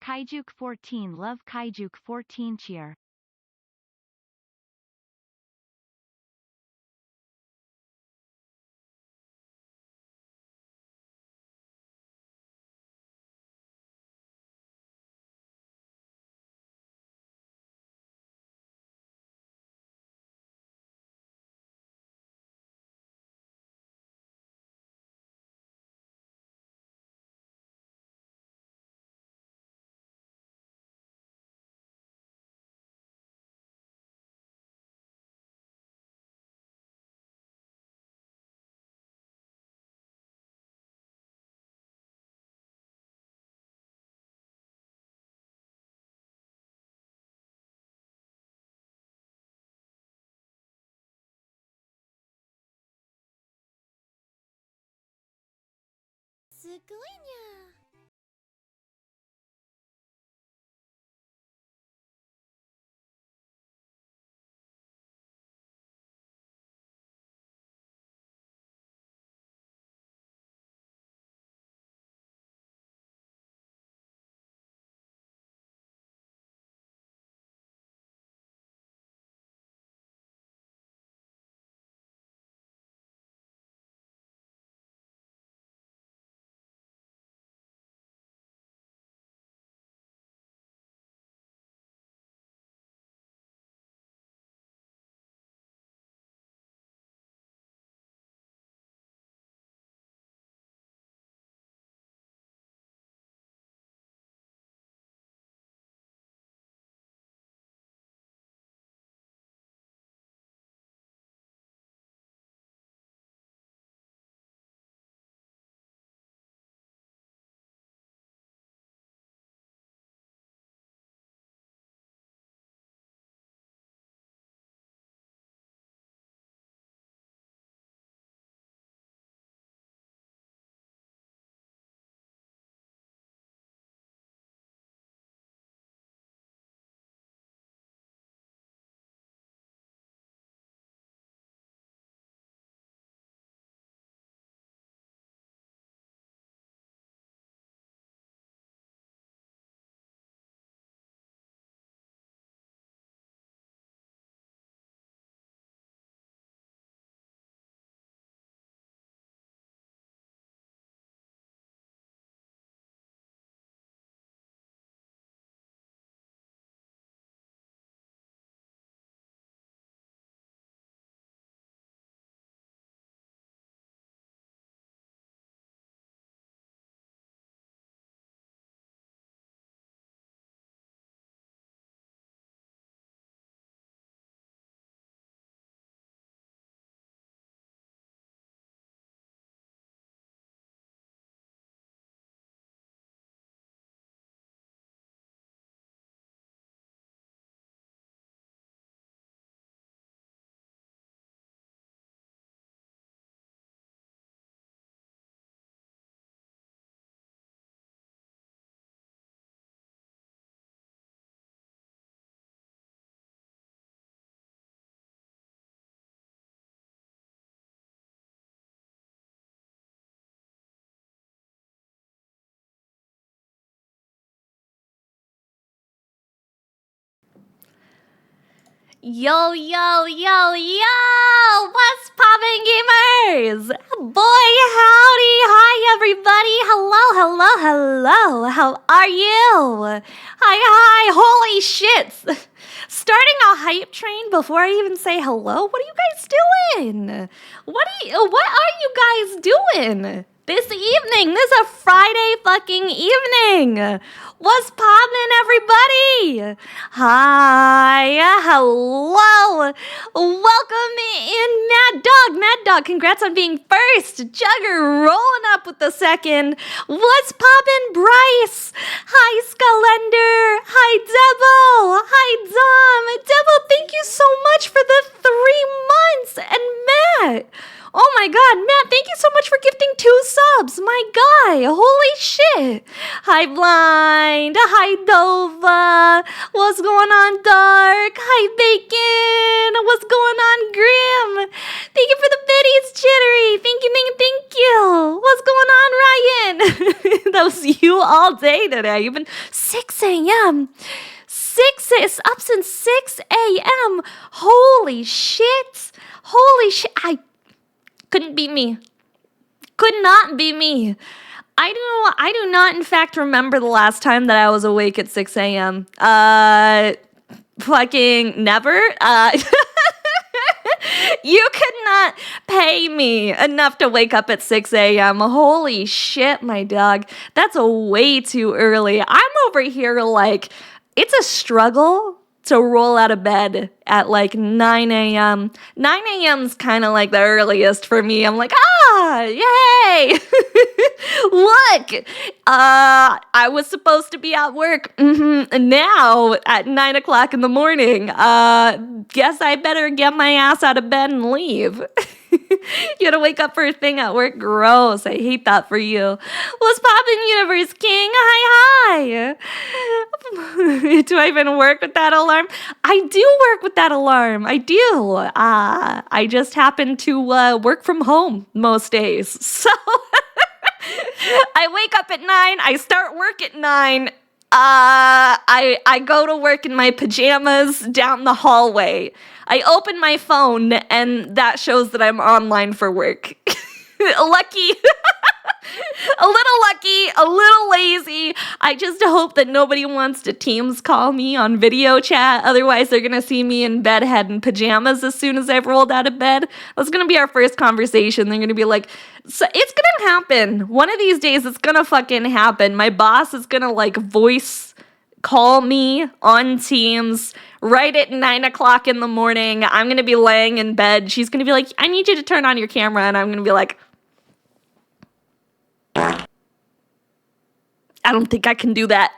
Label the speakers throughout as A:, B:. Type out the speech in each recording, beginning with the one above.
A: Kaiju 14 love Kaiju 14 cheer.
B: Yo, yo, yo, yo! What's poppin', gamers? Boy, howdy! Hi, everybody! Hello, hello, hello! How are you? Hi! Holy shit! Starting a hype train before I even say hello? What are you guys doing? What are you guys doing? This evening, this is a Friday fucking evening. What's poppin', everybody? Hi, hello. Welcome in, Mad Dog, congrats on being first. Jugger rolling up with the second. What's poppin', Bryce? Hi, Skalender. Hi, Debo. Hi, Dom. Debo, thank you so much for the 3 months. And Matt. Oh my god, Matt, thank you so much for gifting 2 subs. My guy, holy shit. Hi, Blind. Hi, Dova. What's going on, Dark? Hi, Bacon. What's going on, Grim? Thank you for the biddy. face, Jittery. Thank you. What's going on, Ryan? That was you all day today. You've been 6 a.m. It's up since 6 a.m. Holy shit. I couldn't be me. Could not be me. I do not, in fact, remember the last time that I was awake at 6 a.m. Fucking never. You could not pay me enough to wake up at 6 a.m. Holy shit, my dog. That's way too early. I'm over here like, it's a struggle to roll out of bed at like 9 a.m. 9 a.m. is kind of like the earliest for me. I'm like, yay! Look, I was supposed to be at work now at 9 o'clock in the morning. Guess I better get my ass out of bed and leave. You gotta wake up for a thing at work. Gross. I hate that for you. What's poppin', Universe King? Hi. Do I even work with that alarm? I do work with that alarm. I do. I just happen to work from home most days. So I wake up at 9. I start work at 9. I go to work in my pajamas down the hallway. I open my phone and that shows that I'm online for work. Lucky. A little lucky, a little lazy. I just hope that nobody wants to Teams call me on video chat. Otherwise, they're going to see me in bedhead and pajamas as soon as I've rolled out of bed. That's going to be our first conversation. They're going to be like, so it's going to happen. One of these days, it's going to fucking happen. My boss is going to like voice call me on Teams right at 9 o'clock in the morning. I'm going to be laying in bed. She's going to be like, I need you to turn on your camera. And I'm going to be like, I don't think I can do that.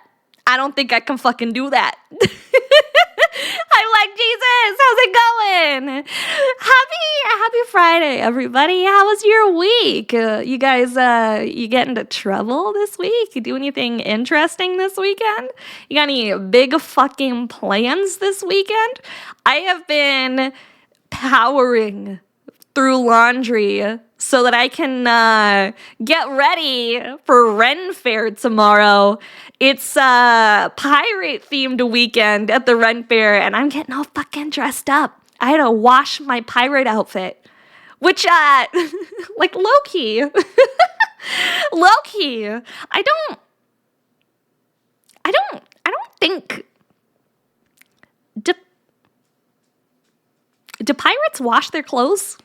B: I don't think I can fucking do that. I'm like, Jesus, how's it going? Happy Friday, everybody. How was your week? You guys, you get into trouble this week? You do anything interesting this weekend? You got any big fucking plans this weekend? I have been powering through laundry so that I can get ready for Ren Fair tomorrow. It's a pirate-themed weekend at the Ren Fair, and I'm getting all fucking dressed up. I had to wash my pirate outfit, which, like, low-key. Low-key. I don't think... Do pirates wash their clothes?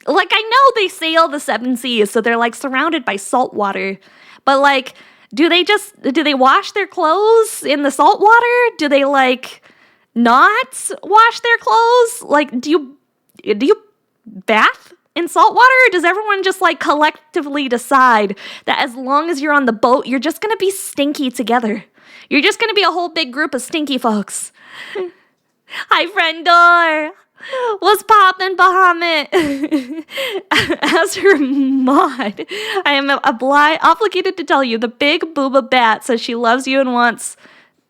B: Like, I know they sail the 7 seas, so they're, like, surrounded by salt water. But, like, do they wash their clothes in the salt water? Do they, like, not wash their clothes? Like, do you bath in salt water? Or does everyone just, like, collectively decide that as long as you're on the boat, you're just gonna be stinky together? You're just gonna be a whole big group of stinky folks. Hi, Friendor. What's poppin', Bahamut? As her mod, I am obligated to tell you, the big booba bat says she loves you and wants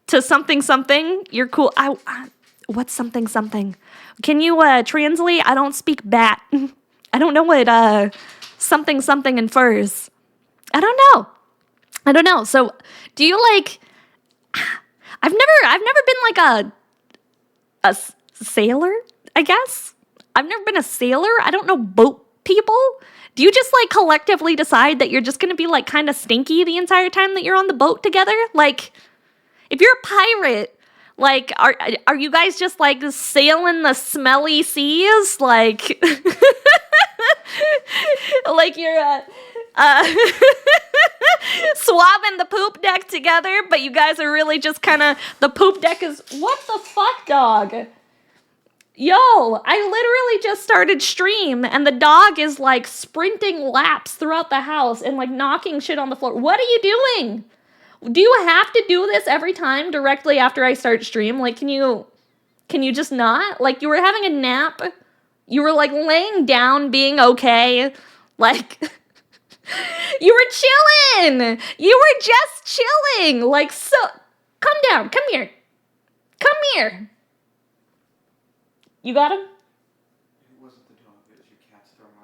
B: to something. You're cool. What's something? Can you translate? I don't speak bat. I don't know what something infers. I don't know. So, do you like? I've never been like a sailor, I guess. I've never been a sailor. I don't know boat people. Do you just like collectively decide that you're just going to be like kind of stinky the entire time that you're on the boat together? Like, if you're a pirate, like, are you guys just like sailing the smelly seas? Like, like you're swabbing the poop deck together, but you guys are really just kind of, the poop deck is, what the fuck, dog? Yo, I literally just started stream and the dog is like sprinting laps throughout the house and like knocking shit on the floor. What are you doing? Do you have to do this every time directly after I start stream? Like, can you just not? Like, you were having a nap. You were like laying down being okay. Like, you were chilling. You were just chilling. Like, so, come down. Come here. You got him?
C: It wasn't the dog, it was your cat's throwing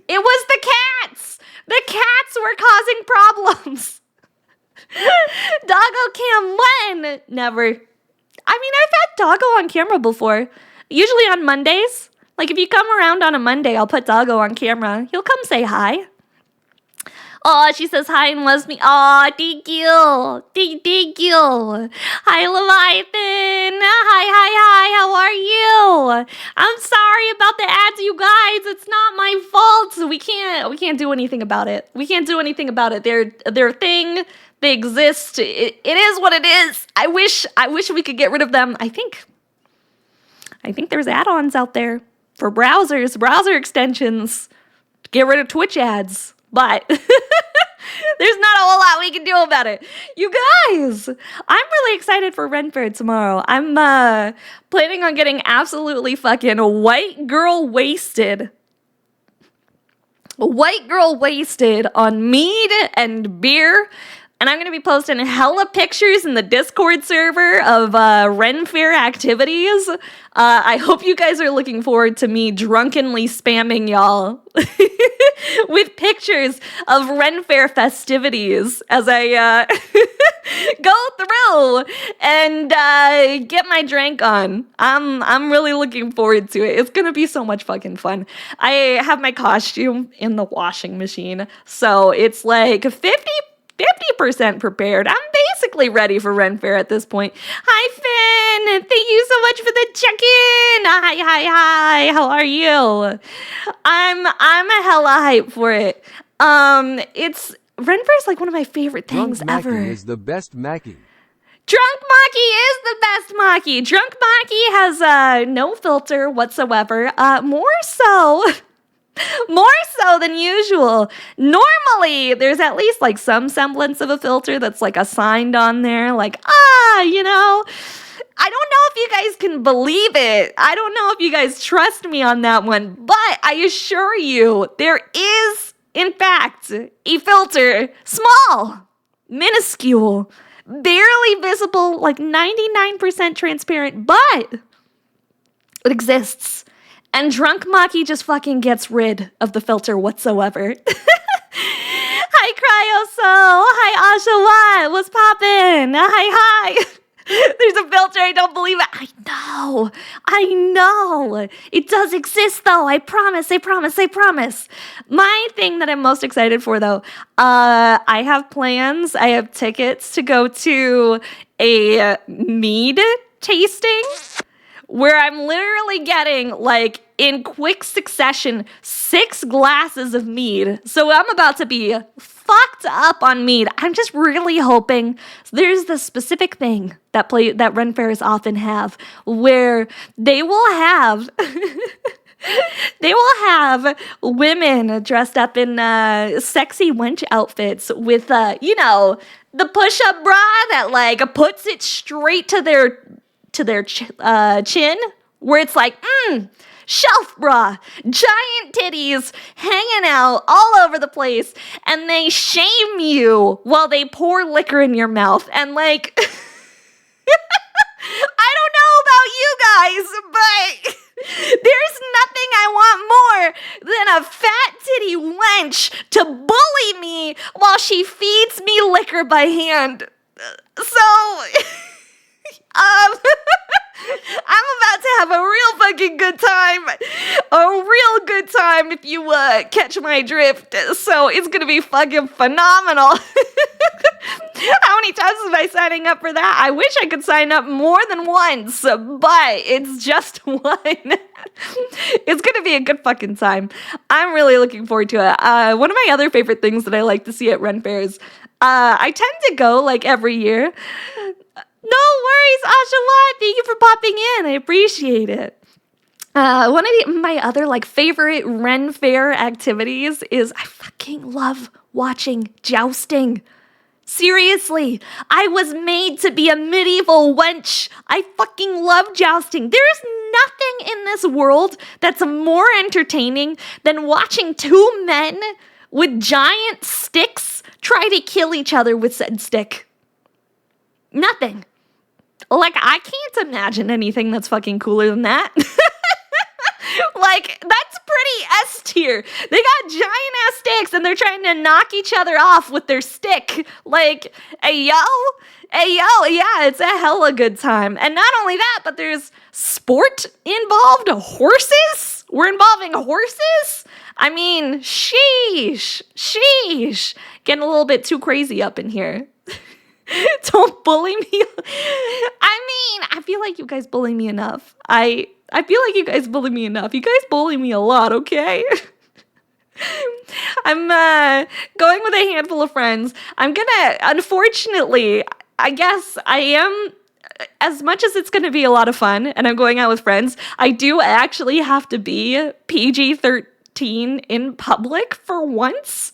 B: It was the cats. The cats were causing problems. Doggo cam when? Never. I mean, I've had Doggo on camera before. Usually on Mondays. Like, if you come around on a Monday, I'll put Doggo on camera. He'll come say hi. Oh, she says hi and loves me. Oh, thank you. Thank you. Hi, Leviathan. Hi. How are you? I'm sorry about the ads, you guys. It's not my fault. We can't do anything about it. We can't do anything about it. They're a thing. They exist. It is what it is. I wish we could get rid of them. I think there's add-ons out there for browsers, browser extensions to get rid of Twitch ads. But there's not a whole lot we can do about it. You guys, I'm really excited for Ren Fair tomorrow. I'm planning on getting absolutely fucking white girl wasted on mead and beer. And I'm going to be posting hella pictures in the Discord server of Ren Fair activities. I hope you guys are looking forward to me drunkenly spamming y'all with pictures of Ren Fair festivities as I go through and get my drink on. I'm really looking forward to it. It's going to be so much fucking fun. I have my costume in the washing machine, so it's like 50% prepared. I'm basically ready for Ren Fair at this point. Hi, Finn. Thank you so much for the check-in. Hi. How are you? I'm a hella hype for it. It's Ren Fair is like one of my favorite things
C: Drunk
B: ever.
C: Mackie is the best Mackie.
B: Drunk Maki is the best Maki. Drunk Maki has no filter whatsoever. More so than usual. Normally, there's at least like some semblance of a filter that's like assigned on there. Like, you know, I don't know if you guys can believe it. I don't know if you guys trust me on that one. But I assure you, there is, in fact, a filter. Small, minuscule, barely visible, like 99% transparent, but it exists. And Drunk Maki just fucking gets rid of the filter whatsoever. Hi, Cryoso. Hi, Asha. What's poppin'? Hi. There's a filter. I don't believe it. I know. It does exist, though. I promise. My thing that I'm most excited for, though, I have plans. I have tickets to go to a mead tasting where I'm literally getting, like, in quick succession, 6 glasses of mead. So I'm about to be fucked up on mead. I'm just really hoping there's the specific thing that Ren Fairs often have, where they will have women dressed up in sexy wench outfits with the push-up bra that like puts it straight to their chin, where it's like, shelf bra, giant titties hanging out all over the place, and they shame you while they pour liquor in your mouth. And like, I don't know about you guys, but there's nothing I want more than a fat titty wench to bully me while she feeds me liquor by hand. So I'm about to have a real fucking good time. If you catch my drift. So it's gonna be fucking phenomenal. How many times am I signing up for that? I wish I could sign up more than once, but it's just one. It's gonna be a good fucking time. I'm really looking forward to it. One of my other favorite things that I like to see at Ren Fairs, I tend to go like every year. No worries, Asha. Thank you for popping in. I appreciate it. One of my other like favorite Ren Fair activities is I fucking love watching jousting. Seriously, I was made to be a medieval wench. I fucking love jousting. There's nothing in this world that's more entertaining than watching 2 men with giant sticks try to kill each other with said stick. Nothing. Like, I can't imagine anything that's fucking cooler than that. Like, that's pretty S tier. They got giant ass sticks and they're trying to knock each other off with their stick. Like, hey yo, yeah, it's a hella good time. And not only that, but there's sport involved. Horses? We're involving horses? I mean, sheesh. Getting a little bit too crazy up in here. Don't bully me. I mean, I feel like you guys bully me enough. I feel like you guys bully me enough. You guys bully me a lot, okay? I'm going with a handful of friends. I'm gonna, unfortunately, I guess I am, as much as it's gonna be a lot of fun and I'm going out with friends, I do actually have to be PG-13 in public for once.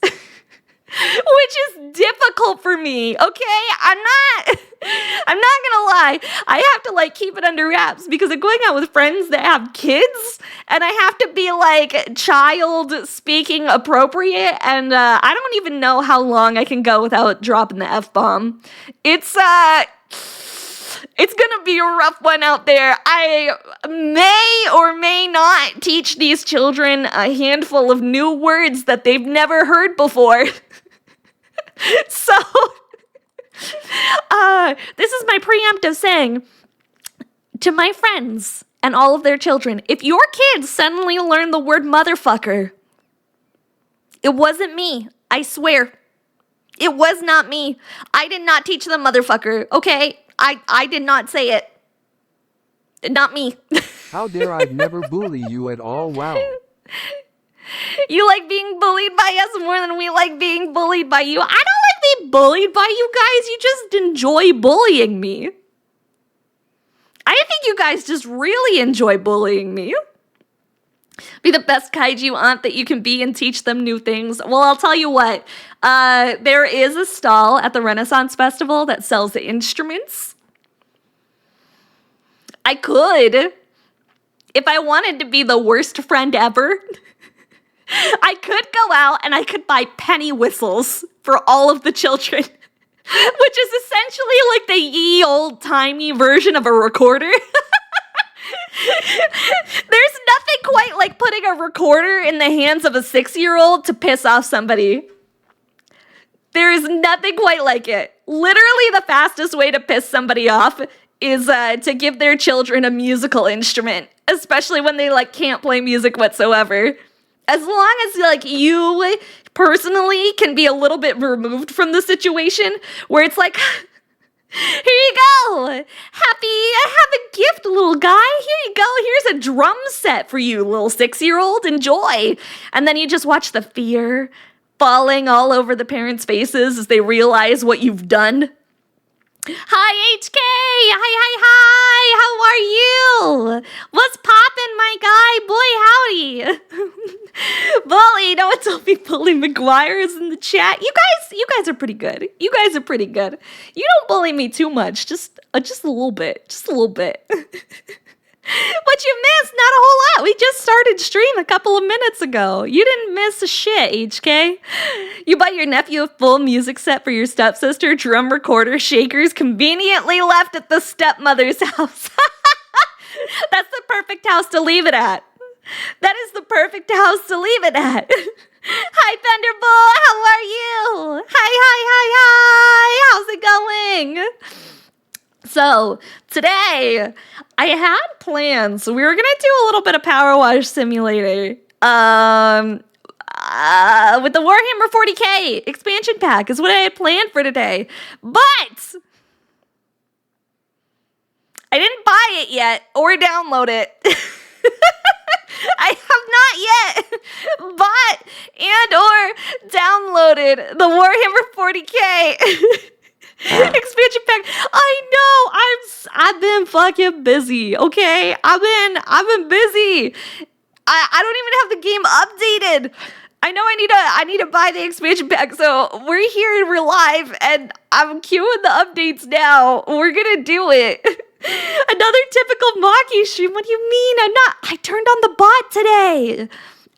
B: Which is difficult for me, okay? I'm not gonna lie. I have to like keep it under wraps because I'm going out with friends that have kids and I have to be like child speaking appropriate and I don't even know how long I can go without dropping the F-bomb. It's gonna be a rough one out there. I may or may not teach these children a handful of new words that they've never heard before. So, this is my preemptive saying to my friends and all of their children. If your kids suddenly learn the word motherfucker, it wasn't me. I swear. It was not me. I did not teach them motherfucker, okay? I did not say it. Not me.
C: How dare I never bully you at all, wow.
B: You like being bullied by us more than we like being bullied by you. I don't like being bullied by you guys. You just enjoy bullying me. I think you guys just really enjoy bullying me. Be the best kaiju aunt that you can be and teach them new things. Well, I'll tell you what. There is a stall at the Renaissance Festival that sells the instruments. I could, if I wanted to be the worst friend ever, I could go out and I could buy penny whistles for all of the children, which is essentially like the ye old-timey version of a recorder. There's nothing quite like putting a recorder in the hands of a 6-year-old to piss off somebody. There is nothing quite like it. Literally the fastest way to piss somebody off is to give their children a musical instrument, especially when they like can't play music whatsoever. As long as like you personally can be a little bit removed from the situation where it's like, here you go. Have a gift, little guy. Here you go. Here's a drum set for you, little 6-year-old. Enjoy. And then you just watch the fear falling all over the parents' faces as they realize what you've done. Hi, HK! Hi! How are you? What's poppin', my guy? Boy, howdy! Bully, don't be Bully McGuire is in the chat. You guys are pretty good. You guys are pretty good. You don't bully me too much, just a little bit. Just a little bit. What you missed? Not a whole lot. We just started stream a couple of minutes ago. You didn't miss a shit, HK. You bought your nephew a full music set for your stepsister, drum recorder, shakers, conveniently left at the stepmother's house. That's the perfect house to leave it at. That is the perfect house to leave it at. Hi, Thunderbolt. How are you? Hi. How's it going? So, today, I had plans. We were going to do a little bit of Powerwash Simulator with the Warhammer 40k expansion pack is what I had planned for today. But I didn't buy it yet or download it. I have not yet bought and or downloaded the Warhammer 40k expansion pack. I know. I've been fucking busy. Okay, I've been busy. I don't even have the game updated. I know I need to buy the expansion pack. So we're here and we're live, and I'm queuing the updates now. We're gonna do it. Another typical Maki stream. What do you mean? I turned on the bot today.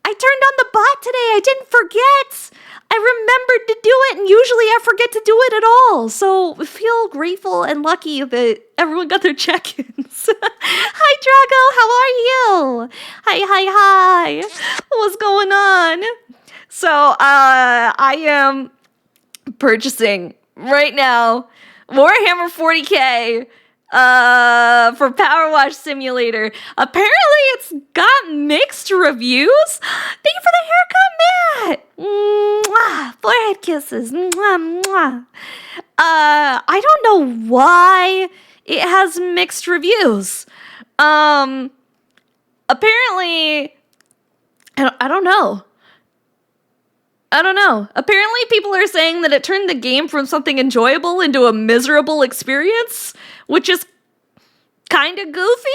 B: I didn't forget. I remembered to do it, and usually I forget to do it at all. So feel grateful and lucky that everyone got their check-ins. Hi, Drago. How are you? Hi. What's going on? So, I am purchasing right now Warhammer 40K for Powerwash Simulator. Apparently it's got mixed reviews. Thank you for the haircut, Matt. Mwah. Forehead kisses. Mwah, mwah. I don't know why it has mixed reviews. Apparently, I don't know. Apparently, people are saying that it turned the game from something enjoyable into a miserable experience, which is kind of goofy.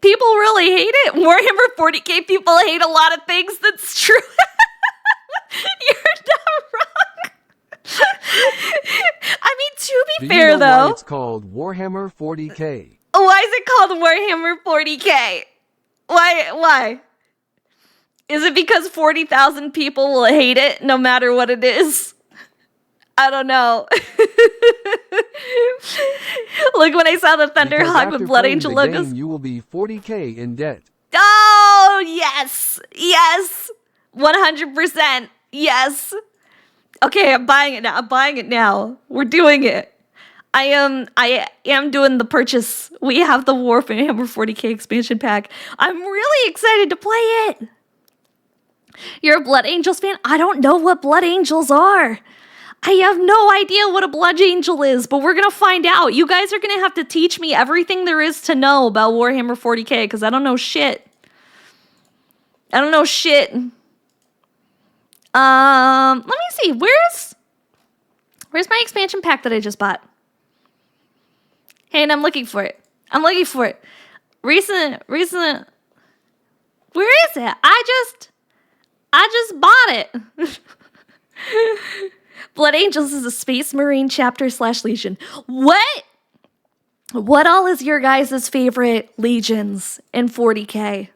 B: People really hate it. Warhammer 40K people hate a lot of things. That's true. You're not wrong. I mean, to be fair,
C: you know
B: though.
C: Why it's called Warhammer 40K.
B: Why is it called Warhammer 40K? Why? Is it because 40,000 people will hate it no matter what it is? I don't know. Look, when I saw the Thunderhawk with Blood Angel logos.
C: You will be 40K in debt.
B: Oh, yes. 100%. Yes. Okay, I'm buying it now. We're doing it. I am doing the purchase. We have the Warhammer 40K expansion pack. I'm really excited to play it. You're a Blood Angels fan? I don't know what Blood Angels are. I have no idea what a Blood Angel is, but we're going to find out. You guys are going to have to teach me everything there is to know about Warhammer 40K, because I don't know shit. Let me see. Where's my expansion pack that I just bought? Hey, and I'm looking for it. Recent. Where is it? I just bought it. Blood Angels is a Space Marine chapter / Legion. What all is your guys' favorite legions in 40K?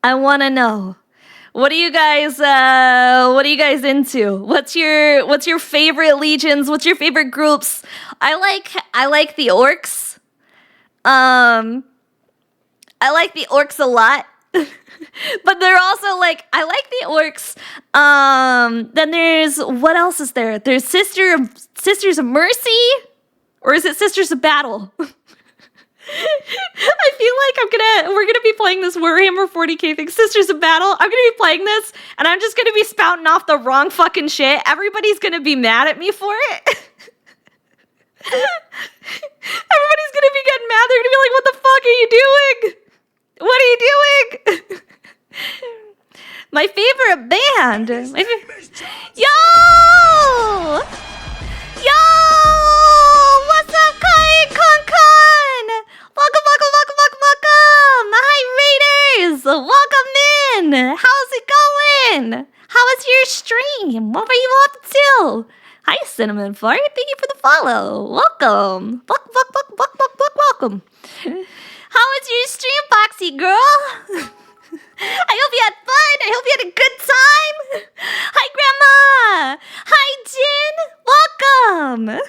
B: I want to know. What are you guys into? What's your favorite legions? What's your favorite groups? I like the orcs. I like the orcs a lot. But they're also like, I like the orcs. Then there's, what else is there? There's Sisters of Mercy? Or is it Sisters of Battle? I feel like we're gonna be playing this Warhammer 40K thing, Sisters of Battle. I'm gonna be playing this, and I'm just gonna be spouting off the wrong fucking shit. Everybody's gonna be mad at me for it. Everybody's gonna be getting mad. They're gonna be like, what the fuck are you doing? What are you doing? My favorite band. Yo! What's up, Kai Con? Welcome. Hi, Raiders. Welcome in. How's it going? How was your stream? What were you up to? Hi, Cinnamon Fart. Thank you for the follow. Welcome. Welcome. How was your stream, Boxy girl? I hope you had fun. I hope you had a good time. Hi, Grandma. Hi, Jin. Welcome.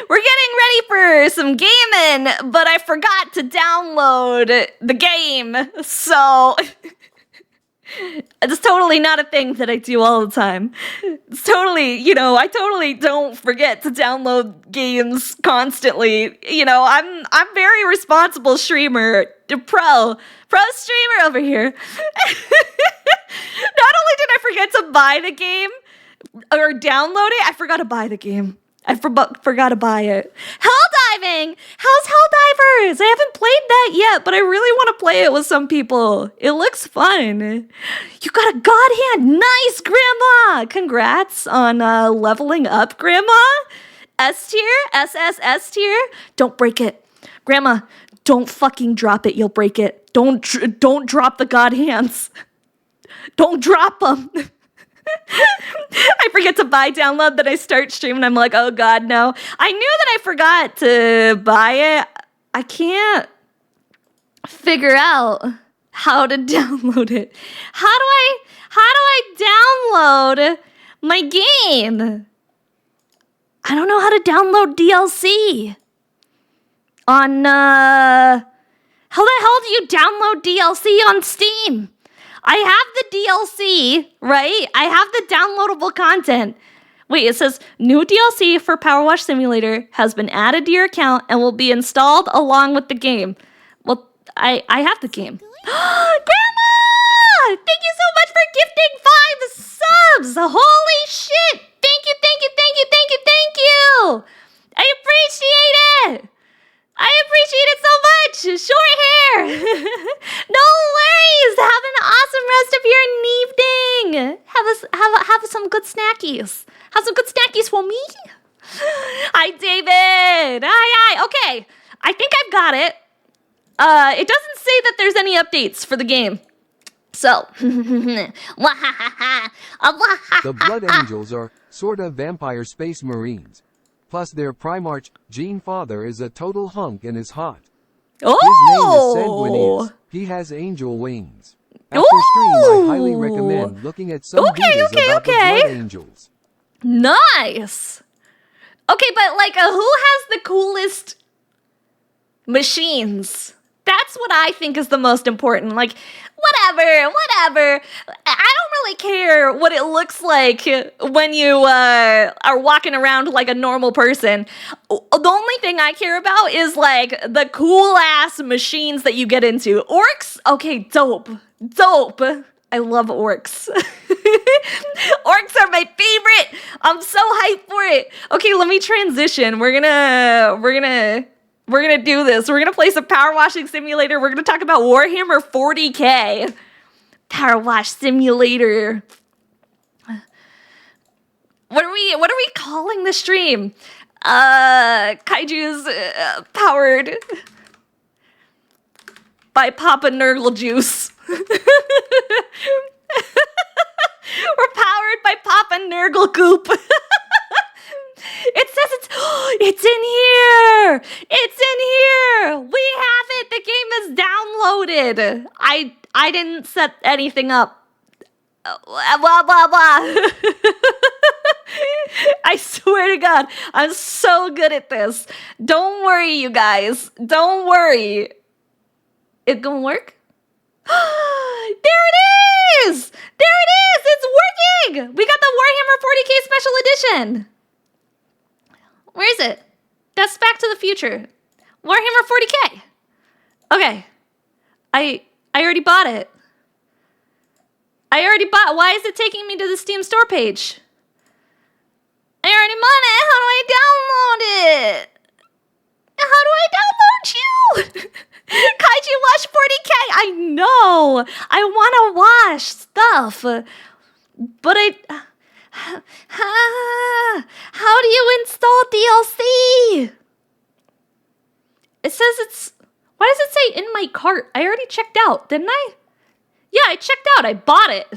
B: We're getting ready for some gaming, but I forgot to download the game, so it's totally not a thing that I do all the time. It's totally, I totally don't forget to download games constantly. I'm very responsible streamer, pro streamer over here. Not only did I forget to buy the game or download it, I forgot to buy the game. I forgot to buy it. Helldiving! How's Helldivers? I haven't played that yet, but I really want to play it with some people. It looks fun. You got a god hand. Nice, Grandma! Congrats on leveling up, Grandma. S tier? S tier? Don't break it. Grandma, don't fucking drop it. You'll break it. Don't drop the god hands. Don't drop them. I forget to download, then I start streaming. I'm like, oh god, no. I knew that I forgot to buy it. I can't figure out how to download it. How do I download my game? I don't know how to download DLC on How the hell do you download DLC on Steam? I have the DLC, right? I have the downloadable content. Wait, it says new DLC for Powerwash Simulator has been added to your account and will be installed along with the game. Well, I have the game. Grandma! Thank you so much for gifting 5 subs! Holy shit! Thank you, thank you, thank you, thank you, thank you! I appreciate it! I appreciate it so much! Short hair! No worries! Have an awesome rest of your evening! Have some good snackies. Have some good snackies for me? Hi, David! Hi! Okay, I think I've got it. It doesn't say that there's any updates for the game. So,
C: The Blood Angels are sorta vampire space marines. Plus their Primarch, Gene Father, is a total hunk and is hot. His name is Sanguinius. He has angel wings. After stream, I highly recommend looking at some videos about the Blood Angels.
B: Nice! Okay, but like, who has the coolest machines? That's what I think is the most important. Like, whatever. I don't really care what it looks like when you are walking around like a normal person. The only thing I care about is like the cool ass machines that you get into. Orcs? Okay, dope. I love orcs. Orcs are my favorite. I'm so hyped for it. Okay, let me transition. We're gonna do this. We're gonna play some power washing simulator. We're gonna talk about Warhammer 40K. Power wash simulator. What are we calling the stream? Kaiju's powered by Papa Nurgle Juice. We're powered by Papa Nurgle Goop. It says it's in here. It's in here. We have it. The game is downloaded. I didn't set anything up. Blah, blah, blah. I swear to God, I'm so good at this. Don't worry, you guys. Don't worry. It gonna work? There it is! There it is! It's working! We got the Warhammer 40K Special Edition. Where is it? That's Back to the Future. Warhammer 40K. Okay. I already bought it. Why is it taking me to the Steam store page? I already bought it. How do I download it? How do I download you? Kaiju Wash 40K. I know. I want to wash stuff. But how do you install DLC? It says it's... Why does it say in my cart? I already checked out, didn't I? Yeah, I checked out. I bought it.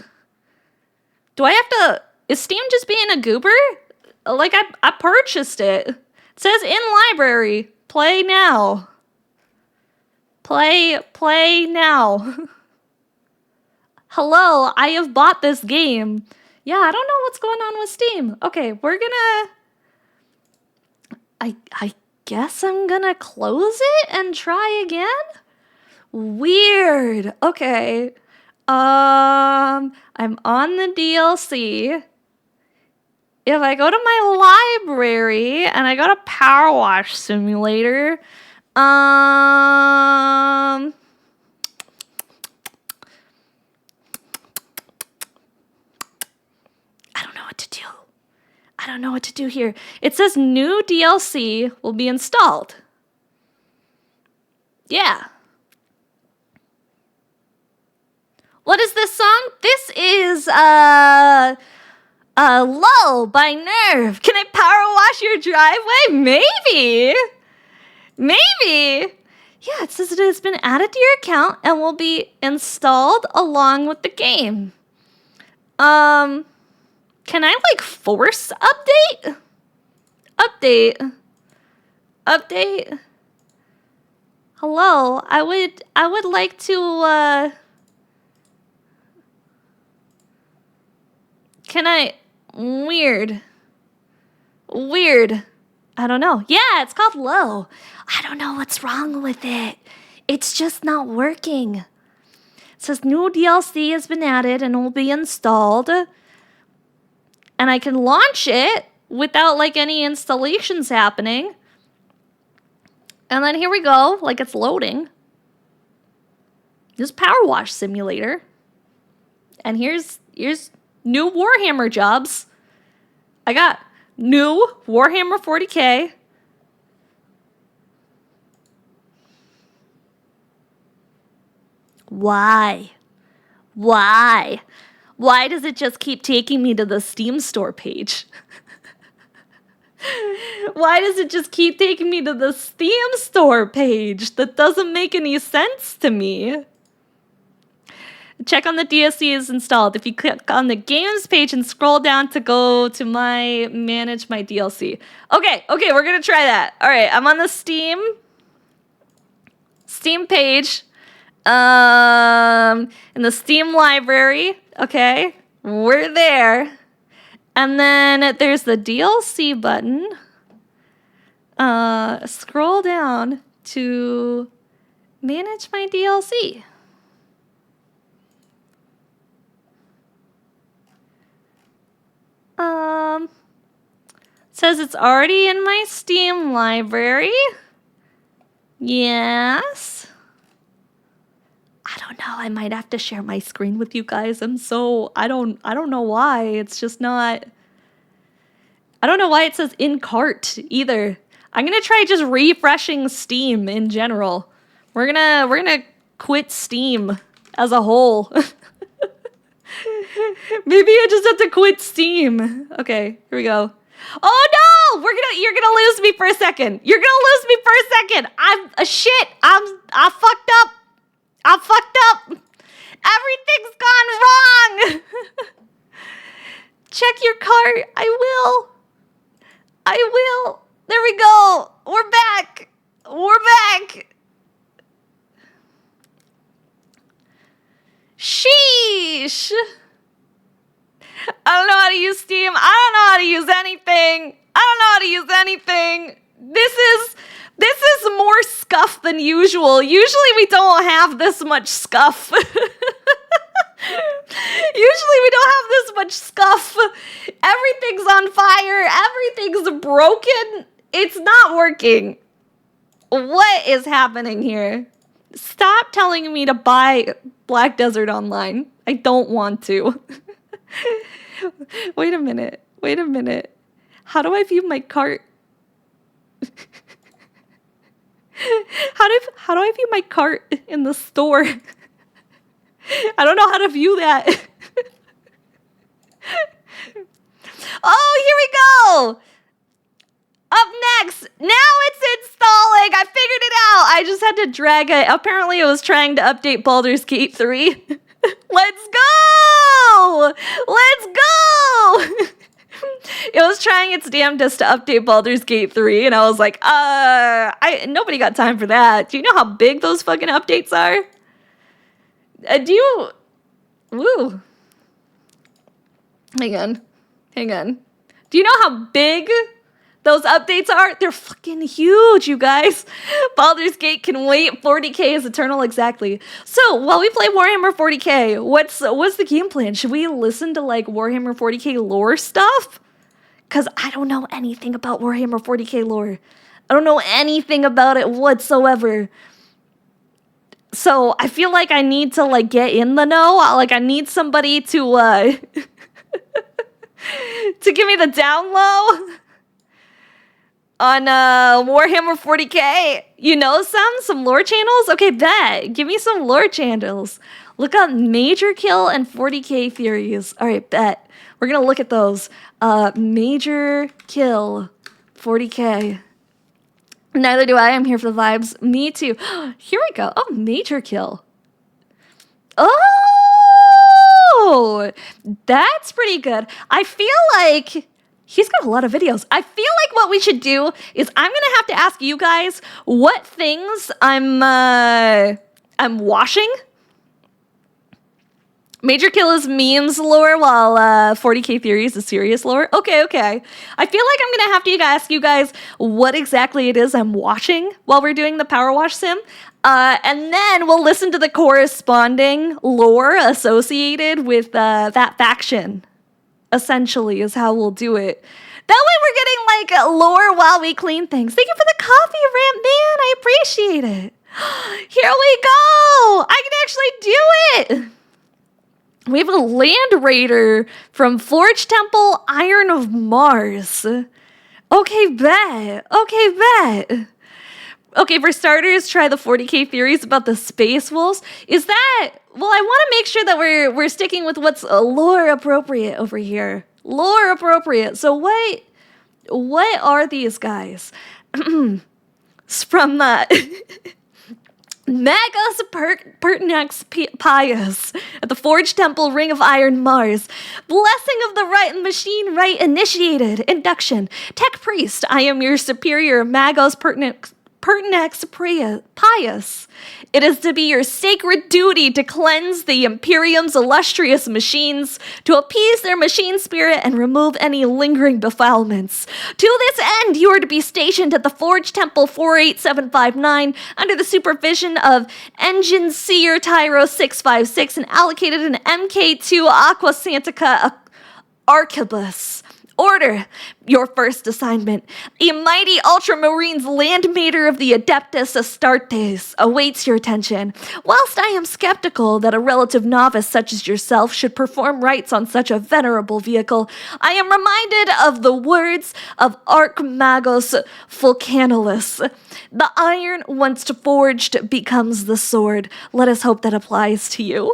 B: Do I have to... Is Steam just being a goober? Like, I purchased it. It says in library. Play now. Play now. Hello, I have bought this game. Yeah, I don't know what's going on with Steam. Okay, we're gonna... I guess I'm gonna close it and try again? Weird. Okay. I'm on the DLC. If I go to my library and I go to Power Wash Simulator, I don't know what to do. I don't know what to do here. It says new DLC will be installed. Yeah. What is this song? This is Low by Nerve. Can I power wash your driveway? Maybe. Yeah, it says it has been added to your account and will be installed along with the game. Can I like force update? Update. Hello, I would like to can I... Weird. I don't know. Yeah, it's called Low. I don't know what's wrong with it. It's just not working. It says new DLC has been added and will be installed. And I can launch it without like any installations happening. And then here we go, like it's loading. This Powerwash simulator. And here's new Warhammer jobs. I got new Warhammer 40K. Why? Why? Why does it just keep taking me to the Steam store page? Why does it just keep taking me to the Steam store page? That doesn't make any sense to me. Check on the DLC is installed. If you click on the games page and scroll down to go to manage my DLC. Okay, we're gonna try that. All right, I'm on the Steam page. In the Steam library. Okay, we're there. And then there's the DLC button. Scroll down to manage my DLC. Says it's already in my Steam library. Yes. I don't know. I might have to share my screen with you guys. I don't know why. It's just not. I don't know why it says in cart either. I'm gonna try just refreshing Steam in general. We're gonna quit Steam as a whole. Maybe I just have to quit Steam. Okay, here we go. Oh no! You're gonna lose me for a second. You're gonna lose me for a second. I fucked up. I fucked up. Everything's gone wrong. Check your cart. I will. There we go. We're back. Sheesh. I don't know how to use Steam. I don't know how to use anything. This is more scuff than usual. Usually we don't have this much scuff. Everything's on fire. Everything's broken. It's not working. What is happening here? Stop telling me to buy Black Desert Online. I don't want to. Wait a minute. How do I view my cart? How do I view my cart in the store? I don't know how to view that. Oh, here we go. Up next. Now it's installing. I figured it out. I just had to drag it. Apparently it was trying to update Baldur's Gate 3. Let's go! It was trying its damnedest to update Baldur's Gate 3, and I was like, nobody got time for that. Do you know how big those fucking updates are? Woo. Hang on. Do you know how big those updates are? They're fucking huge, you guys. Baldur's Gate can wait. 40K is eternal, exactly. So, while we play Warhammer 40K, what's the game plan? Should we listen to, like, Warhammer 40K lore stuff? Because I don't know anything about Warhammer 40K lore. I don't know anything about it whatsoever. So, I feel like I need to, like, get in the know. Like, I need somebody to, to give me the down low on Warhammer 40K. You know some lore channels? Okay, bet. Give me some lore channels. Look up Major Kill and 40K theories. All right, bet. We're going to look at those. Major Kill 40K. Neither do I. I'm here for the vibes. Me too. Here we go. Oh, Major Kill. Oh, that's pretty good. I feel like he's got a lot of videos. I feel like what we should do is I'm going to have to ask you guys what things I'm washing. Major Kill is memes lore, while 40k Theories is serious lore. Okay. I feel like I'm gonna have to ask you guys what exactly it is I'm watching while we're doing the Powerwash sim. And then we'll listen to the corresponding lore associated with that faction. Essentially, is how we'll do it. That way we're getting like lore while we clean things. Thank you for the coffee rant, man. I appreciate it. Here we go. I can actually do it. We have a Land Raider from Forge Temple, Iron of Mars. Okay, bet. Okay, for starters, try the 40k Theories about the Space Wolves. Is that... Well, I want to make sure that we're sticking with what's lore appropriate over here. Lore appropriate. So what are these guys? It's from Magos Pertinax Pius at the Forge Temple, Ring of Iron, Mars. Blessing of the Right and Machine Right initiated. Induction. Tech Priest, I am your superior, Magos Pertinax Pius. It is to be your sacred duty to cleanse the Imperium's illustrious machines, to appease their machine spirit and remove any lingering defilements. To this end, you are to be stationed at the Forge Temple 48759 under the supervision of Engine Seer Tyro 656 and allocated an MK2 Aqua Santica Arquebus. Order, your first assignment. A mighty Ultramarines Land Mater of the Adeptus Astartes awaits your attention. Whilst I am skeptical that a relative novice such as yourself should perform rites on such a venerable vehicle, I am reminded of the words of Archmagos Vulcanolus. The iron, once forged, becomes the sword. Let us hope that applies to you.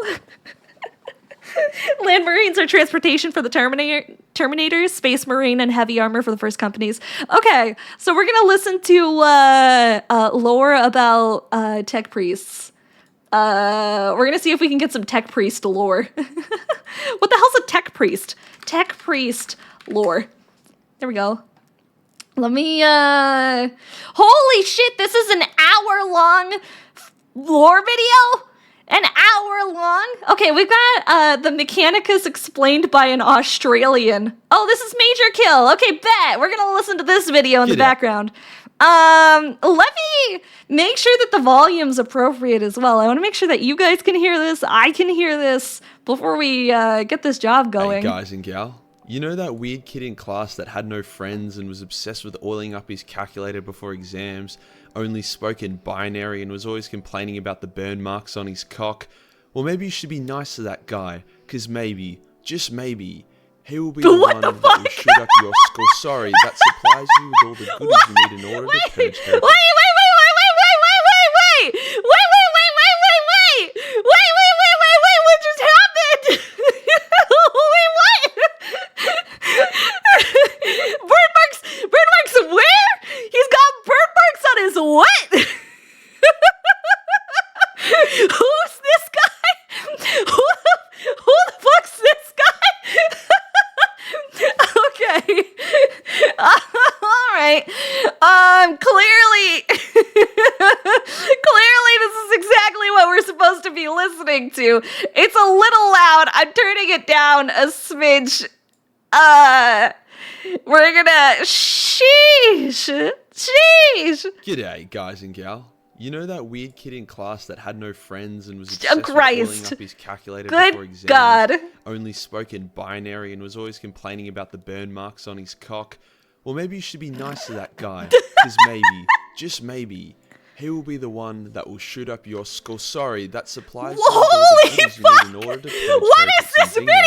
B: Land Marines are transportation for the Terminators, Space Marine, and Heavy Armor for the first companies. Okay, so we're going to listen to lore about Tech Priests. We're going to see if we can get some Tech Priest lore. What the hell's a Tech Priest? Tech Priest lore. There we go. Let me, holy shit, this is an hour-long lore video? An hour long? Okay, we've got the Mechanicus explained by an Australian. Oh, this is Major Kill. Okay, bet. We're gonna listen to this video in the background. Let me make sure that the volume's appropriate as well. I want to make sure that you guys can hear this, I can hear this, before we get this job going.
D: Hey guys and gal. You know that weird kid in class that had no friends and was obsessed with oiling up his calculator before exams, only spoke in binary and was always complaining about the burn marks on his cock? Well, maybe you should be nice to that guy, because maybe, just maybe, he will be the one that will shoot up your skull. Sorry, that supplies you with all the goodies you need in order to purge heretics.
B: Wait! What just happened? Wait, what? Burn marks where? He's got burn marks on his what? Who's this guy? Who the fuck's this guy? Okay. Alright. Clearly this is exactly what we're supposed to be listening to. It's a little loud. I'm turning it down a smidge. We're gonna... Sheesh.
D: G'day, guys and gal. You know that weird kid in class that had no friends and was obsessed with oiling up his calculator before exams,
B: God.
D: only spoke in binary and was always complaining about the burn marks on his cock? Well, maybe you should be nice to that guy, because maybe, just maybe, he will be the one that will shoot up your skull. Sorry, that supplies you with all the goodies you need in order to purge
B: What is this video?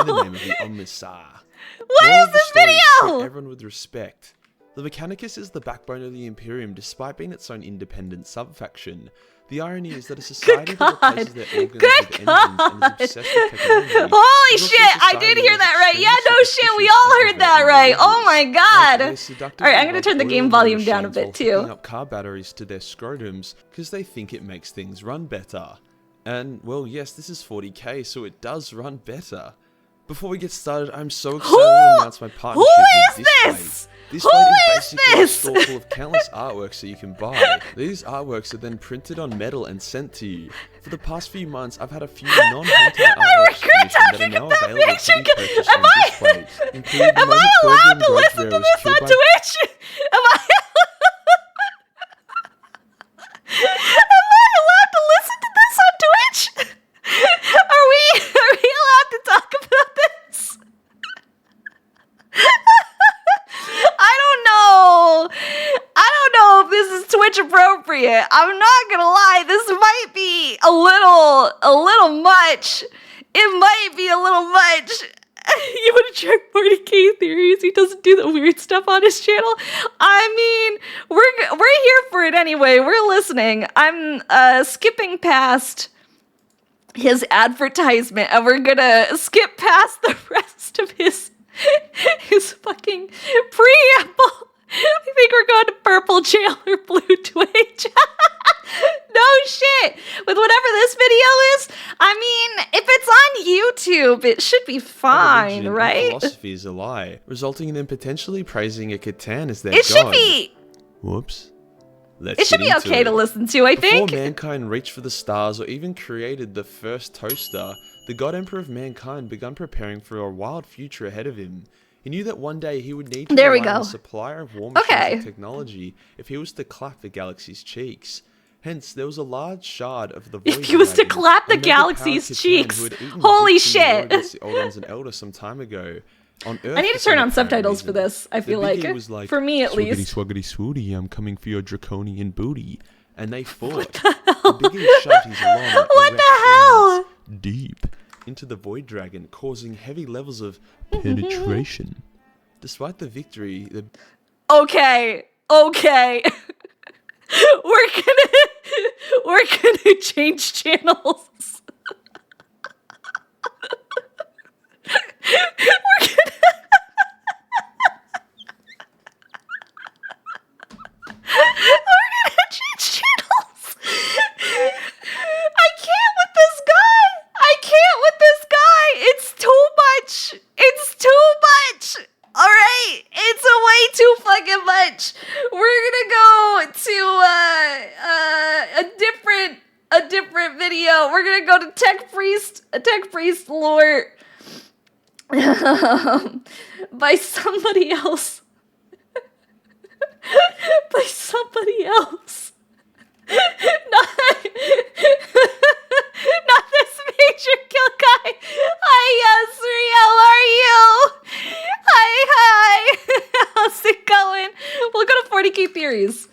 D: in the name of the Omnisar.
B: What is this video?
D: Treat everyone with respect. The Mechanicus is the backbone of the Imperium despite being its own independent sub-faction. The irony is that a society that replaces their organs with engines and is obsessed with technology...
B: Holy shit, I did hear that right. Yeah, no shit, we all heard that right. Oh my god. Alright, I'm gonna turn the game volume down a bit too.
D: Up car batteries to their scrotums because they think it makes things run better. And, well, yes, this is 40k, so it does run better. Before we get started, I'm so excited to announce my partnership with this? This plate is basically a store full of countless artworks that you can buy. These artworks are then printed on metal and sent to you. For the past few months, I've had a few non-hentai artworks commissioned that are now available to be purchased on this plate, including the moment
B: allowed to listen to this on Twitch? Am I allowed to listen to this on Twitch? Are we allowed to talk about this? I don't know if this is Twitch appropriate. I'm not gonna lie, this might be a little much. It might be a little much. You want to check 40K theories? He doesn't do the weird stuff on his channel. I mean, we're here for it anyway. We're listening. I'm skipping past his advertisement, and we're gonna skip past the rest of his fucking preamble. I think we're going to purple jail or blue Twitch. No shit. With whatever this video is, I mean, if it's on YouTube, it should be fine, right?
D: Philosophy is a lie, resulting in them potentially praising a Catan as their
B: god. It should be.
D: Whoops.
B: It should be okay to listen to, I think.
D: Before mankind reached for the stars or even created the first toaster, the God Emperor of mankind began preparing for a wild future ahead of him. He knew that one day he would need to rely on a supplier of war machines and technology if he was to clap the galaxy's cheeks. Hence, there was a large shard of the Void
B: If he was to clap the galaxy's cheeks. Holy shit!
D: The old ones and elder some time ago. On Earth,
B: I need to turn on subtitles for this, I feel like. For me, at least.
D: Swaggity swooty, I'm coming for your draconian booty. And they fought. The Biggity shoved his long,
B: what the hell?
D: Deep into the Void Dragon, causing heavy levels of penetration. Despite the victory, the...
B: Okay. We're gonna change channels. We're gonna change channels. I can't with this guy. It's too much. All right, it's way too fucking much. We're gonna go to a different video. We're gonna go to Tech Priest lore by somebody else. Not this major kill guy. Hi, Yasri, how are you? Hi. How's it going? We'll go to 40K theories.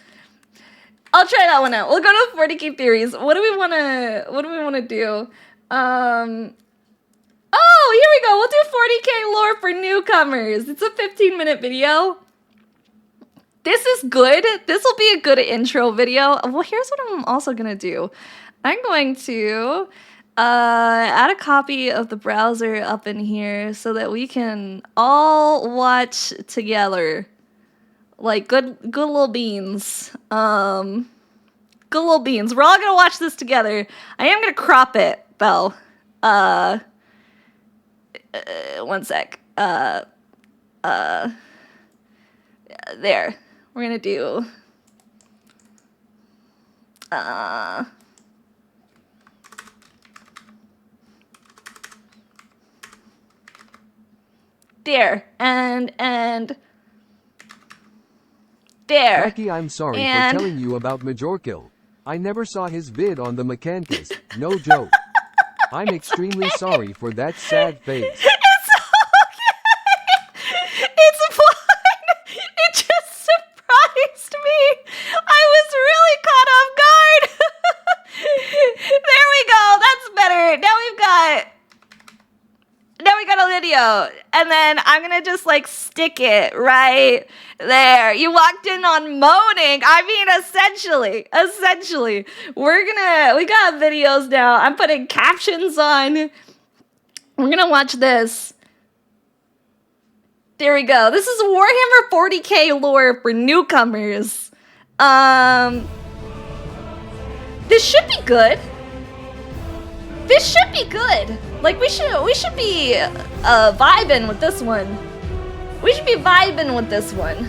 B: I'll try that one out. We'll go to 40K theories. What do we wanna do? Oh, here we go. We'll do 40K lore for newcomers. It's a 15-minute video. This is good. This will be a good intro video. Well, here's what I'm also gonna do. I'm going to add a copy of the browser up in here so that we can all watch together. Like good little beans. Good little beans. We're all gonna watch this together. I am gonna crop it though. One sec. There. We're gonna do there and there.
C: Becky, I'm sorry for telling you about Majorkill. I never saw his vid on the Mechanicus. No joke. I'm extremely sorry for that sad face.
B: It's okay. It's fine. It just surprised me. I was really caught off guard. There we go. That's better. Now we got a video. And then I'm gonna just like stick it right there. You walked in on moaning. I mean, essentially. We got videos now. I'm putting captions on. We're gonna watch this. There we go. This is Warhammer 40K lore for newcomers. This should be good. This should be good. Like, we should be vibing with this one. We should be vibing with this one.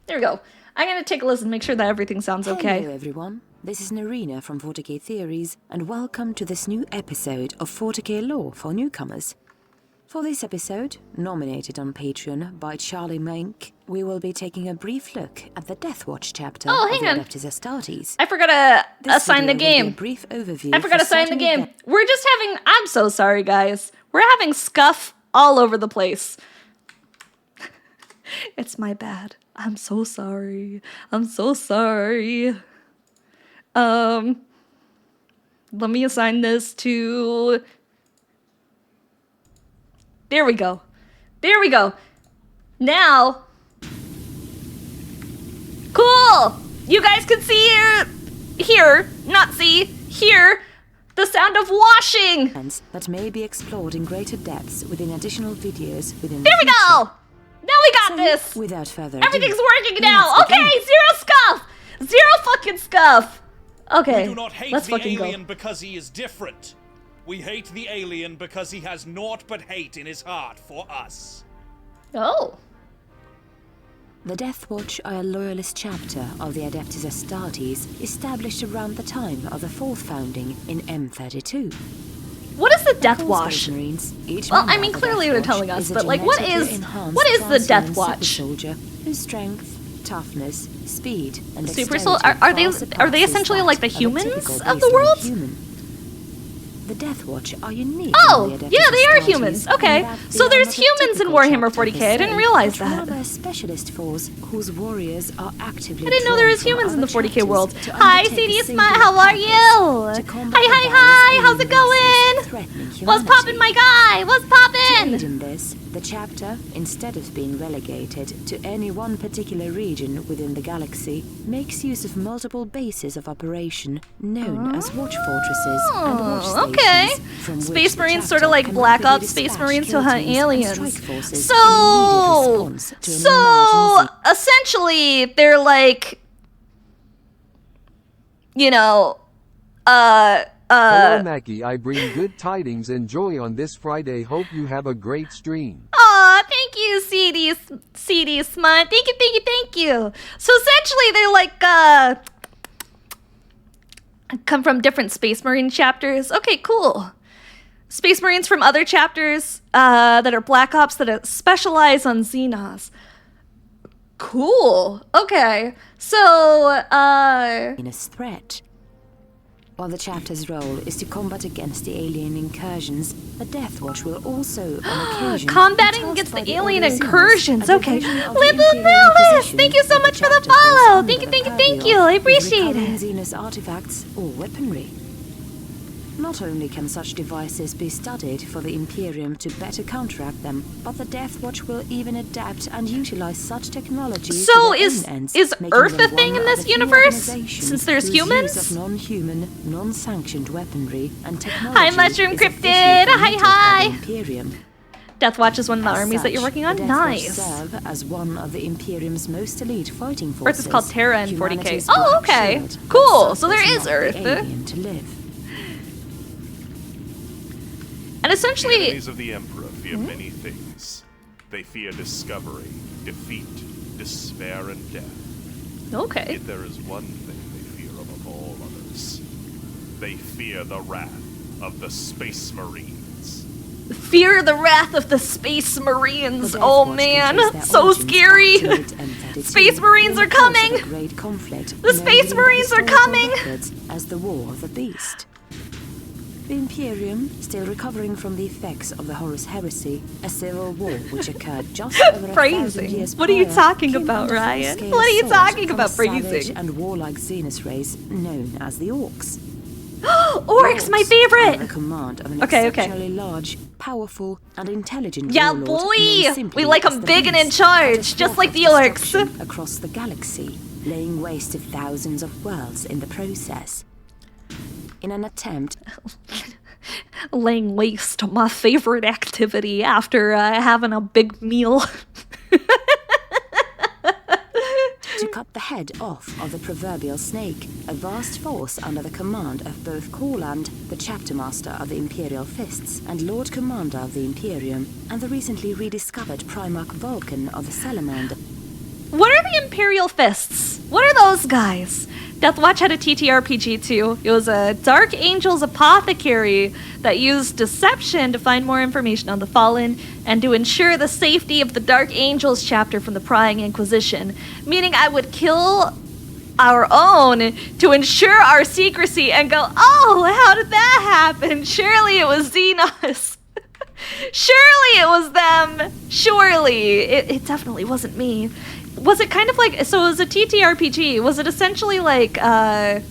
B: There we go. I'm gonna take a listen, make sure that everything sounds okay.
E: Hello everyone, this is Narina from 40k Theories, and welcome to this new episode of 40k Lore for newcomers. For this episode, nominated on Patreon by Charlie Mink, we will be taking a brief look at the Deathwatch chapter
B: Oh,
E: of
B: hang
E: the
B: on.
E: Adeptus Astartes.
B: I forgot to
E: This
B: assign the
E: video will be a
B: game.
E: brief overview
B: I forgot to
E: for
B: assign the
E: certain
B: game.
E: events.
B: We're just having, I'm so sorry guys. We're having scuff all over the place. It's my bad. I'm so sorry. I'm so sorry. Let me assign this to... There we go. There we go. Now... Cool! You guys can see here, not see, hear the sound of washing!
E: Events that may be explored in greater depths within additional videos within
B: There
E: the
B: we
E: future.
B: go! Now we got
E: So,
B: this!
E: Without further ado,
B: Everything's working now!
E: let's begin.
B: Okay, zero scuff! Zero fucking scuff! Okay,
F: We do not hate
B: let's
F: the
B: fucking
F: alien
B: go.
F: because he is different. We hate the alien because he has naught but hate in his heart for us.
B: Oh.
E: The Deathwatch are a loyalist chapter of the Adeptus Astartes established around the time of the fourth founding in M32.
B: What is the Death
E: Space
B: Wash?
E: Marines, each
B: Well,
E: member
B: I mean,
E: of the
B: clearly they're
E: Deathwatch
B: telling us,
E: is a
B: but like, what
E: genetically
B: is
E: enhanced
B: the Death
E: transhuman
B: Watch?
E: supersoldier whose strength, toughness, speed, and
B: Super
E: dexterity
B: sol- are they-
E: far
B: are
E: surpasses
B: they essentially
E: that
B: like the
E: of a
B: humans
E: typical
B: of the
E: baseline
B: world?
E: human. The Deathwatch are unique.
B: Oh,
E: in the Adeptus
B: yeah, they are
E: Astartes
B: humans. Okay,
E: in that they
B: so
E: are
B: there's
E: not a
B: humans in
E: typical
B: Warhammer
E: chapter
B: 40k.
E: per
B: I didn't
E: se,
B: realize
E: but
B: that.
E: rather a specialist force whose warriors are actively
B: I didn't know there was
E: drawn from
B: humans in the
E: other
B: 40k world.
E: chapters to
B: Hi,
E: undertake a
B: CD
E: singular
B: Smut, how are
E: purpose,
B: you?
E: to combat
B: Hi, hi,
E: the
B: hi,
E: various
B: how's it
E: alien races
B: going?
E: threatening
B: What's
E: humanity.
B: poppin', my guy? What's
E: To aid
B: poppin'?
E: in this, the chapter, instead of being relegated to any one particular region within the galaxy, makes use of multiple bases of operation known as watch fortresses and watch
B: Oh,
E: stations.
B: okay.
E: From which
B: Space
E: the
B: Marines,
E: chapter
B: sort of like
E: can
B: Black
E: rapidly
B: Ops Space
E: dispatch
B: Marines to
E: kill
B: hunt
E: teams and
B: aliens.
E: strike forces
B: So,
E: in immediate response to an emergency.
B: essentially, they're like, you know,
C: Hello Mackie, I bring good tidings and joy on this Friday. Hope you have a great stream.
B: Aw, thank you, CD Smut. Thank you, thank you, thank you. So essentially, they're like, come from different Space Marine chapters. Okay, cool. Space Marines from other chapters that are Black Ops that specialize on Xenos. Cool. Okay. So,
E: Heinous threat. While the chapter's role is to combat against the alien incursions, the Deathwatch will also, on occasion,
B: combating
E: be tasked
B: against
E: by
B: the alien
E: Order Xenos,
B: incursions.
E: a
B: Okay.
E: division of the
B: Libu
E: Imperial
B: Lewis,
E: Inquisition
B: thank you so
E: that
B: much for the
E: chapter calls
B: follow.
E: under
B: Thank you,
E: the
B: thank you,
E: purview
B: thank you. I
E: of
B: appreciate
E: recovering
B: it.
E: Xenos artifacts or weaponry. Not only can such devices be studied for the Imperium to better counteract them, but the Deathwatch will even adapt and utilize such technology
B: So
E: for their
B: is-
E: own ends,
B: is
E: making
B: Earth
E: them
B: a thing
E: one
B: in
E: of
B: this
E: the few
B: universe?
E: organizations
B: Since there's
E: whose
B: humans?
E: use of non-human, non-sanctioned weaponry and technology
B: Hi, Mushroom
E: is
B: Cryptid.
E: officially
B: Hi,
E: permitted by
B: hi.
E: the Imperium.
B: Deathwatch is one of the
E: As
B: armies that you're
E: such,
B: working on.
E: the Deathwatch
B: Nice.
E: serve as one of the Imperium's most elite fighting
B: Earth
E: forces.
B: is called Terra in 40k.
E: Humanity's
B: Oh,
E: black
B: okay.
E: shield that
B: Cool.
E: serves
B: So there
E: as
B: is
E: not
B: Earth.
E: the alien to live.
B: And
G: The
B: essentially,
G: enemies of the Emperor fear many things. They fear discovery, defeat, despair, and death.
B: okay.
G: Yet there is one thing they fear above all others. They fear the wrath of the Space Marines.
B: Fear the wrath of the Space Marines.
E: The
B: Oh
E: Deathwatch
B: man,
E: can trace their
B: so
E: origins
B: scary.
E: back to late M32,
B: Space Marines
E: in
B: are
E: the course of
B: coming.
E: a great conflict
B: The
E: known
B: Space
E: within
B: Marines are
E: historical
B: coming.
E: records as the War of the Beast. The Imperium, still recovering from the effects of the Horus Heresy, a civil war which occurred just over 1,000
B: Phrasing.
E: years
B: What are you
E: prior,
B: talking
E: came
B: about,
E: under
B: Ryan?
E: full-scale
B: What are you
E: assault
B: talking
E: from
B: about,
E: a savage
B: phrasing?
E: and warlike Xenos race known as the Orcs.
B: Orcs, my
E: Under the
B: favorite.
E: command of an
B: Okay, okay.
E: exceptionally large, powerful, and intelligent
B: Yeah,
E: warlord
B: boy.
E: known simply
B: We like
E: as
B: 'em
E: the
B: big and in
E: Beast,
B: charge,
E: had a
B: just like the
E: swath of
B: orcs.
E: destruction across the galaxy, laying waste to thousands of worlds in the process. In an attempt
B: Laying waste to my favorite activity after having a big meal.
E: to cut the head off of the proverbial snake, a vast force under the command of both Corland, the chapter master of the Imperial Fists and Lord Commander of the Imperium, and the recently rediscovered Primarch Vulcan of the Salamander.
B: What are the Imperial Fists? What are those guys? Deathwatch had a TTRPG too. It was a Dark Angels apothecary that used deception to find more information on the Fallen and to ensure the safety of the Dark Angels chapter from the Prying Inquisition. Meaning I would kill our own to ensure our secrecy and go, oh, how did that happen? Surely it was Xenos. Surely it was them. Surely. It definitely wasn't me. Was it kind of like, so it was a TTRPG, was it essentially like a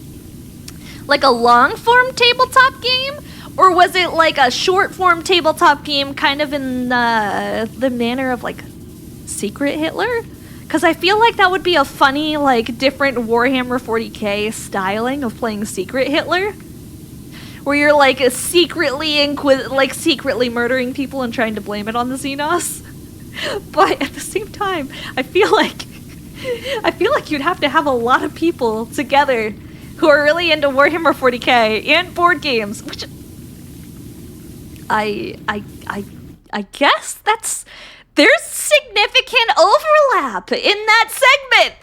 B: long-form tabletop game? Or was it like a short-form tabletop game kind of in the manner of like Secret Hitler? Because I feel like that would be a funny, like, different Warhammer 40k styling of playing Secret Hitler. Where you're like secretly murdering people and trying to blame it on the Xenos. But at the same time, I feel like you'd have to have a lot of people together who are really into Warhammer 40k and board games, which I guess there's significant overlap in that segment.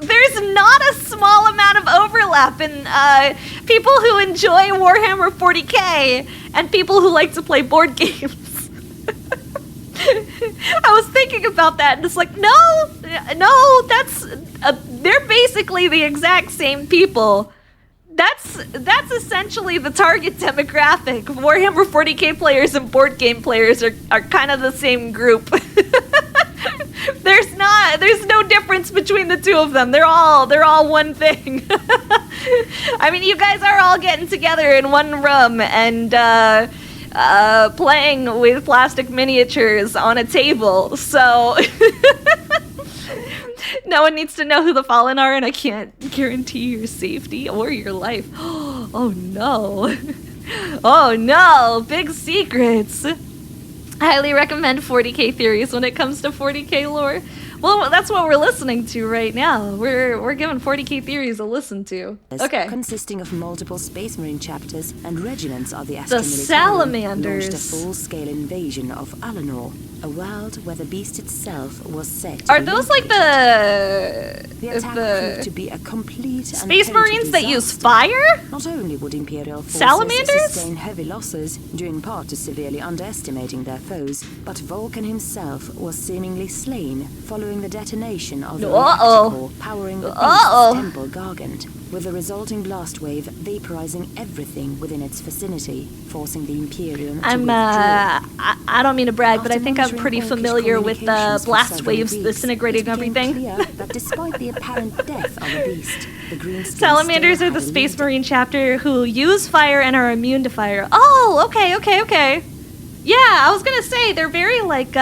B: There's not a small amount of overlap in people who enjoy Warhammer 40k and people who like to play board games. I was thinking about that and it's like, no, they're basically the exact same people. That's essentially the target demographic. Warhammer 40k players and board game players are kind of the same group. There's no difference between the two of them. They're all one thing. I mean, you guys are all getting together in one room and playing with plastic miniatures on a table, so no one needs to know who the Fallen are, and I can't guarantee your safety or your life. Oh no. Oh no, big secrets. Highly recommend 40k theories when it comes to 40k lore. Well, that's what we're listening to right now. We're giving 40k theories a listen to. Okay.
E: Consisting of multiple Space Marine chapters and regiments of the
B: The Salamanders
E: launched a full-scale invasion of Alanor, a world where the beast itself was set.
B: Are those like
E: the attack proved to be a complete
B: Space Marines that use
E: disaster.
B: fire?
E: Not only would Imperial forces
B: Salamanders?
E: sustain heavy losses, due in part to severely underestimating their foes, but Vulcan himself was seemingly slain following the detonation of the reactor core powering the beast's temple Gargant, with the resulting blast wave vaporizing everything within its vicinity, forcing the Imperium to withdraw.
B: I don't mean to brag, but I think I'm
E: After
B: pretty
E: monitoring
B: familiar with the
E: communications for
B: blast
E: several
B: waves
E: weeks,
B: disintegrating
E: it became
B: everything.
E: clear that despite the apparent death of the beast, the Green
B: Salamanders are the Space Marine chapter who use fire and are immune to fire. Oh, okay. Yeah, I was gonna say, they're very like,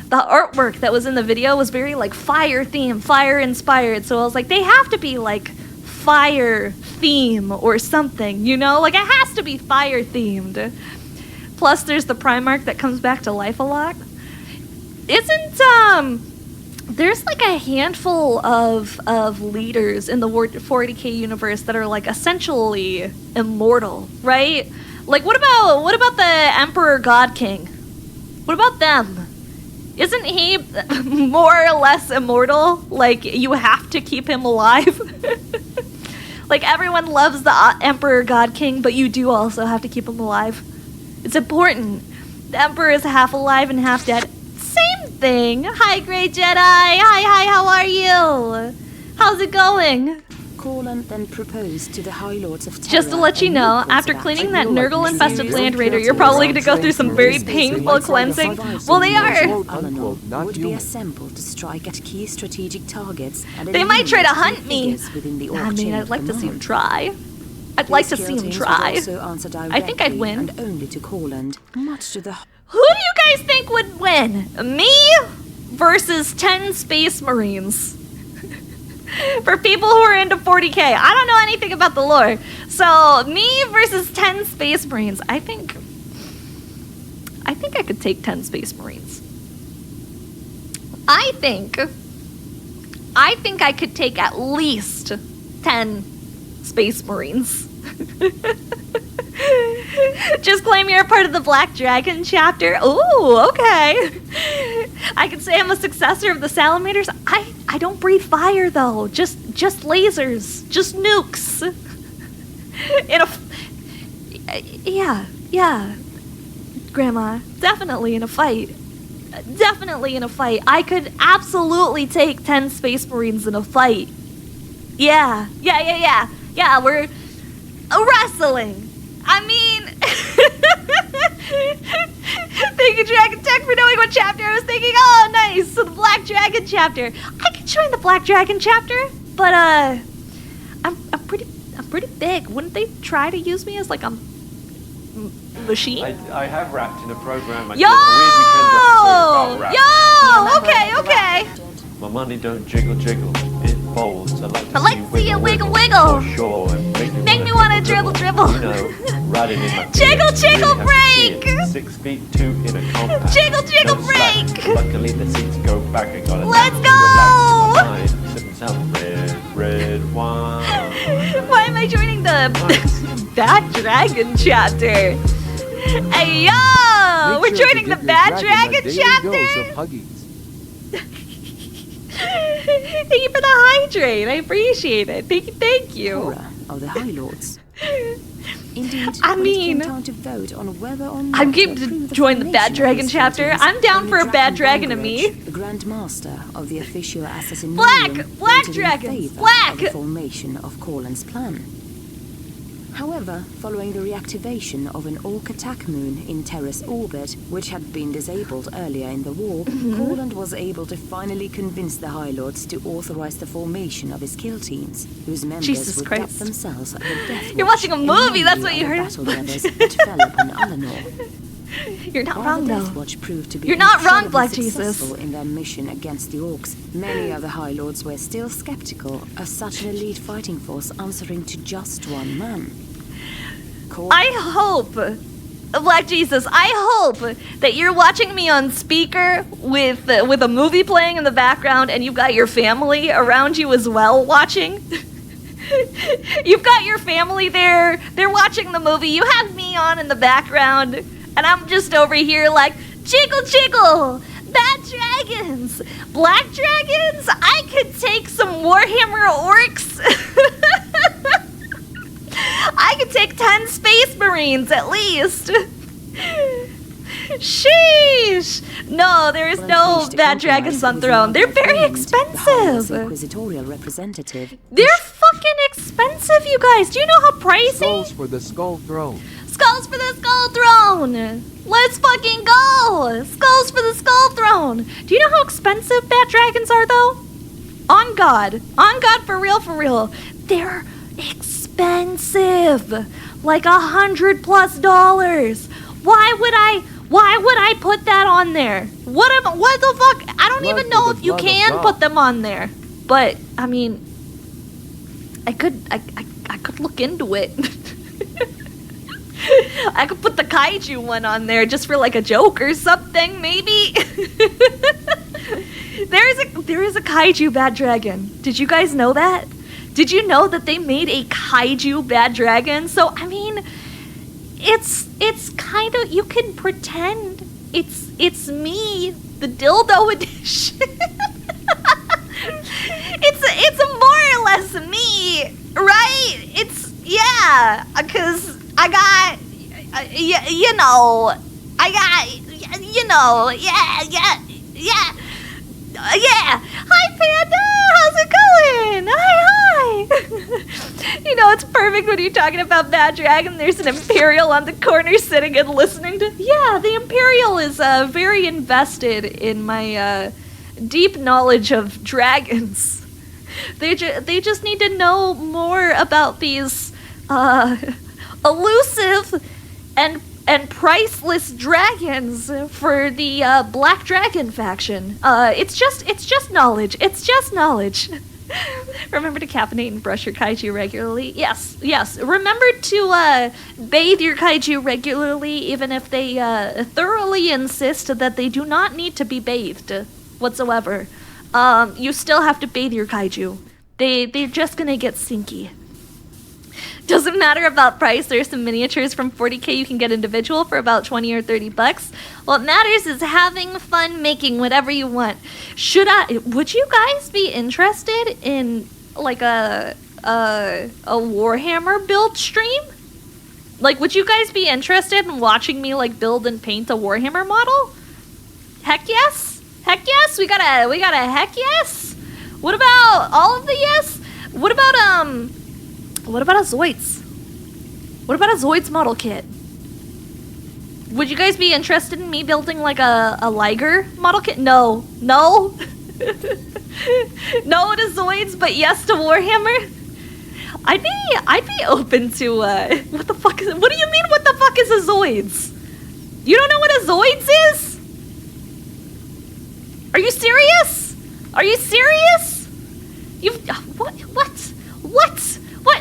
B: the artwork that was in the video was very like fire themed, fire inspired. So I was like, they have to be like fire theme or something, you know? Like it has to be fire themed. Plus there's the Primarch that comes back to life a lot. There's like a handful of leaders in the 40k universe that are like essentially immortal, right? Like what about the Emperor God King? What about them? Isn't he more or less immortal? Like you have to keep him alive? Like everyone loves the Emperor God King, but you do also have to keep him alive. It's important. The Emperor is half alive and half dead. Same thing. Hi, Grey Jedi. Hi, how are you? How's it going?
E: Corland then proposed to the High Lords of Terra.
B: Just to let you know, after cleaning that Nurgle-infested Land Raider, you're probably going to go through some very painful cleansing. Well, they are.
E: Alanor would be assembled to strike at key strategic targets. And
B: They might try to hunt me.
E: I
B: mean, I'd like to see him try. I'd like to see him try. I think I'd win.
E: And only to Corland, much to the...
B: Who do you guys think would win? Me versus 10 Space Marines? For people who are into 40k. I don't know anything about the lore. So, me versus 10 Space Marines. I think I could take 10 Space Marines. I think I think I could take at least 10 Space Marines. Just claim you're a part of the Black Dragon chapter. Ooh, okay. I could say I'm a successor of the Salamanders. I don't breathe fire though. Just lasers, just nukes. Yeah, Grandma, definitely in a fight. Definitely in a fight. I could absolutely take 10 Space Marines in a fight. Yeah, we're wrestling. I mean, thank you, Dragon Tech, for knowing what chapter I was thinking. Oh, nice. So the Black Dragon chapter. I could join the Black Dragon chapter, but I'm pretty big. Wouldn't they try to use me as like a machine?
H: I have rapped in a program.
B: Yo! Okay.
H: My money don't jiggle, it folds. I
B: like to see it wiggle.
H: For sure. And
B: make me wanna dribble.
H: You know, riding in my
B: Jiggle, break!
H: 6'2" in a compact.
B: Jiggle,
H: No
B: break!
H: slack. Luckily the seats go back. I got
B: Let's go!
H: relax my mind. Sipping some red wine.
B: Why am I joining the Bad Dragon chapter? Hey yo! We're joining the Bad Dragon chapter! Thank you for the hydrate. I appreciate it. Thank you.
E: Horror of the High Lords. Indeed,
B: I mean,
E: time to vote on whether or not
B: I'm game to join the Bad Dragon chapter. I'm down for a Bad Dragon to me.
E: The Grand Master of the official assassin
B: Black Dragons! Black!
E: The formation of Corland's plan. However, following the reactivation of an Orc attack moon in Terra's orbit, which had been disabled earlier in the war, Corland was able to finally convince the High Lords to authorize the formation of his kill teams, whose members
B: Jesus
E: would
B: Christ.
E: dub themselves the Death
B: You're
E: Watch
B: watching a
E: in
B: movie, that's
E: memory
B: what you
E: of the
B: heard.
E: battle brothers that fell upon Alanor.
B: You're not
E: While
B: wrong
E: the
B: though.
E: Death Watch proved to be
B: You're not wrong,
E: incredibly
B: Black Jesus.
E: successful in their mission against the Orcs, many of the High Lords were still skeptical of such an elite fighting force answering to just one man.
B: I hope, Black Jesus, I hope that you're watching me on speaker with a movie playing in the background and you've got your family around you as well watching. You've got your family there, they're watching the movie, you have me on in the background, and I'm just over here like, jiggle, Bad Dragons, Black Dragons, I could take some Warhammer Orcs. I could take 10 Space Marines at least. Sheesh! No, there is no Bad Dragons on throne. They're very expensive.
E: Inquisitorial representative.
B: They're fucking expensive, you guys. Do you know how pricey?
C: Skulls for the Skull Throne.
B: Skulls for the Skull Throne. Let's fucking go. Skulls for the Skull Throne. Do you know how expensive Bad Dragons are, though? On God, for real. They're expensive, like $100+. Why would I put that on there? What the fuck? I don't even know if you can put them on there. But I mean, I could look into it. I could put the Kaiju one on there just for like a joke or something, maybe. There is a Kaiju Bad Dragon. Did you guys know that? Did you know that they made a Kaiju Bad Dragon? So, I mean, it's kind of, you can pretend it's me, the dildo edition. it's more or less me, right? Yeah, because I got, yeah. Hi, Panda! How's it going? Hi! You know, it's perfect when you're talking about Bad Dragon. There's an Imperial on the corner sitting and listening to... Yeah, the Imperial is very invested in my deep knowledge of dragons. They just need to know more about these elusive and priceless dragons for the Black Dragon faction. It's just knowledge. It's just knowledge. Remember to caffeinate and brush your kaiju regularly. Yes. Remember to bathe your kaiju regularly, even if they thoroughly insist that they do not need to be bathed whatsoever. you still have to bathe your kaiju. They're just gonna get stinky. Doesn't matter about price. There's some miniatures from 40k you can get individual for about 20 or 30 bucks. What matters is having fun making whatever you want. Would you guys be interested in like a Warhammer build stream? Like, would you guys be interested in watching me like build and paint a Warhammer model? Heck yes. Heck yes. We got a heck yes. What about all of the yes? What about a Zoids? What about a Zoids model kit? Would you guys be interested in me building like a Liger model kit? No. No? No to Zoids, but yes to Warhammer? I'd be open to, what do you mean what the fuck is a Zoids? You don't know what a Zoids is? Are you serious? Are you serious? What?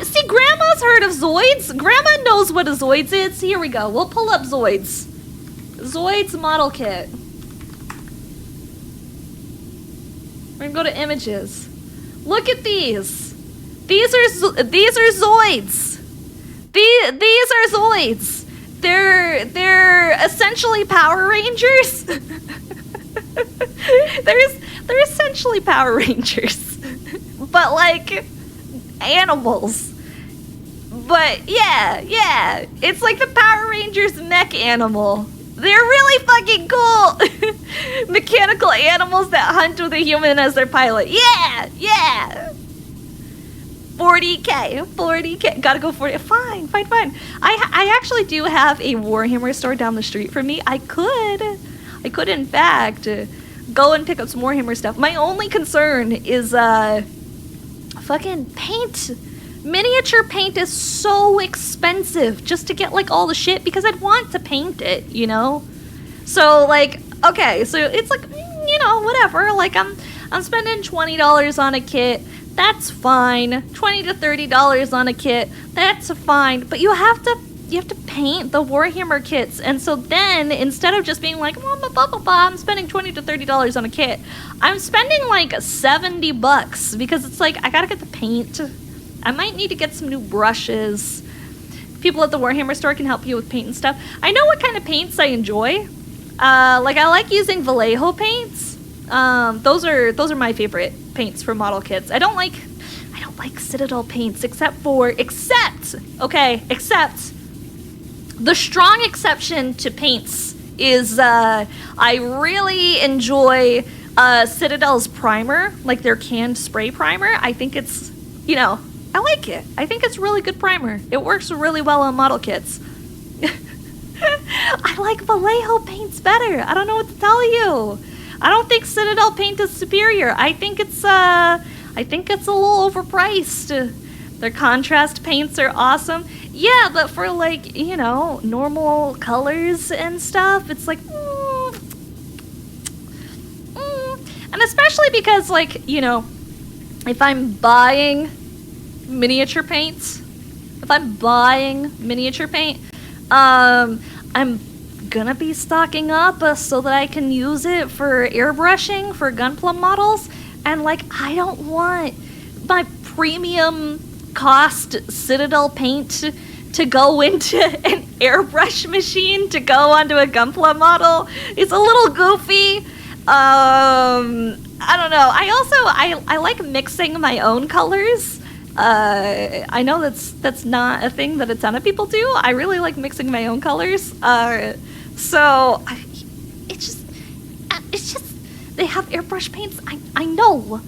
B: See, Grandma's heard of Zoids. Grandma knows what a Zoids is. Here we go. We'll pull up Zoids. Zoids model kit. We're gonna go to images. Look at these. These are Zoids. These are Zoids. They're essentially Power Rangers. They're essentially Power Rangers, but like animals. But yeah, it's like the Power Rangers mech animal. They're really fucking cool. Mechanical animals that hunt with a human as their pilot. Yeah. 40k. Gotta go 40. Fine. I actually do have a Warhammer store down the street from me. I could in fact go and pick up some Warhammer stuff. My only concern is fucking paint. Miniature paint is so expensive just to get like all the shit because I'd want to paint it, you know? So like, okay, so it's like, you know, whatever. Like I'm spending $20 on a kit. That's fine. $20 to $30 on a kit. That's fine. But you have to paint the Warhammer kits. And so then instead of just being like, I'm spending $20 to $30 on a kit, I'm spending like $70 because it's like I gotta get the paint. I might need to get some new brushes. People at the Warhammer store can help you with paint and stuff. I know what kind of paints I enjoy. Like I like using Vallejo paints. Those are my favorite paints for model kits. I don't like Citadel paints except the strong exception to paints is I really enjoy Citadel's primer, like their canned spray primer. I think it's, you know, I like it. I think it's really good primer. It works really well on model kits. I like Vallejo paints better. I don't know what to tell you. I don't think Citadel paint is superior. I think it's a little overpriced. Their contrast paints are awesome. Yeah, but for like, you know, normal colors and stuff, it's like, And especially because, like, you know, if I'm buying miniature paint, I'm gonna be stocking up so that I can use it for airbrushing for Gunpla models. And, like, I don't want my premium cost Citadel paint to go into an airbrush machine to go onto a Gunpla model. It's a little goofy. I don't know. I like mixing my own colors. I know that's not a thing that a ton of people do. I really like mixing my own colors. So it's just they have airbrush paints. I know.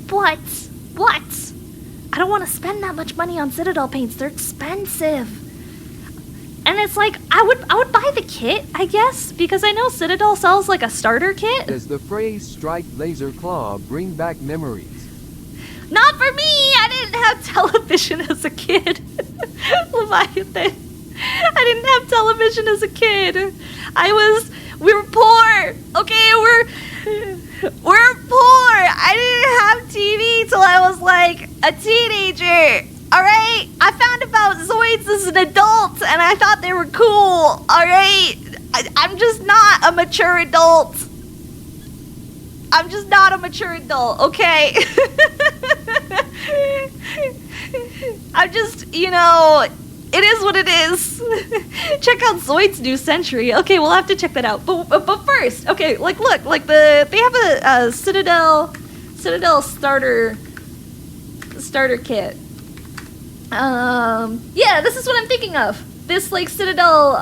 B: But what? I don't want to spend that much money on Citadel paints. They're expensive. And it's like, I would buy the kit, I guess, because I know Citadel sells like a starter kit.
C: Does the phrase strike laser claw bring back memories?
B: Not for me! I didn't have television as a kid. Leviathan. I didn't have television as a kid. We were poor. Okay, we're poor. I didn't have TV till I was like a teenager. Alright? I found about Zoids as an adult and I thought they were cool. Alright? I'm just not a mature adult. I'm just not a mature adult, okay? I'm just, you know, it is what it is. Check out Zoid's New Century. Okay, we'll have to check that out. But first, okay, like look, like they have a Citadel starter kit. Yeah, this is what I'm thinking of. This like Citadel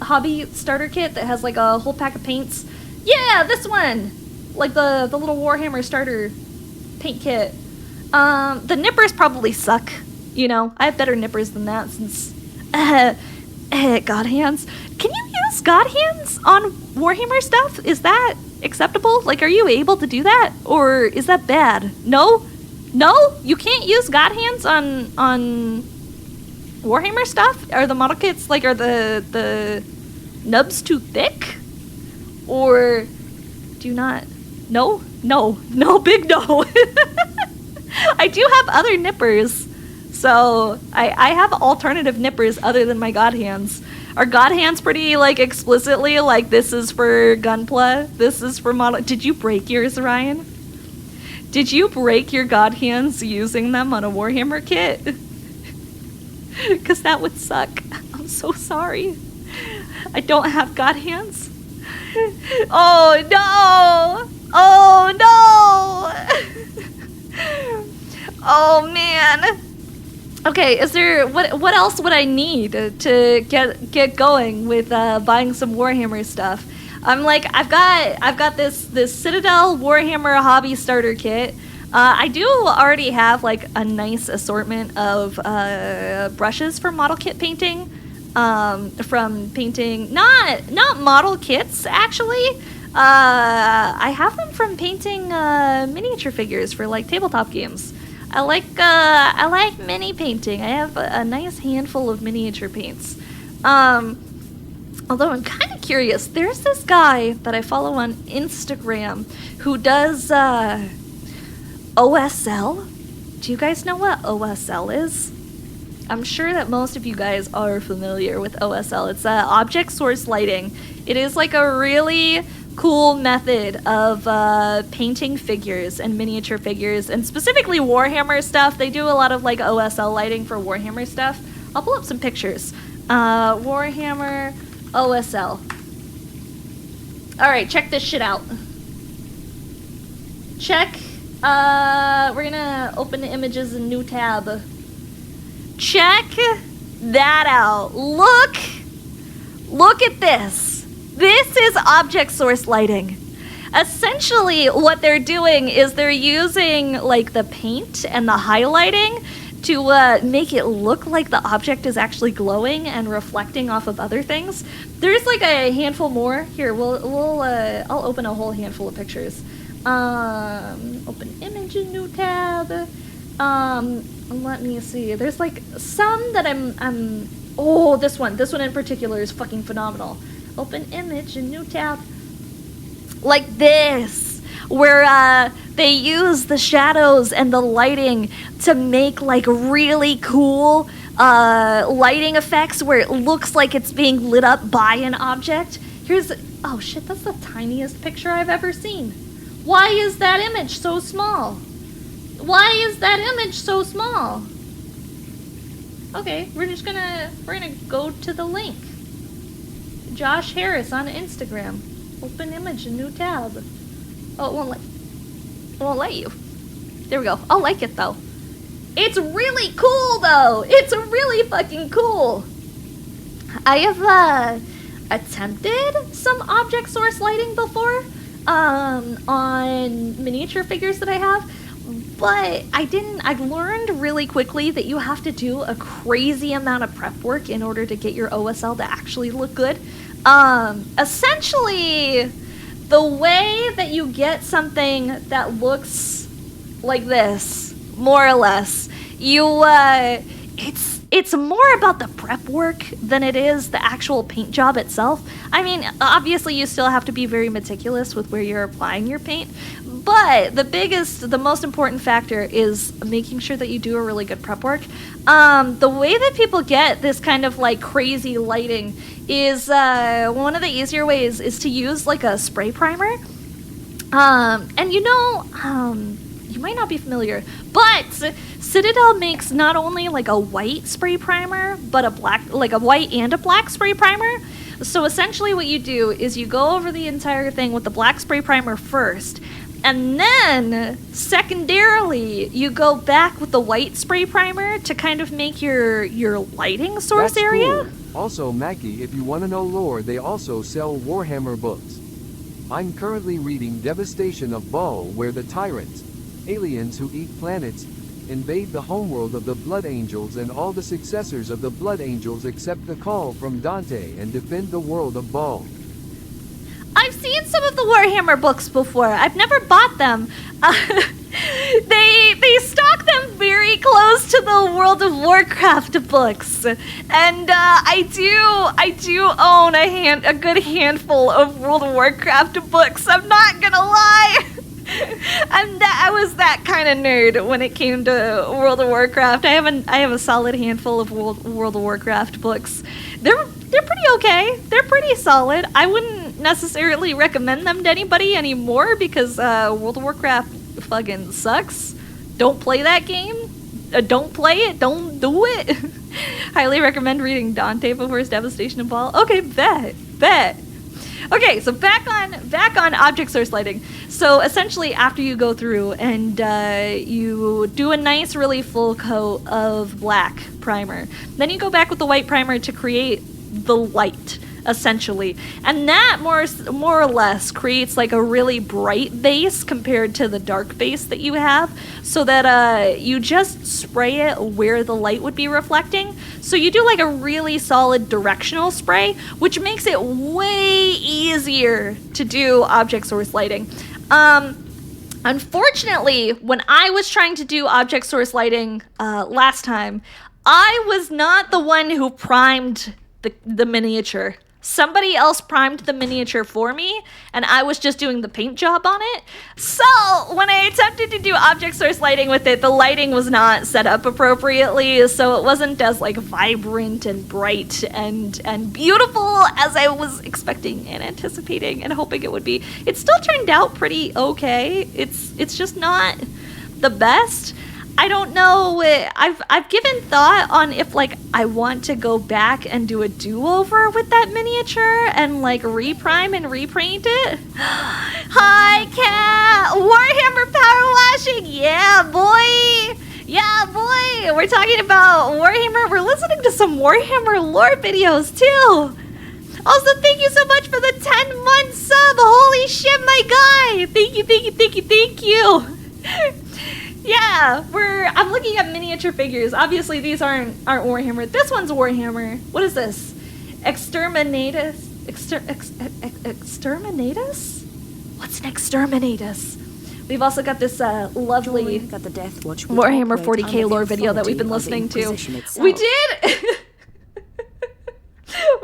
B: hobby starter kit that has like a whole pack of paints. Yeah, this one. Like the little Warhammer starter paint kit. The nippers probably suck. You know, I have better nippers than that since God hands. Can you use God hands on Warhammer stuff? Is that acceptable? Like, are you able to do that? Or is that bad? No? No? You can't use God hands on Warhammer stuff? Are the model kits, like, are the nubs too thick? Or do you not? No? No. No, big no. I do have other nippers. So, I have alternative nippers other than my God hands. Are God hands pretty, like, explicitly, like, this is for Gunpla, this is for model... Did you break yours, Ryan? Did you break your God hands using them on a Warhammer kit? Because that would suck. I'm so sorry. I don't have God hands. Oh, no! Oh, no! Oh, man. Okay, is there what else would I need to get going with buying some Warhammer stuff? I'm like, I've got this Citadel Warhammer hobby starter kit. I do already have like a nice assortment of brushes for model kit painting. From painting not model kits actually. I have them from painting miniature figures for like tabletop games. I like mini painting. I have a nice handful of miniature paints. Although I'm kind of curious, there's this guy that I follow on Instagram who does OSL. Do you guys know what OSL is? I'm sure that most of you guys are familiar with OSL. It's object source lighting. It is like a really cool method of painting figures and miniature figures, and specifically Warhammer stuff. They do a lot of like OSL lighting for Warhammer stuff. I'll pull up some pictures. Warhammer OSL. Alright, check this shit out. Check. We're gonna open the images in new tab. Check that out. Look at this. This is object source lighting. Essentially, what they're doing is they're using like the paint and the highlighting to make it look like the object is actually glowing and reflecting off of other things. There's like a handful more. Here, I'll open a whole handful of pictures. Open image in new tab. Let me see. There's like some that I'm. Oh, this one in particular is fucking phenomenal. Open image in new tab. Like this, where they use the shadows and the lighting to make like really cool lighting effects where it looks like it's being lit up by an object. Oh shit, that's the tiniest picture I've ever seen. Why is that image so small? Why is that image so small? Okay, we're gonna go to the link. Josh Harris on Instagram. Open image, a new tab. Oh, it won't let you. There we go. I'll like it though. It's really cool though. It's really fucking cool. I have attempted some object source lighting before on miniature figures that I have, but I learned really quickly that you have to do a crazy amount of prep work in order to get your OSL to actually look good. Essentially, the way that you get something that looks like this, more or less, it's more about the prep work than it is the actual paint job itself. I mean, obviously you still have to be very meticulous with where you're applying your paint, but the most important factor is making sure that you do a really good prep work. The way that people get this kind of like crazy lighting is one of the easier ways is to use like a spray primer. And you might not be familiar, but Citadel makes not only like a white spray primer, but a white and a black spray primer. So essentially what you do is you go over the entire thing with the black spray primer first, and then secondarily you go back with the white spray primer to kind of make your lighting source
C: That's
B: area.
C: Cool. Also, Mackie, if you want to know lore, they also sell Warhammer books. I'm currently reading Devastation of Baal, where the tyrants, aliens who eat planets, invade the homeworld of the Blood Angels, and all the successors of the Blood Angels accept the call from Dante and defend the world of Baal.
B: I've seen some of the Warhammer books before. I've never bought them. They stock them very close to the World of Warcraft books, and I do own a good handful of World of Warcraft books. I'm not gonna lie. I was that kind of nerd when it came to World of Warcraft. I have a solid handful of World of Warcraft books. They're pretty okay. They're pretty solid. I wouldn't necessarily recommend them to anybody anymore because World of Warcraft fucking sucks. Don't play that game. Don't play it. Don't do it. Highly recommend reading Dante before his Devastation of Baal. Okay, bet. Okay, so back on object source lighting. So essentially, after you go through and you do a nice, really full coat of black primer, then you go back with the white primer to create the light, essentially, and that more or less creates like a really bright base compared to the dark base that you have, so that you just spray it where the light would be reflecting. So you do like a really solid directional spray, which makes it way easier to do object source lighting. Unfortunately, when I was trying to do object source lighting last time, I was not the one who primed the miniature. Somebody else primed the miniature for me, and I was just doing the paint job on it. So when I attempted to do object source lighting with it, the lighting was not set up appropriately, so it wasn't as like vibrant and bright and beautiful as I was expecting and anticipating and hoping it would be. It still turned out pretty okay. It's just not the best. I don't know. I've given thought on if like I want to go back and do a do-over with that miniature and like reprime and repaint it. Hi, Cat! Warhammer power washing! Yeah, boy! Yeah, boy! We're talking about Warhammer. We're listening to some Warhammer lore videos too. Also, thank you so much for the 10-month sub. Holy shit, my guy! Thank you. Yeah, I'm looking at miniature figures. Obviously, these aren't Warhammer. This one's Warhammer. What is this? Exterminatus? Exterminatus? What's an Exterminatus? We've also got this lovely Warhammer 40k lore video that we've been listening to. We did...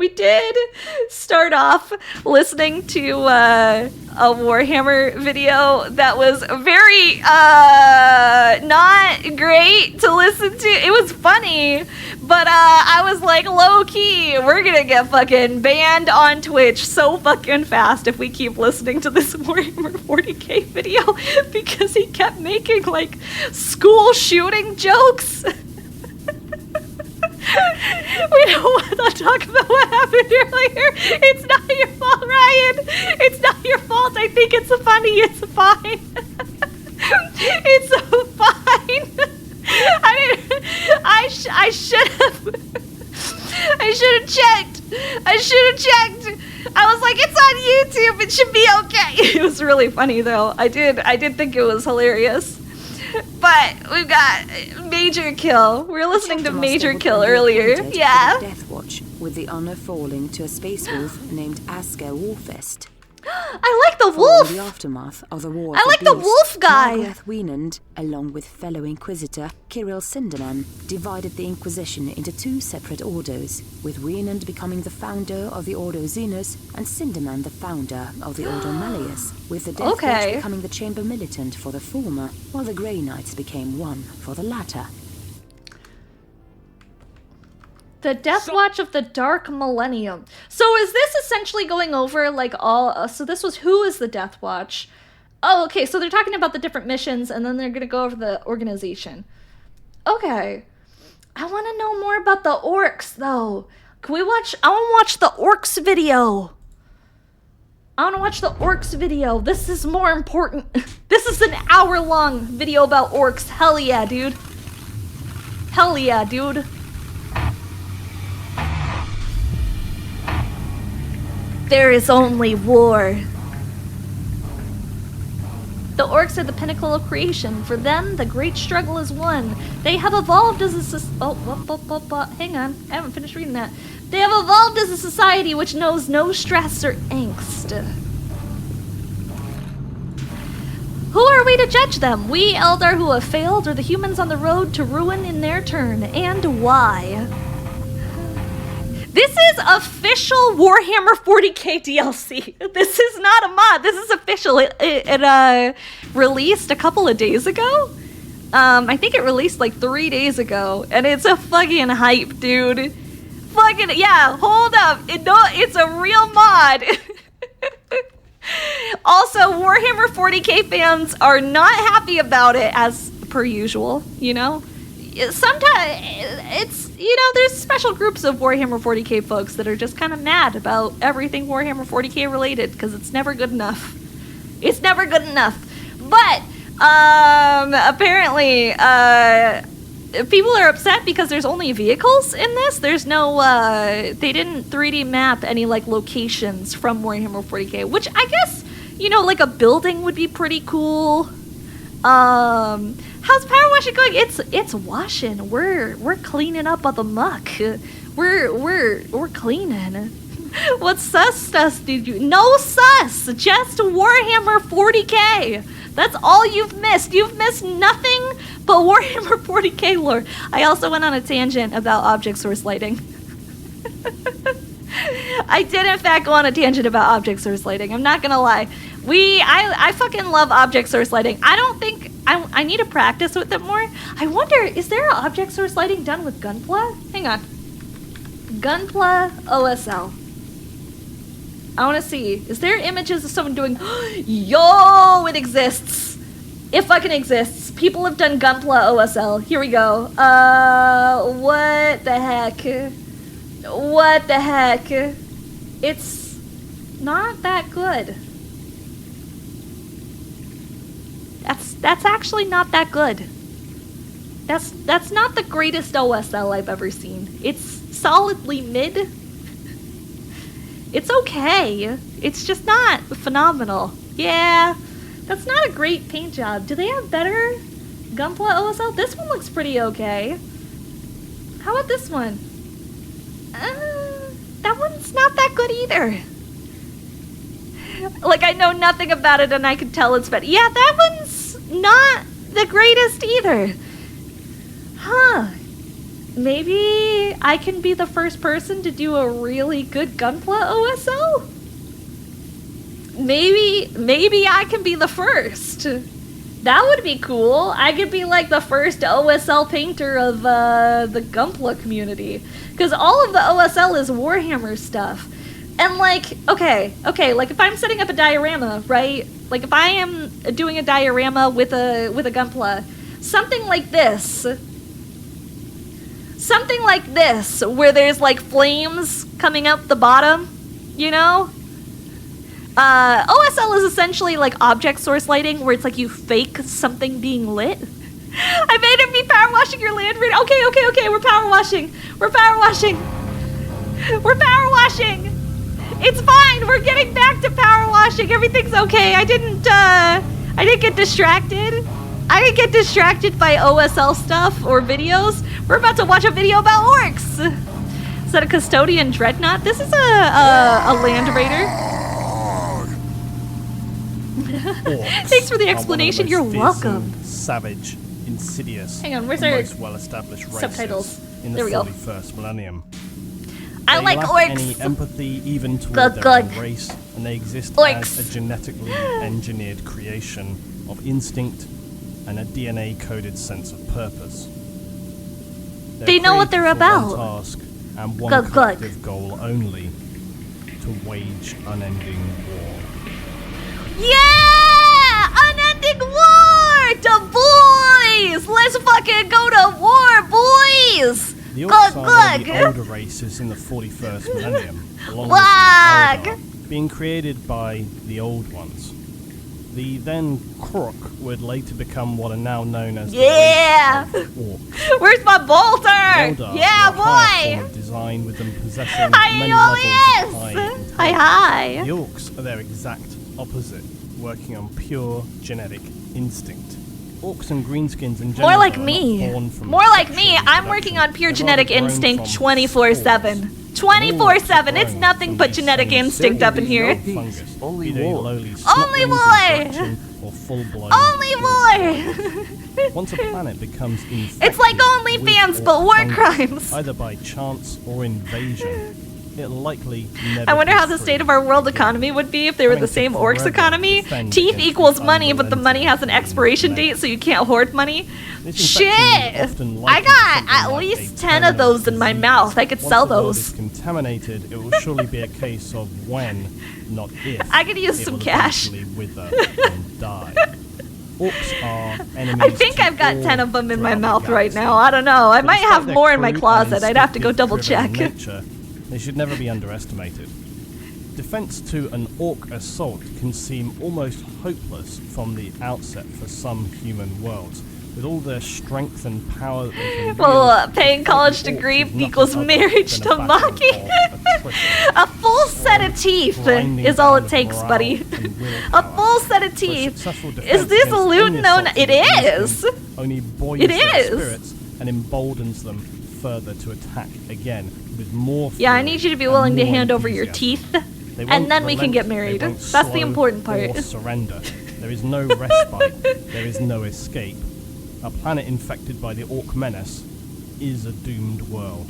B: We did start off listening to a Warhammer video that was very not great to listen to. It was funny, but I was like, low-key, we're gonna get fucking banned on Twitch so fucking fast if we keep listening to this Warhammer 40k video because he kept making like school shooting jokes. We don't want to talk about what happened earlier. It's not your fault, Ryan. It's not your fault. I think it's funny. It's fine. It's fine. I should have checked. I was like, it's on YouTube. It should be okay. It was really funny though. I did think it was hilarious. But we've got Major Kill. We were listening to Major Kill earlier. Yeah.
E: Death Watch, with the honor falling to a space wolf named Asker Wolfest.
B: I like the wolf.
E: In the aftermath of the war,
B: I like the wolf guy.
E: Margaret Wienand, along with fellow Inquisitor Kirill Sinderman, divided the Inquisition into two separate orders, with Wienand becoming the founder of the Ordo Xenus and Sinderman the founder of the Ordo Malleus, with the Death Watch becoming the Chamber Militant for the former, while the Grey Knights became one for the latter.
B: The Death Watch of the Dark Millennium. So is this essentially going over like all... so this was who is the Death Watch? Oh, okay, so they're talking about the different missions, and then they're gonna go over the organization. Okay. I want to know more about the orcs, though. Can we watch... I want to watch the orcs video. I want to watch the orcs video. This is more important. This is an hour-long video about orcs. Hell yeah, dude. Hell yeah, dude. There is only war. The orcs are the pinnacle of creation. For them, the great struggle is won. They have evolved as a hang on. I haven't finished reading that. They have evolved as a society which knows no stress or angst. Who are we to judge them? We Eldar who have failed, or the humans on the road to ruin in their turn? And why? This is official Warhammer 40k DLC. This is not a mod. This is official. It released a couple of days ago. I think it released like 3 days ago, and it's a fucking hype, dude. Fucking yeah. Hold up. It's a real mod. Also, Warhammer 40k fans are not happy about it, as per usual. You know. Sometimes it's, you know, there's special groups of Warhammer 40k folks that are just kind of mad about everything Warhammer 40k related because it's never good enough. It's never good enough. But apparently people are upset because there's only vehicles in this. There's no they didn't 3D map any like locations from Warhammer 40k, which I guess, you know, like a building would be pretty cool. How's power washing going? It's washing. We're cleaning up all the muck. We're cleaning. What sus stuff did you? No sus. Just Warhammer 40k. That's all you've missed. You've missed nothing but Warhammer 40k lore. I also went on a tangent about object source lighting. I did in fact go on a tangent about object source lighting. I'm not gonna lie. I fucking love object source lighting. I don't think I need to practice with it more. I wonder, is there an object source lighting done with Gunpla? Hang on. Gunpla OSL. I want to see. Is there images of someone doing... Yo, it exists. It fucking exists. People have done Gunpla OSL. Here we go. What the heck? What the heck? It's not that good. That's actually not that good. That's not the greatest OSL I've ever seen. It's solidly mid. It's okay. It's just not phenomenal. Yeah, that's not a great paint job. Do they have better Gunpla OSL? This one looks pretty okay. How about this one? That one's not that good either. Like, I know nothing about it and I can tell it's better. Yeah, that one's not the greatest either. Huh. Maybe I can be the first person to do a really good Gunpla OSL? Maybe I can be the first. That would be cool. I could be like the first OSL painter of the Gunpla community. Because all of the OSL is Warhammer stuff. And like, okay, like if I'm setting up a diorama, right? Like if I am doing a diorama with a Gunpla, something like this, where there's like flames coming out the bottom, you know? OSL is essentially like object source lighting, where it's like you fake something being lit. I made it be power washing your land. Okay, we're power washing. We're power washing. It's fine. We're getting back to power washing. Everything's okay. I didn't get distracted. I didn't get distracted by OSL stuff or videos. We're about to watch a video about orcs. Is that a custodian dreadnought? This is a land raider. Thanks for the explanation. You're welcome.
I: Savage, insidious.
B: Hang on, where's our
I: most well-established races
B: subtitles?
I: in the
B: There we go.
I: 41st millennium.
B: I
I: They
B: like
I: lack
B: orcs.
I: any empathy even toward
B: The
I: their
B: good.
I: own race, and they exist
B: Orcs.
I: as a genetically engineered creation of instinct and a DNA-coded sense of purpose. They're
B: They know what they're
I: created for one
B: about.
I: task and one
B: Good.
I: collective goal only: to wage unending war.
B: Yeah! boys! Let's fucking go to war, boys!
I: The orcs are one of the
B: Glug,
I: older races in the 41st millennium, along
B: Glug.
I: with the Eldar, being created by the Old Ones. The then Crook would later become what are now known as
B: Yeah.
I: the race of orcs.
B: Where's my bolter?
I: The Eldar
B: Yeah,
I: were a higher
B: boy!
I: form of design, with them possessing
B: Hi,
I: many levels of
B: yes!
I: high
B: Hi,
I: intelligence.
B: hi!
I: The orcs are their exact opposite, working on pure genetic instinct. Orcs and greenskins in general
B: More like
I: are not
B: me.
I: born from
B: More like me.
I: sexual
B: I'm
I: reproduction.
B: working on pure
I: They're
B: genetic
I: rather grown
B: instinct
I: from
B: 24/7.
I: spores.
B: 24/7. It's
I: Grown
B: nothing
I: from
B: but
I: the
B: genetic
I: same
B: instinct up in
C: There
B: here.
C: is no
I: fungus,
C: Only
I: be they
C: war.
I: lowly
B: Only
I: snotlings
B: boy!
I: in fraction or full-blown
B: Only
I: killers.
B: more!
I: Once a planet becomes infected
B: It's like
I: with
B: OnlyFans,
I: orc
B: but war
I: fungus,
B: crimes.
I: either by chance or invasion, it'll likely never
B: I wonder
I: be
B: how the
I: free.
B: state of our world economy would be if they were the
I: Having to
B: same orcs
I: forever
B: economy.
I: defend
B: Teeth
I: against
B: equals
I: the
B: money, but the money has an
I: unrelenting
B: expiration
I: melee.
B: date, so you can't hoard money.
I: This
B: Shit!
I: infection is often
B: I
I: likened to
B: got
I: something
B: at
I: like
B: least
I: a
B: 10 of
I: terminal
B: those in my
I: disease.
B: mouth. I could
I: Once
B: sell
I: the world
B: those.
I: is contaminated, it will surely be a case of when, not if.
B: I could use
I: it
B: some
I: will
B: cash.
I: eventually wither and die. Orcs are enemies.
B: I think
I: to
B: I've got
I: all
B: 10 of them in my
I: throughout the
B: mouth right
I: galaxy.
B: now. I don't know. I
I: But
B: might
I: despite
B: have
I: their
B: more in my
I: crude
B: closet.
I: and
B: I'd have to go double check.
I: instinctive-driven nature, they should never be underestimated. Defense to an orc assault can seem almost hopeless from the outset for some human worlds. With all their strength and power that they can
B: Well,
I: wield,
B: paying
I: fighting
B: college
I: orcs
B: degree
I: is nothing
B: equals
I: other
B: marriage
I: than
B: to
I: a battle
B: Maki.
I: of attrition.
B: A full set of teeth
I: Grinding
B: is all
I: down
B: it
I: of
B: takes,
I: morale
B: buddy.
I: and willpower.
B: A full set of
I: For a
B: teeth.
I: successful
B: Is
I: defense
B: this
I: against
B: alluding
I: any
B: known?
I: assaults
B: It
I: of the
B: is.
I: Greenskins only buoys
B: It
I: their
B: is.
I: spirits and emboldens them further to attack again with more
B: Yeah, I
I: fury
B: need you to be
I: and
B: willing to
I: more
B: hand over your
I: enthusiasm.
B: teeth.
I: They won't
B: And then we can
I: relent,
B: get
I: they
B: married.
I: won't
B: That's the
I: slow
B: important part.
I: or surrender. There is no respite. There is no escape. A planet infected by the orc menace is a doomed world.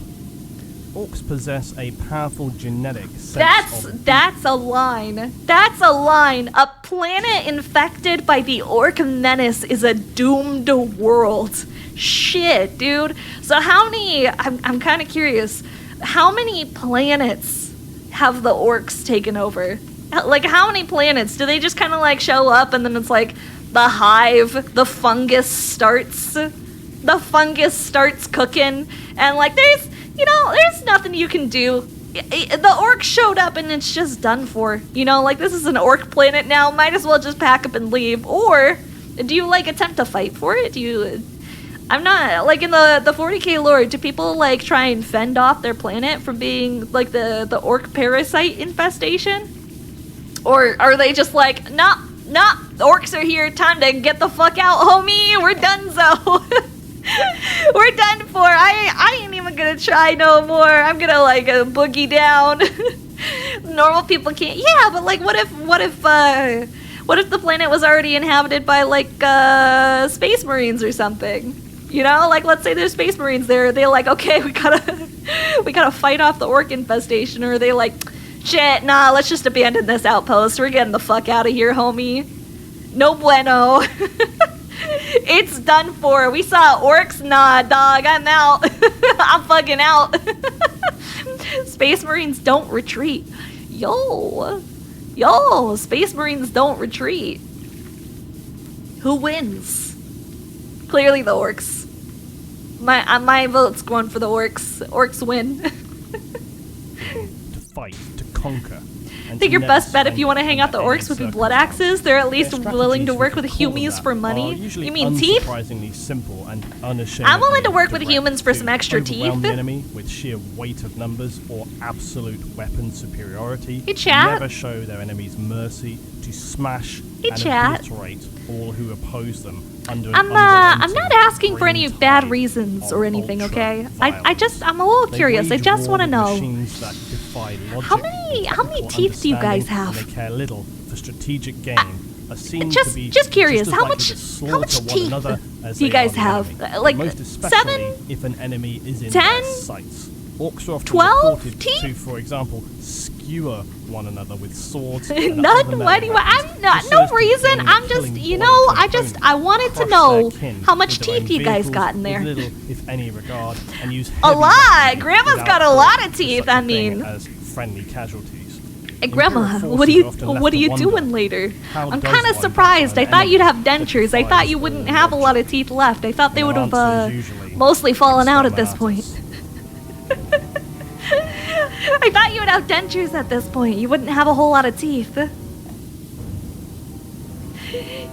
I: Orcs possess a powerful genetic sense of
B: That's a line. That's a line. A planet infected by the orc menace is a doomed world. Shit, dude. So how many? I'm kind of curious. How many planets have the orcs taken over? Like, how many planets? Do they just kind of like show up and then it's like the hive, the fungus starts cooking, and like there's nothing you can do. The orcs showed up and it's just done for. Like, this is an orc planet now. Might as well just pack up and leave. Or do you like attempt to fight for it? I'm not like in the 40k lore. Do people like try and fend off their planet from being like the orc parasite infestation, or are they just like, nah, the orcs are here, time to get the fuck out, homie, we're done, so we're done for. I ain't even gonna try no more. I'm gonna like boogie down. Normal people can't. Yeah, but like, what if the planet was already inhabited by like space marines or something? Like, let's say there's space marines there. They're like, okay, we gotta fight off the orc infestation, or they like, shit, nah, let's just abandon this outpost. We're getting the fuck out of here, homie. No bueno. It's done for. We saw orcs. Nah, dog, I'm out. I'm fucking out. Space marines don't retreat. Yo, Space marines don't retreat. Who wins? Clearly the orcs. My vote's going for the orcs. Orcs win.
I: to fight, to conquer.
B: I think your best bet if you want to hang out the orcs would be blood axes. They're at least willing to work with humans for money. You mean teeth?
I: Simple and unashamedly
B: I'm willing to work with
I: direct
B: humans for some
I: to
B: extra
I: overwhelm
B: teeth.
I: the enemy with sheer weight of numbers or absolute weapon superiority.
B: Hey, chat.
I: Never show their enemies mercy to smash
B: Hey,
I: and
B: chat.
I: obliterate all who oppose them under an
B: I'm not
I: unrelenting
B: asking for any
I: green
B: bad
I: tide
B: reasons
I: of
B: or anything, okay?
I: ultra-violence.
B: I'm a little
I: They
B: curious. I
I: wage
B: just
I: war
B: want to
I: with
B: know.
I: machines that defy logic
B: How
I: and
B: many
I: technical
B: teeth do you guys
I: understanding,
B: have?
I: and they care little for strategic gain. Are seen
B: just-
I: to be
B: just curious,
I: as
B: how
I: likely
B: much-
I: to
B: how much
I: slaughter one
B: teeth
I: another as
B: do you
I: they are
B: guys
I: the
B: have?
I: enemy.
B: Like,
I: Most especially
B: 7?
I: if an enemy is in
B: 10?
I: their sights. Orcs are often
B: 12
I: reported
B: teeth?
I: to, for example, skewer one another with swords. and other
B: None?
I: metal
B: Why do you?
I: weapons,
B: I'm not.
I: just so
B: No
I: as to
B: reason.
I: gain
B: I'm
I: a
B: just.
I: killing
B: You
I: blow
B: know.
I: to
B: I
I: opponent,
B: wanted to
I: crush
B: know
I: their kin
B: how much
I: with their own
B: teeth you guys
I: vehicles
B: got in
I: with
B: there.
I: little, if any, regard, and use
B: A
I: heavy
B: lot.
I: weaponry
B: Grandma's
I: without
B: got a
I: thought
B: lot of
I: for
B: teeth,
I: such a
B: I
I: thing
B: mean.
I: as friendly casualties.
B: Hey, Grandma, what are you doing later? I'm kind of surprised. I thought you'd have dentures. I thought you wouldn't have a lot of teeth left. I thought they would have mostly fallen out at this point. I thought you would have dentures at this point. You wouldn't have a whole lot of teeth.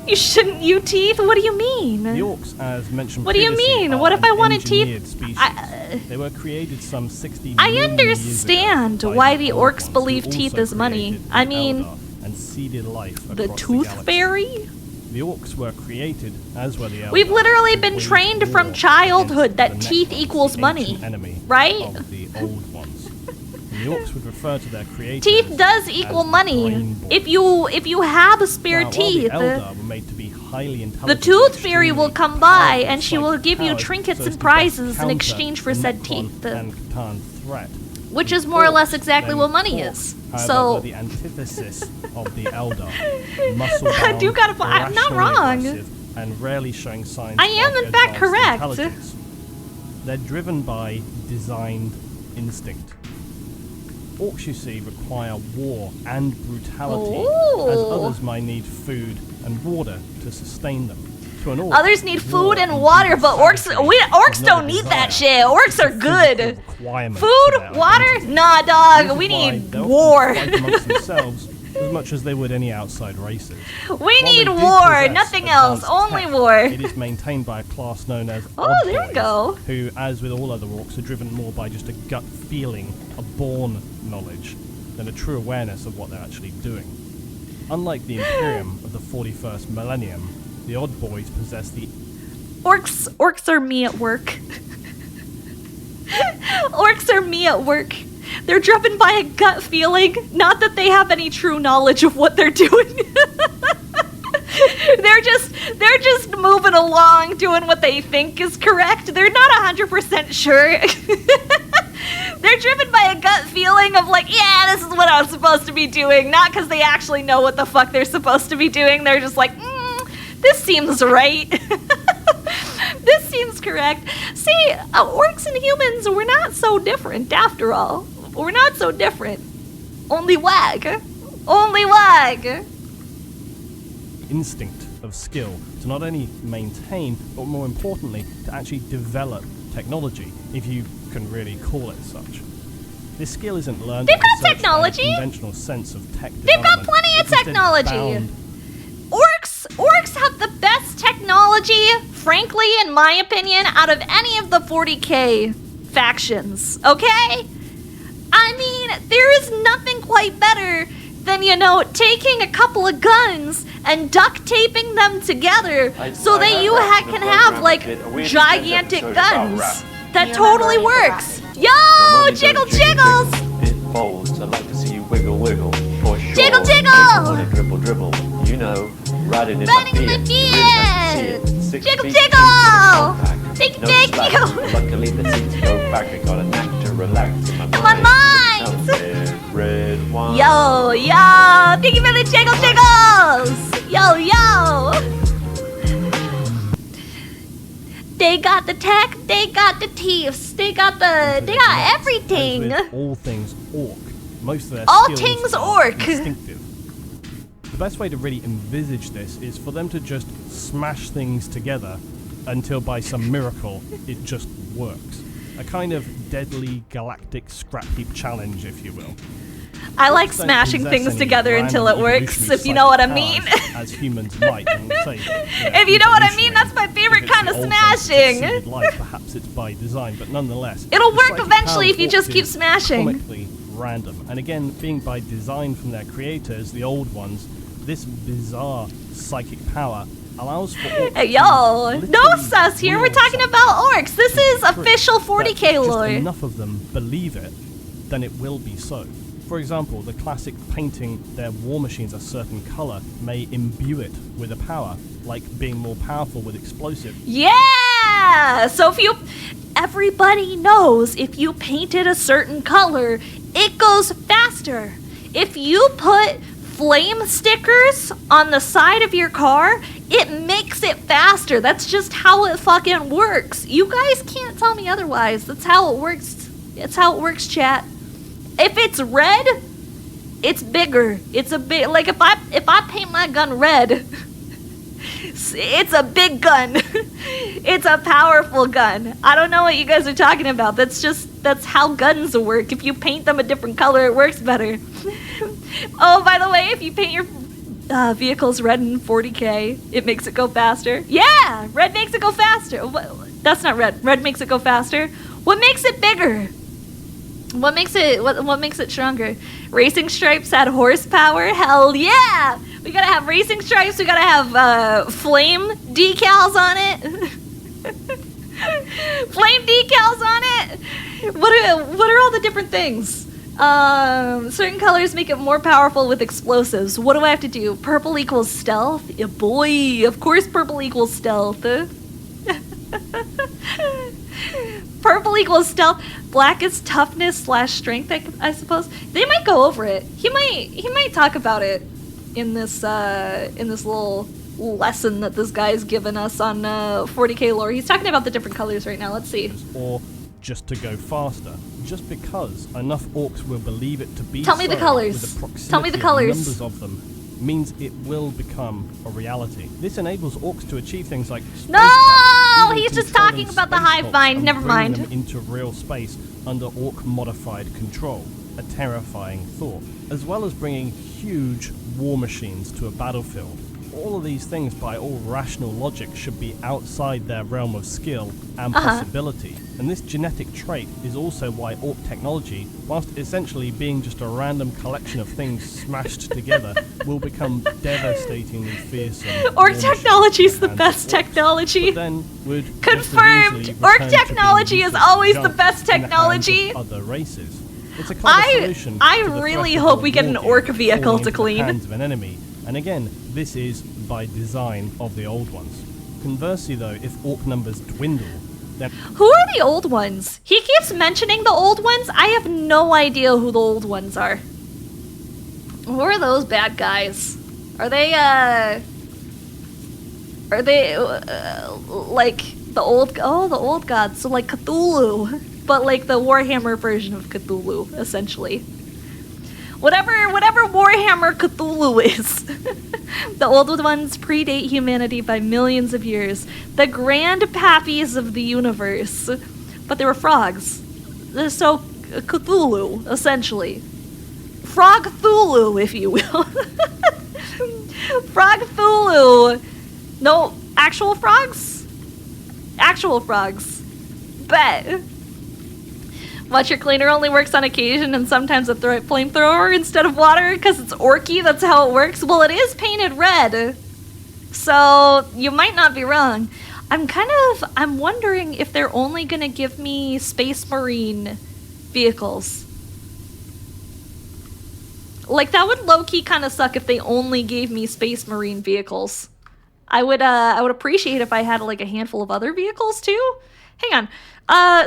B: You shouldn't use teeth? What do you mean?
I: The orcs, as mentioned
B: What do you mean? What if I wanted teeth?
I: They were created some 60
B: I
I: million
B: understand
I: years ago
B: why
I: by
B: the
I: Old
B: orcs
I: Ones,
B: believe
I: who
B: teeth
I: also
B: is money.
I: created
B: I
I: the
B: mean,
I: Eldar and seeded life
B: the
I: across
B: tooth
I: galaxy.
B: fairy?
I: The orcs were created, as were the Eldar.
B: We've literally
I: to
B: been
I: wage
B: trained
I: war
B: from childhood
I: against
B: that
I: the
B: teeth
I: Necrons,
B: equals
I: the
B: money,
I: ancient enemy
B: right?
I: Of the Old Ones. And the orcs would refer to their creators
B: Teeth does equal
I: as
B: money.
I: brain-born.
B: If you have a spare
I: Now,
B: teeth,
I: while the Eldar were made to be highly
B: the
I: intelligent,
B: tooth fairy will
I: extremely
B: come by
I: powerful
B: and she will
I: psychic
B: give you
I: powers,
B: trinkets
I: so
B: and
I: as to
B: prizes in
I: counter
B: exchange for
I: the
B: said
I: Necron
B: teeth,
I: and Catan threat.
B: which is more or less
I: Orcs
B: exactly
I: then
B: what money
I: fought,
B: is.
I: however,
B: So
I: were the antithesis of the Eldar. Muscle-bound,
B: You gotta- I'm not
I: irrationally
B: wrong.
I: aggressive, and rarely showing signs
B: I am
I: of
B: in fact
I: advanced
B: correct.
I: intelligence. They're driven by designed instinct. Orcs, you see, require war and brutality, as
B: Ooh.
I: others might need food and water to sustain them. To an orc,
B: others need
I: war
B: food and
I: and
B: water, but
I: savagery
B: orcs
I: is not
B: don't
I: a
B: need that
I: desire.
B: shit. Orcs
I: It's a
B: are good.
I: physical requirement
B: Food,
I: to their
B: water?
I: identity.
B: Nah,
I: This
B: dog.
I: is
B: We
I: why
B: need
I: they often
B: war.
I: fight amongst themselves as much as they would any outside races.
B: We
I: While they
B: need
I: do
B: war,
I: possess
B: nothing else.
I: advanced
B: Only
I: tech,
B: war.
I: It is maintained by a class known as
B: Oh,
I: Odd
B: there you
I: Boys,
B: go.
I: who, as with all other orcs, are driven more by just a gut feeling, a born knowledge, than a true awareness of what they're actually doing. Unlike the Imperium of the 41st millennium, the Odd Boys possess the
B: Orcs are me at work. Orcs are me at work. They're driven by a gut feeling, not that they have any true knowledge of what they're doing. They're just moving along, doing what they think is correct. They're not 100% sure. They're driven by a gut feeling of like, yeah, this is what I was supposed to be doing, not because they actually know what the fuck they're supposed to be doing. They're just like, this seems right. This seems correct. See, orcs and humans, we're not so different after all. We're not so different. Only wag. Only wag.
I: instinct of skill to not only maintain, but more importantly, to actually develop technology, if you can really call it such. This skill isn't learned
B: They've
I: in
B: got
I: search
B: technology.
I: by a conventional sense of tech
B: They've
I: development.
B: got plenty of
I: It's instead
B: technology.
I: bound
B: Orcs have the best technology, frankly, in my opinion, out of any of the 40k factions, okay? I mean, there is nothing quite better than, taking a couple of guns and duct taping them together so that you can have, like, gigantic guns. That totally works. Yo, jiggle jiggles!
H: It folds. I'd like to see you wiggle wiggle. For sure.
B: Jiggle jiggle!
H: I dribble dribble. Riding in
B: Running
H: my
B: the
H: Fiat. You really have to see it. 6
B: Jiggle
H: feet
B: jiggle!
H: compact.
B: Thank
H: No
B: you.
H: slack. Luckily the seats go back. I got a knack to relax in my
B: In my mind!
H: Red wine.
B: Yo, yo! Thank you for the jiggle jiggles! Yo, yo! They got the tech, they got the teeth, they got everything.
I: As with all things orc, most of their
B: All
I: skills
B: things
I: are
B: orc.
I: instinctive. The best way to really envisage this is for them to just smash things together until by some miracle it just works. A kind of deadly galactic scrap heap challenge, if you will.
B: I like
I: Orcs don't
B: smashing
I: possess
B: things
I: any
B: together until it
I: random
B: works,
I: evolutionary
B: if you know what I
I: psychic
B: mean.
I: powers, as humans might, and say,
B: If you know what I mean, that's my favorite
I: if it's
B: kind
I: the
B: of
I: old ones that
B: smashing.
I: succeeded life, perhaps it's by design, but nonetheless,
B: It'll
I: the
B: work
I: psychic
B: eventually
I: power
B: if you
I: of
B: just
I: orcs
B: keep
I: is
B: smashing.
I: comically random, and again, being by design from their creators, the old ones, this bizarre psychic power allows for orcs
B: Hey,
I: to
B: yo, no
I: literally
B: sus here, we're
I: wield
B: talking
I: something.
B: about orcs. This is
I: True,
B: official
I: that
B: 40k
I: if just
B: lore.
I: enough of them believe it, then it will be so. For example, the classic painting their war machines a certain colour may imbue it with a power, like being more powerful with explosive.
B: Yeah! So everybody knows if you painted a certain color, it goes faster. If you put flame stickers on the side of your car, it makes it faster. That's just how it fucking works. You guys can't tell me otherwise. That's how it works. It's how it works, chat. If it's red, it's bigger. It's a big, like if I paint my gun red, it's a big gun. It's a powerful gun. I don't know what you guys are talking about. That's how guns work. If you paint them a different color, it works better. Oh, by the way, if you paint your vehicles red in 40K, it makes it go faster. Yeah, red makes it go faster. That's not red. Red makes it go faster. What makes it bigger? What makes it stronger? Racing stripes add horsepower? Hell yeah! We gotta have racing stripes. We gotta have flame decals on it. Flame decals on it. What are all the different things? Certain colors make it more powerful with explosives. What do I have to do? Purple equals stealth? Yeah, boy, of course purple equals stealth. Purple equals stealth. Black is toughness / strength, I suppose. They might go over it. He might talk about it in this little lesson that this guy's given us on 40K lore. He's talking about the different colors right now. Let's see.
I: Or just to go faster. Just because enough orcs will believe it to be
B: Tell me the colors.
I: with the proximity
B: Tell me the
I: of
B: colors.
I: numbers of them means it will become a reality. This enables orcs to achieve things like space
B: No!
I: travel, even
B: He's just
I: controlling
B: talking about the
I: space
B: hive
I: hulks
B: mind.
I: and
B: Never
I: bringing
B: mind.
I: them into real space under orc-modified control. A terrifying thought. As well as bringing huge war machines to a battlefield. All of these things, by all rational logic, should be outside their realm of skill and possibility. And this genetic trait is also why orc technology, whilst essentially being just a random collection of things smashed together, will become devastatingly fearsome.
B: Orc technology is the best technology.
I: But then would
B: Confirmed. Orc technology is always the best technology.
I: Other races. It's a clever solution
B: I
I: to the
B: really
I: threat of
B: hope
I: a
B: we get an
I: war
B: orc
I: game
B: vehicle
I: falling
B: to
I: into the
B: clean.
I: hands of an enemy. And again, this is by design of the old ones. Conversely though, if orc numbers dwindle, then
B: Who are the old ones? He keeps mentioning the old ones. I have no idea who the old ones are. Who are those bad guys? Are they like the old gods? So like Cthulhu, but like the Warhammer version of Cthulhu, essentially. Whatever Warhammer Cthulhu is. The old ones predate humanity by millions of years. The grand pappies of the universe. But they were frogs. So Cthulhu, essentially. Frog Cthulhu, if you will. Frog Cthulhu. No, actual frogs? Actual frogs. Bet. Watch your cleaner only works on occasion and sometimes a flamethrower instead of water because it's orky, that's how it works. Well, it is painted red, so you might not be wrong. I'm wondering if they're only gonna give me Space Marine vehicles. Like, that would low-key kind of suck if they only gave me Space Marine vehicles. I would appreciate if I had like a handful of other vehicles too. Hang on.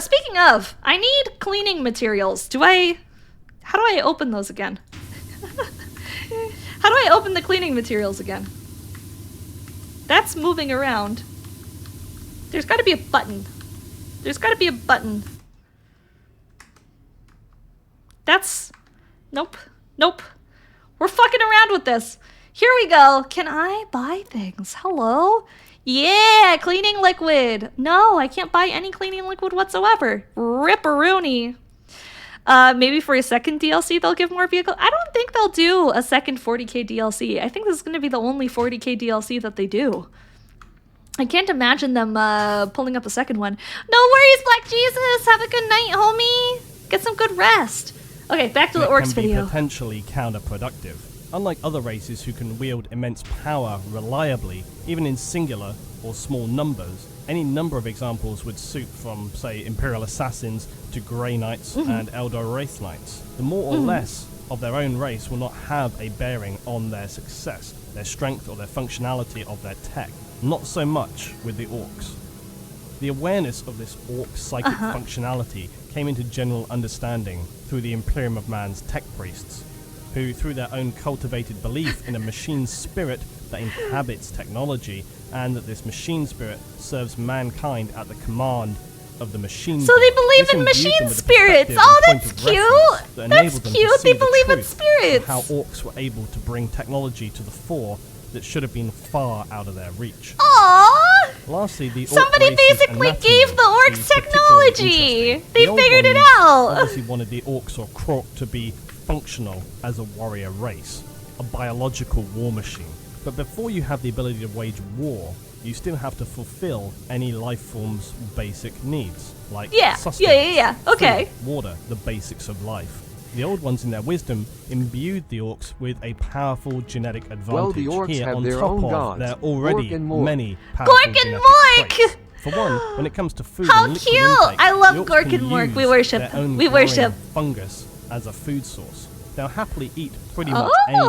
B: Speaking of, I need cleaning materials. How do I open those again? How do I open the cleaning materials again? That's moving around. There's gotta be a button. There's gotta be a button. Nope. Nope. We're fucking around with this. Here we go. Can I buy things? Hello? Yeah, cleaning liquid. No, I can't buy any cleaning liquid whatsoever. Ripperoonie. Maybe for a second DLC they'll give more vehicles. I don't think they'll do a second 40k DLC. I think this is going to be the only 40k DLC that they do. I can't imagine them pulling up a second one. No worries, Black Jesus. Have a good night, homie. Get some good rest. Okay, back to the orcs video.
I: It can be potentially counterproductive. Unlike other races who can wield immense power reliably, even in singular or small numbers, any number of examples would suit from, say, Imperial Assassins to Grey Knights and Eldar Wraith Knights. The more or less of their own race will not have a bearing on their success, their strength or their functionality of their tech. Not so much with the orcs. The awareness of this orc psychic functionality came into general understanding through the Imperium of Man's tech priests, who, through their own cultivated belief in a machine spirit that inhabits technology, and that this machine spirit serves mankind at the command of the machine.
B: So they
I: god.
B: believe
I: This
B: in
I: imbued
B: machine
I: them with a
B: spirits.
I: perspective
B: Oh,
I: and point
B: that's
I: of
B: cute.
I: reference that
B: That's
I: enabled them to
B: cute.
I: see
B: They
I: the
B: believe in
I: truth
B: spirits.
I: of how orcs were able to bring technology to the fore that should have been far out of their reach.
B: Aww!
I: Lastly, the orc
B: Somebody
I: race's
B: basically
I: anatomy
B: gave the orcs
I: is particularly
B: technology.
I: interesting.
B: They
I: The old
B: figured it
I: ones
B: out.
I: Obviously wanted the orcs or krork to be functional as a warrior race, a biological war machine. But before you have the ability to wage war, you still have to fulfill any life form's basic needs, like sustenance,
B: Okay.
I: food, water, the basics of life. The old ones, in their wisdom, imbued the orcs with a powerful genetic advantage.
C: Well, the orcs
I: here
C: have
I: on
C: their
I: top
C: own
I: of
C: gods,
I: their already
C: Gork and Mork.
I: many powerful
B: Gork and
I: genetic
B: Mork!
I: traits. For one, when it comes to food
B: How
I: and liquid
B: cute!
I: intake,
B: I love
I: the orcs
B: Gork
I: can
B: and Mork. We
I: use
B: worship
I: their
B: them.
I: own
B: We
I: growing
B: worship.
I: fungus as a food source. They'll happily eat pretty much
B: Oh.
I: anything,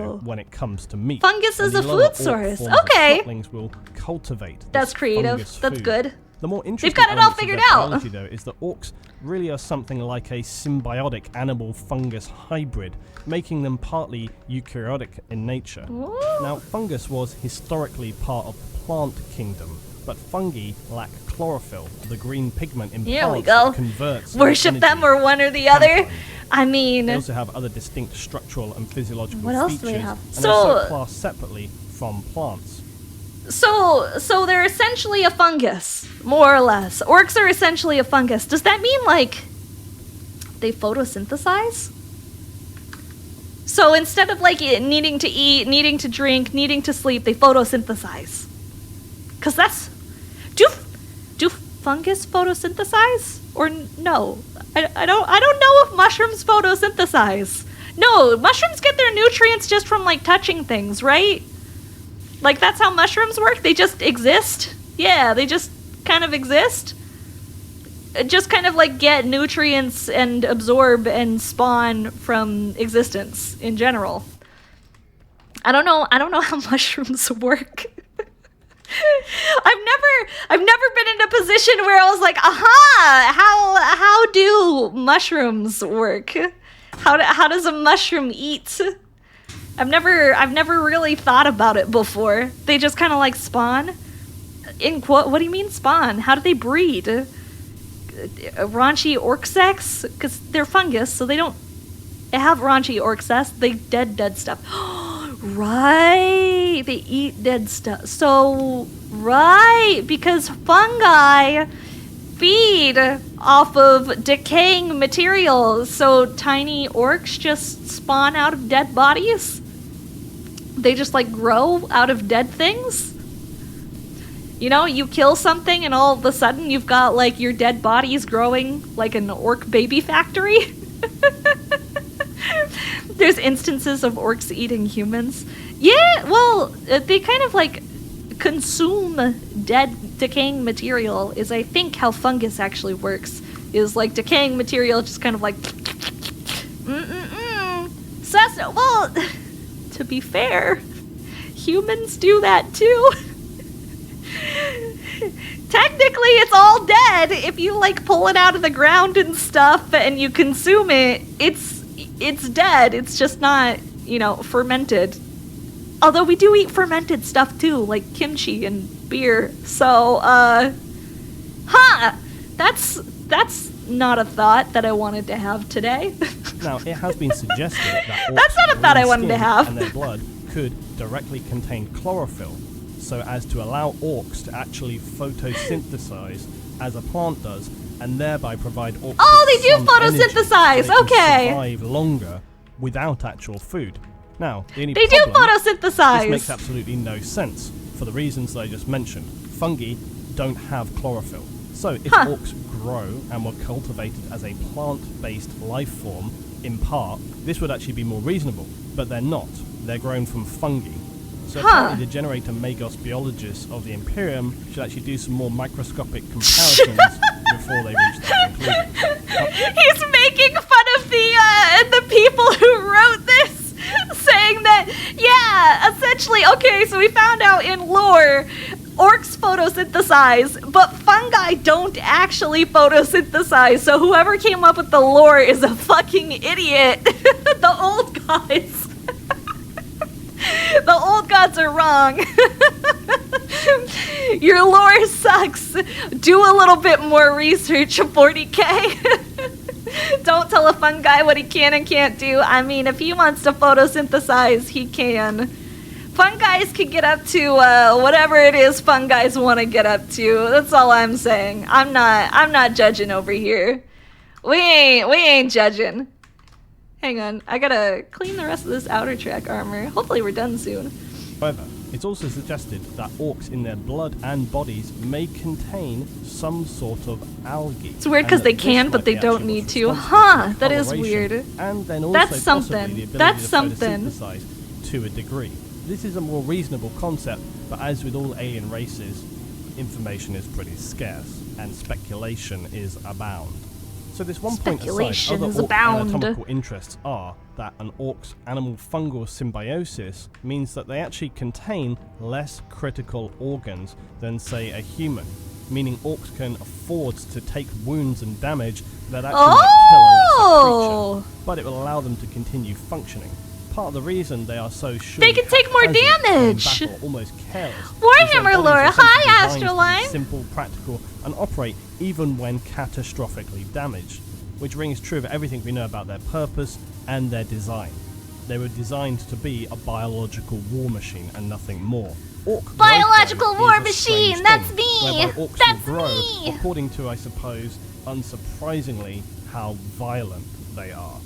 I: though, when it comes to meat.
B: Fungus
I: And
B: is
I: the
B: a
I: lower
B: food
I: orc
B: source.
I: forms of
B: Okay.
I: snotlings will cultivate this
B: That's creative.
I: fungus
B: That's
I: food.
B: good.
I: The more interesting
B: got it all
I: elements of
B: figured
I: their
B: out.
I: biology, though, is that orcs really are something like a symbiotic animal-fungus hybrid, making them partly eukaryotic in nature.
B: Ooh.
I: Now, fungus was historically part of the plant kingdom, but fungi lack chlorophyll, the green pigment in
B: Here we
I: plants
B: go.
I: that converts
B: Worship them
I: energy
B: or one or the other.
I: campfire.
B: I mean,
I: They also have other distinct structural and physiological
B: What else do
I: features,
B: they have?
I: and
B: So-
I: are classed separately from plants.
B: so they're essentially a fungus, more or less. Orcs are essentially a fungus. Does that mean like they photosynthesize? So instead of like needing to eat, needing to drink, needing to sleep, they photosynthesize. Cause that's do fungus photosynthesize or no? I don't know if mushrooms photosynthesize. No, mushrooms get their nutrients just from like touching things, right? Like that's how mushrooms work? They just exist? Yeah, they just kind of exist. Just kind of like get nutrients and absorb and spawn from existence in general. I don't know how mushrooms work. I've never been in a position where I was like, aha, how do mushrooms work? How does a mushroom eat? I've never really thought about it before. They just kind of like spawn. What do you mean spawn? How do they breed? Raunchy orc sex? Because they're fungus, so they don't have raunchy orc sex. They dead stuff. Right, they eat dead stuff. So, right, because fungi feed off of decaying materials. So tiny orcs just spawn out of dead bodies. They just like grow out of dead things. You know, you kill something and all of a sudden you've got like your dead bodies growing like an orc baby factory. There's instances of orcs eating humans. Yeah, well, they kind of like consume dead, decaying material is I think how fungus actually works. Is like decaying material just kind of like well, to be fair, humans do that too. Technically, it's all dead. If you like pull it out of the ground and stuff and you consume it, it's dead. It's just not, fermented. Although we do eat fermented stuff too, like kimchi and beer. So, that's not a thought that I wanted to have today.
I: Now, it has been suggested that orcs'
B: That's not a thought I
I: green
B: wanted to
I: skin
B: have.
I: and their blood could directly contain chlorophyll, so as to allow orcs to actually photosynthesize as a plant does, and thereby provide orcs
B: Oh,
I: with
B: they do
I: some
B: photosynthesize,
I: energy so they can
B: okay.
I: survive longer without actual food. Now, the only
B: They do
I: problem, this
B: photosynthesize.
I: makes absolutely no sense for the reasons that I just mentioned. Fungi don't have chlorophyll. So if orcs grow and were cultivated as a plant-based life form, in part, this would actually be more reasonable, but they're not. They're grown from fungi. So apparently the generator Magos biologists of the Imperium should actually do some more microscopic comparisons before they reach that conclusion.
B: He's making fun of the people who wrote this, saying that, yeah, essentially, okay, so we found out in lore, orcs photosynthesize, but fungi don't actually photosynthesize, so whoever came up with the lore is a fucking idiot. The old guys. The old gods are wrong. Your lore sucks. Do a little bit more research, 40k. Don't tell a fungi what he can and can't do. I mean, if he wants to photosynthesize, he can. Fungi can get up to whatever it is fungi want to get up to. That's all I'm saying. I'm not judging over here. We ain't judging. Hang on, I gotta clean the rest of this outer track armor. Hopefully we're done soon.
I: However, it's also suggested that orcs in their blood and bodies may contain some sort of algae.
B: It's weird because they can, but they don't need to. Huh, that is weird.
I: And then also
B: That's
I: possibly
B: something.
I: the ability
B: That's
I: to
B: something.
I: photosynthesize to a degree. This is a more reasonable concept, but as with all alien races, information is pretty scarce, and speculation is abound. So this one point aside, other orc anatomical interests are that an orc's animal-fungal symbiosis means that they actually contain less critical organs than, say, a human, meaning orcs can afford to take wounds and damage that actually might kill a lesser creature, but it will allow them to continue functioning. Part of the reason they are so sure
B: they can take more damage.
I: Battle, almost careless,
B: Warhammer lore. Hi,
I: Astroline. Simple, practical, and operate even when catastrophically damaged, which rings true of everything we know about their purpose and their design. They were designed to be a biological war machine and nothing more. Orc
B: biological war
I: machine.
B: That's me.
I: Orcs
B: That's
I: will grow
B: me.
I: according to, I suppose, unsurprisingly, how violent they are.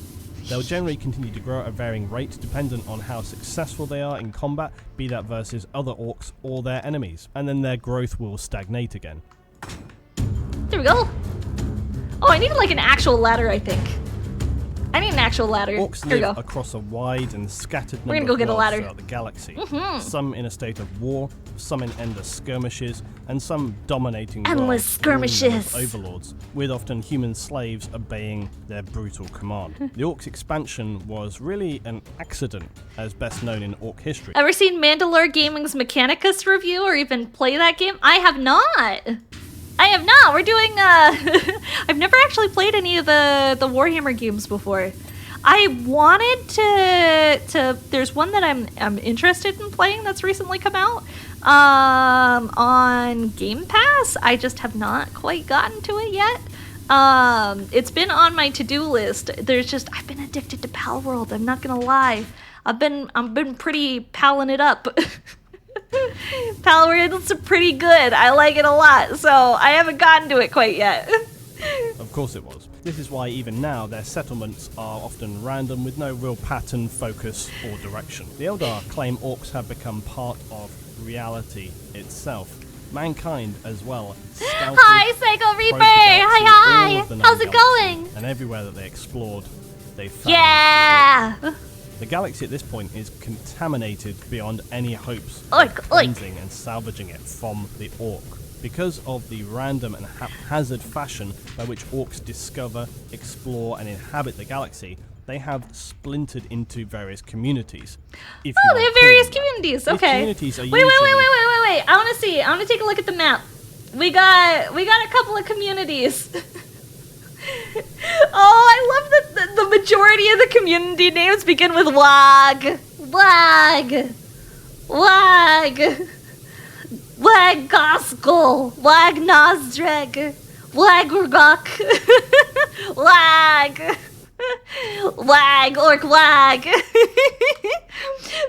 I: They'll generally continue to grow at a varying rate dependent on how successful they are in combat, be that versus other orcs or their enemies, and then their growth will stagnate again.
B: There we go. Oh, I need like an actual ladder, I think. I need an actual ladder.
I: Orcs
B: Here we
I: live
B: go.
I: across a wide and scattered
B: We're
I: number
B: gonna go
I: of
B: get a
I: worlds
B: ladder.
I: throughout the galaxy. Some in a state of war, some in endless skirmishes, and some dominating
B: Endless
I: worlds
B: skirmishes.
I: ruling as overlords, with often human slaves obeying their brutal command. The Orcs' expansion was really an accident, as best known in Orc history.
B: Ever seen Mandalore Gaming's Mechanicus review or even play that game? I have not. We're doing, I've never actually played any of the Warhammer games before. I wanted to there's one that I'm interested in playing that's recently come out on Game Pass. I just have not quite gotten to it yet. It's been on my to-do list. I've been addicted to Pal World. I'm not gonna lie. I've been pretty palling it up. Pal World's pretty good. I like it a lot, so I haven't gotten to it quite yet.
I: Of course it was. This is why even now their settlements are often random with no real pattern, focus, or direction. The Eldar claim orcs have become part of reality itself. Mankind as well.
B: Hi, Psycho Reaper! Hi! How's it going?
I: And everywhere that they explored, they found
B: Yeah!
I: The galaxy at this point is contaminated beyond any hopes of cleansing and salvaging it from the orc. Because of the random and haphazard fashion by which orcs discover, explore, and inhabit the galaxy, they have splintered into various communities.
B: They have various communities. Okay.
I: Communities are
B: wait. I want to see. I want to take a look at the map. We got a couple of communities. Oh, I love that the majority of the community names begin with Wag. Wag Goskell, Wag Nozdreg, Wag Urgok, Wag Orc Wag.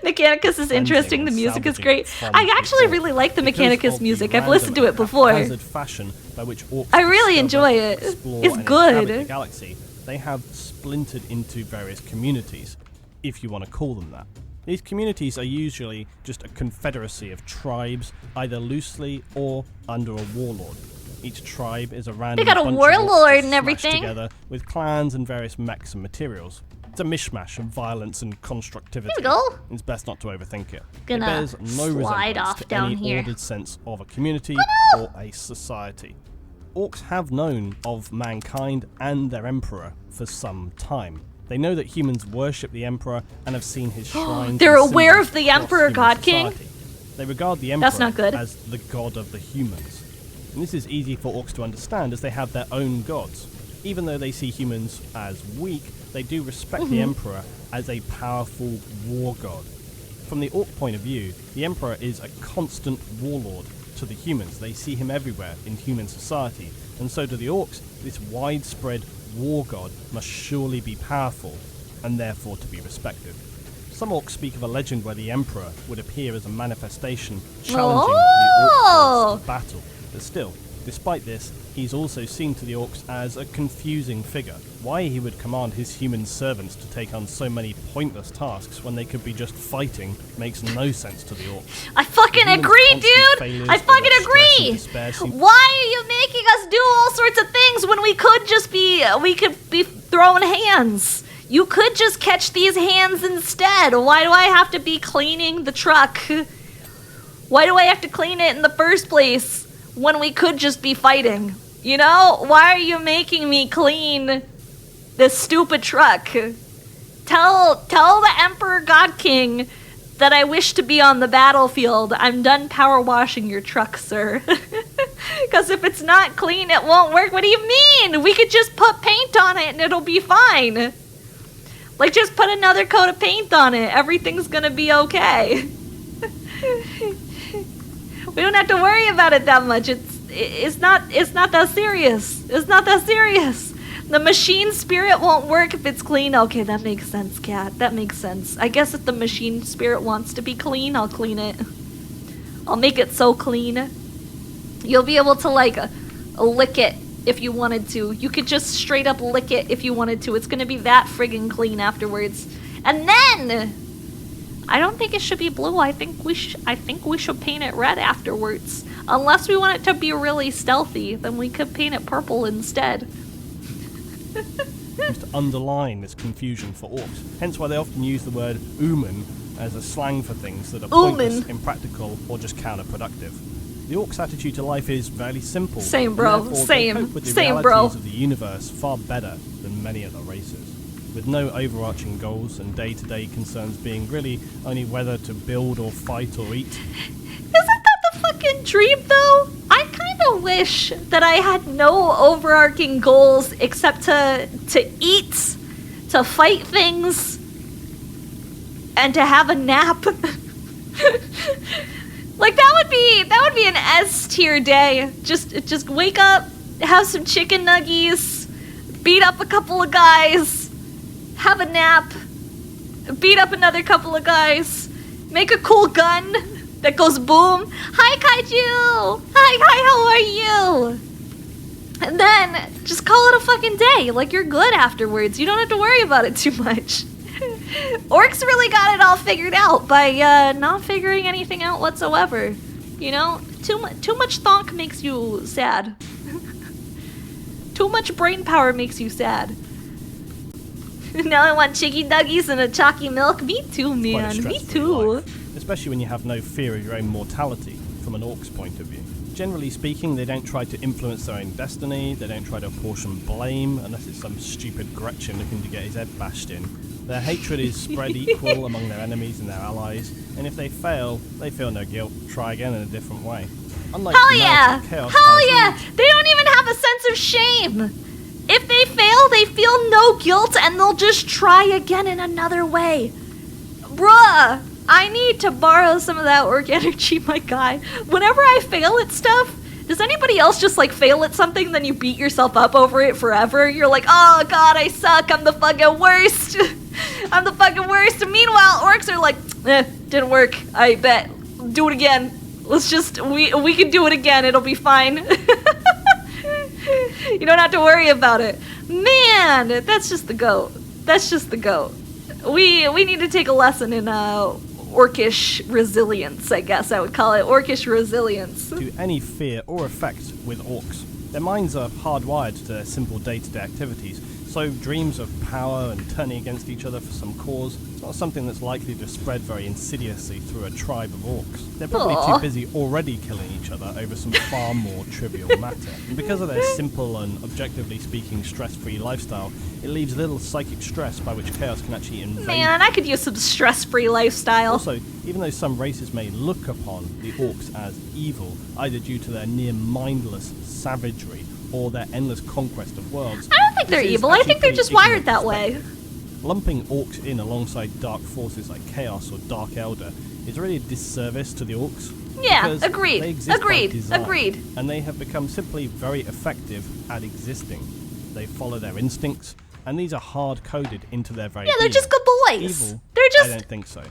B: Mechanicus is interesting, the music is great. I actually really like the Mechanicus music. I've listened to it before. I really enjoy it. It's good.
I: The galaxy, they have splintered into various communities, if you want to call them that. These communities are usually just a confederacy of tribes, either loosely or under a warlord. Each tribe is a random
B: They got a
I: bunch
B: warlord
I: of
B: and everything
I: together with clans and various mechs and materials. It's a mishmash of violence and constructivity.
B: Here we go.
I: It's best not to overthink it.
B: Gonna
I: it bears no
B: slide
I: resemblance
B: off
I: to
B: down
I: any
B: here.
I: ordered sense of a community or a society. Orcs have known of mankind and their emperor for some time. They know that humans worship the Emperor and have seen his shrines.
B: They're
I: and
B: aware
I: symbols
B: of the
I: across
B: Emperor,
I: human
B: God King?
I: society. They regard the Emperor
B: That's not good.
I: as the god of the humans. And this is easy for orcs to understand as they have their own gods. Even though they see humans as weak, they do respect the Emperor as a powerful war god. From the orc point of view, the Emperor is a constant warlord, to the humans. They see him everywhere in human society, and so do the orcs. This widespread war god must surely be powerful, and therefore to be respected. Some orcs speak of a legend where the Emperor would appear as a manifestation challenging the orc gods to battle, but still, despite this, he's also seen to the orcs as a confusing figure. Why he would command his human servants to take on so many pointless tasks when they could be just fighting makes no sense to the orcs.
B: I fucking agree, dude! I fucking agree! Why are you making us do all sorts of things when we could be throwing hands? You could just catch these hands instead. Why do I have to be cleaning the truck? Why do I have to clean it in the first place when we could just be fighting? You know? Why are you making me clean this stupid truck? Tell the Emperor God King that I wish to be on the battlefield. I'm done power washing your truck, sir. Because if it's not clean, it won't work. What do you mean? We could just put paint on it and it'll be fine. Like, just put another coat of paint on it. Everything's gonna be okay. We don't have to worry about it that much. It's not that serious. It's not that serious. The machine spirit won't work if it's clean. Okay, that makes sense, Cat. That makes sense. I guess if the machine spirit wants to be clean, I'll clean it. I'll make it so clean. You'll be able to, like, lick it if you wanted to. You could just straight up lick it if you wanted to. It's gonna be that friggin' clean afterwards. And then I don't think it should be blue. I think we should paint it red afterwards. Unless we want it to be really stealthy, then we could paint it purple instead.
I: Just to underline this confusion for orcs. Hence why they often use the word "ooman" as a slang for things that are pointless, impractical, or just counterproductive. The orcs' attitude to life is fairly simple.
B: Same, bro.
I: They
B: Same.
I: cope with the
B: Same,
I: realities
B: bro.
I: of the universe far better than many other races, with no overarching goals and day-to-day concerns being really only whether to build or fight or eat.
B: Isn't that the fucking dream, though? I kind of wish that I had no overarching goals except to eat, to fight things, and to have a nap. Like, that would be an S tier day. Just wake up, have some chicken nuggies, beat up a couple of guys, have a nap, beat up another couple of guys, make a cool gun that goes boom. Hi, Kaiju! Hi, how are you? And then just call it a fucking day. Like, you're good afterwards. You don't have to worry about it too much. Orcs really got it all figured out by not figuring anything out whatsoever. You know, too much thonk makes you sad. Too much brain power makes you sad. Now I want chicken nuggies and a chalky milk. Me too, man. Me too.
I: Especially when you have no fear of your own mortality from an orc's point of view. Generally speaking, they don't try to influence their own destiny, they don't try to apportion blame, unless it's some stupid Gretchen looking to get his head bashed in. Their hatred is spread equal among their enemies and their allies, and if they fail, they feel no guilt, try again in a different way. Unlike Chaos,
B: Hell yeah! They don't even have a sense of shame! If they fail, they feel no guilt and they'll just try again in another way. Bruh! I need to borrow some of that orc energy, my guy. Whenever I fail at stuff, does anybody else just like fail at something, then you beat yourself up over it forever? You're like, oh god, I suck, I'm the fucking worst. I'm the fucking worst. And meanwhile, orcs are like, didn't work, I bet. Do it again. Let's just, we can do it again, it'll be fine. You don't have to worry about it. Man, that's just the goat. That's just the goat. We need to take a lesson in orcish resilience, I guess I would call it. Orcish resilience.
I: To any fear or effect with orcs. Their minds are hardwired to their simple day-to-day activities, so dreams of power and turning against each other for some cause is not something that's likely to spread very insidiously through a tribe of orcs. They're probably too busy already killing each other over some far more trivial matter. And because of their simple and, objectively speaking, stress-free lifestyle, it leaves little psychic stress by which chaos can actually invade.
B: Man, I could use some stress-free lifestyle.
I: Also, even though some races may look upon the orcs as evil, either due to their near-mindless savagery or their endless conquest of worlds,
B: I don't think they're evil. I think they're just wired that way.
I: Lumping orcs in alongside dark forces like Chaos or Dark Elder is really a disservice to the orcs.
B: Yeah,
I: Because
B: agreed.
I: they exist by
B: Agreed.
I: design,
B: Agreed.
I: And they have become simply very effective at existing. They follow their instincts, and these are hard-coded into their very
B: Yeah, they're
I: being.
B: just good boys.
I: Evil,
B: They're just
I: I don't think so.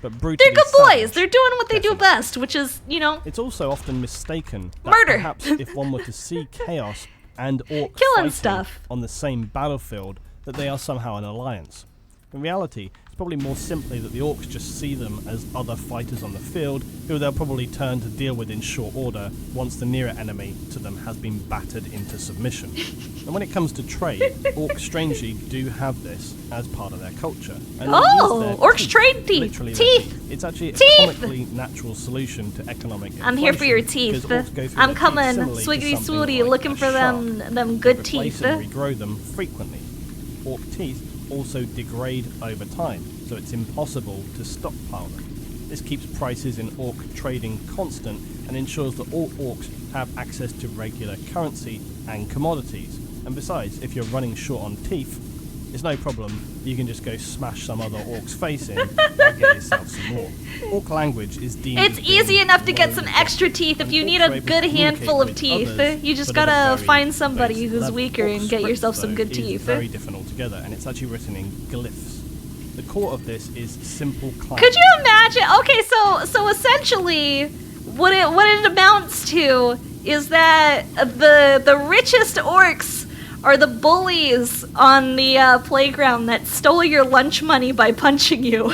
I: But brutally
B: they're good
I: savage,
B: boys. They're doing what they do
I: definitely.
B: best, which is, you know,
I: It's also often mistaken that
B: murder.
I: perhaps if one were to see chaos and orc
B: Killing
I: fighting
B: stuff.
I: on the same battlefield, that they are somehow an alliance. In reality, it's probably more simply that the orcs just see them as other fighters on the field, who they'll probably turn to deal with in short order once the nearer enemy to them has been battered into submission. And when it comes to trade, orcs strangely do have this as part of their culture. And they use their
B: orcs
I: teeth,
B: trade teeth.
I: literally their
B: Teeth.
I: It's actually a
B: Teeth.
I: comically natural solution to economic
B: I'm here for your
I: inflation,
B: teeth.
I: because orcs go through
B: I'm
I: their teeth
B: coming,
I: similarly to
B: swiggity
I: something
B: swooty,
I: like
B: looking
I: a
B: for them
I: shark.
B: good
I: Replace
B: teeth.
I: and regrow them frequently. Orc teeth also degrade over time, so it's impossible to stockpile them. This keeps prices in orc trading constant and ensures that all orcs have access to regular currency and commodities. And besides, if you're running short on teeth, it's no problem. You can just go smash some other orc's face in and get yourself some more. Orc language is deemed
B: It's
I: as being
B: easy enough to get
I: low
B: some
I: level,
B: extra teeth if
I: and
B: you
I: orcs
B: need
I: are
B: a
I: able
B: good
I: to
B: handful of
I: communicate with
B: teeth.
I: others,
B: You just
I: but at a
B: gotta
I: very
B: find somebody
I: base
B: who's
I: level.
B: weaker and
I: Orc
B: get yourself
I: script,
B: some good
I: though,
B: teeth.
I: is very different altogether, and it's actually written in glyphs. The core of this is simple clang.
B: Could you imagine? Okay, so essentially, what it amounts to is that the richest orcs are the bullies on the playground that stole your lunch money by punching you.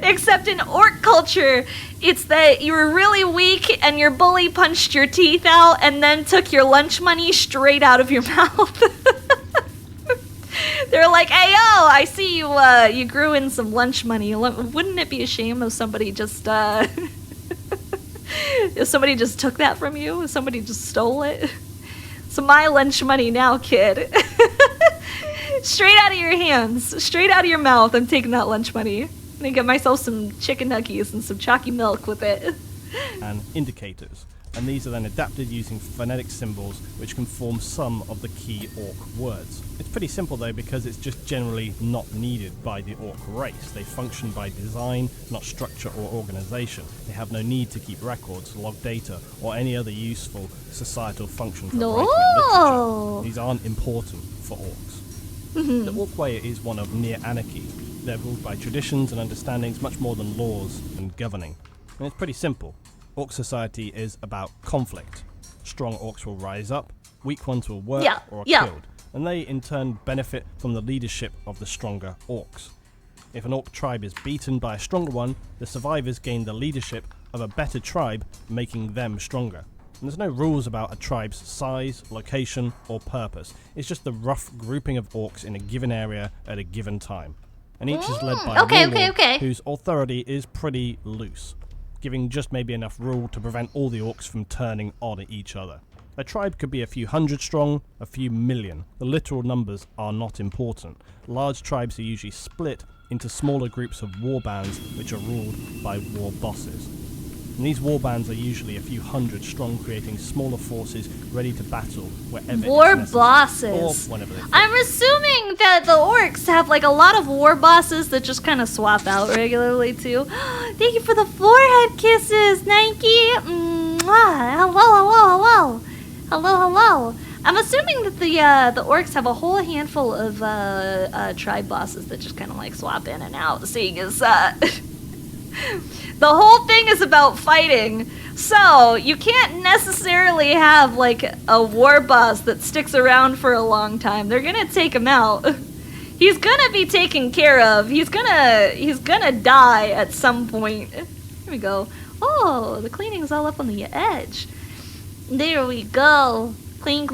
B: Except in orc culture, it's that you were really weak and your bully punched your teeth out and then took your lunch money straight out of your mouth. They're like, "Hey yo, I see you. You grew in some lunch money. Wouldn't it be a shame if somebody just if somebody just took that from you? If somebody just stole it? So my lunch money now, kid. Straight out of your hands, straight out of your mouth. I'm taking that lunch money. I'm gonna get myself some chicken nuggets and some chalky milk with it."
I: And indicators, and these are then adapted using phonetic symbols which can form some of the key orc words. It's pretty simple though, because it's just generally not needed by the orc race. They function by design, not structure or organization. They have no need to keep records, log data, or any other useful societal function for writing and literature. These aren't important for orcs. The orc way is one of near anarchy. They're ruled by traditions and understandings much more than laws and governing. And it's pretty simple. Orc society is about conflict. Strong orcs will rise up, weak ones will work or are killed, and they in turn benefit from the leadership of the stronger orcs. If an orc tribe is beaten by a stronger one, the survivors gain the leadership of a better tribe, making them stronger. And there's no rules about a tribe's size, location, or purpose. It's just the rough grouping of orcs in a given area at a given time. And each is led by a warlord whose authority is pretty loose, giving just maybe enough rule to prevent all the orcs from turning on each other. A tribe could be a few hundred strong, a few million. The literal numbers are not important. Large tribes are usually split into smaller groups of warbands which are ruled by war bosses. And these warbands are usually a few hundred strong, creating smaller forces ready to battle wherever
B: War
I: it's
B: bosses.
I: or whenever they
B: I'm assuming that the orcs have like a lot of war bosses that just kind of swap out regularly too. Thank you for the forehead kisses, Nike. Hello. I'm assuming that the orcs have a whole handful of tribe bosses that just kind of like swap in and out, seeing as the whole thing is about fighting. So you can't necessarily have like a war boss that sticks around for a long time. They're gonna take him out. He's gonna be taken care of. He's gonna die at some point. Here we go. Oh, the cleaning's all up on the edge. There we go. Clean.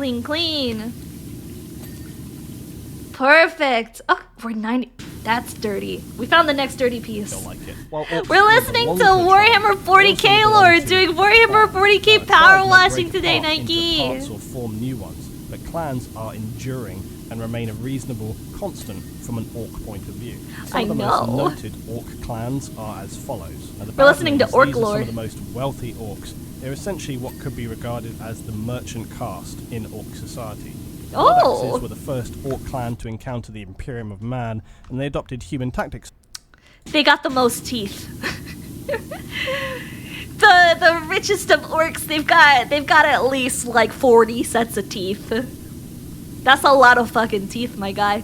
B: Perfect. Oh, we're 90. That's dirty. We found the next dirty piece.
I: don't like it.
B: We're listening to Warhammer 40k lore, doing Warhammer 40k power washing today, Nike.
I: Parts or form new ones, but clans are enduring and remain a reasonable constant from an orc point of view. Some of the most noted orc clans are as follows. Now,
B: we're listening to Orc
I: Lord.
B: Lord.
I: Some of the most wealthy orcs. They're essentially what could be regarded as the merchant caste in orc society. The Lordaxes were the first orc clan to encounter the Imperium of Man, and they adopted human tactics.
B: They got the most teeth. The richest of orcs, they've got at least like 40 sets of teeth. That's a lot of fucking teeth, my guy.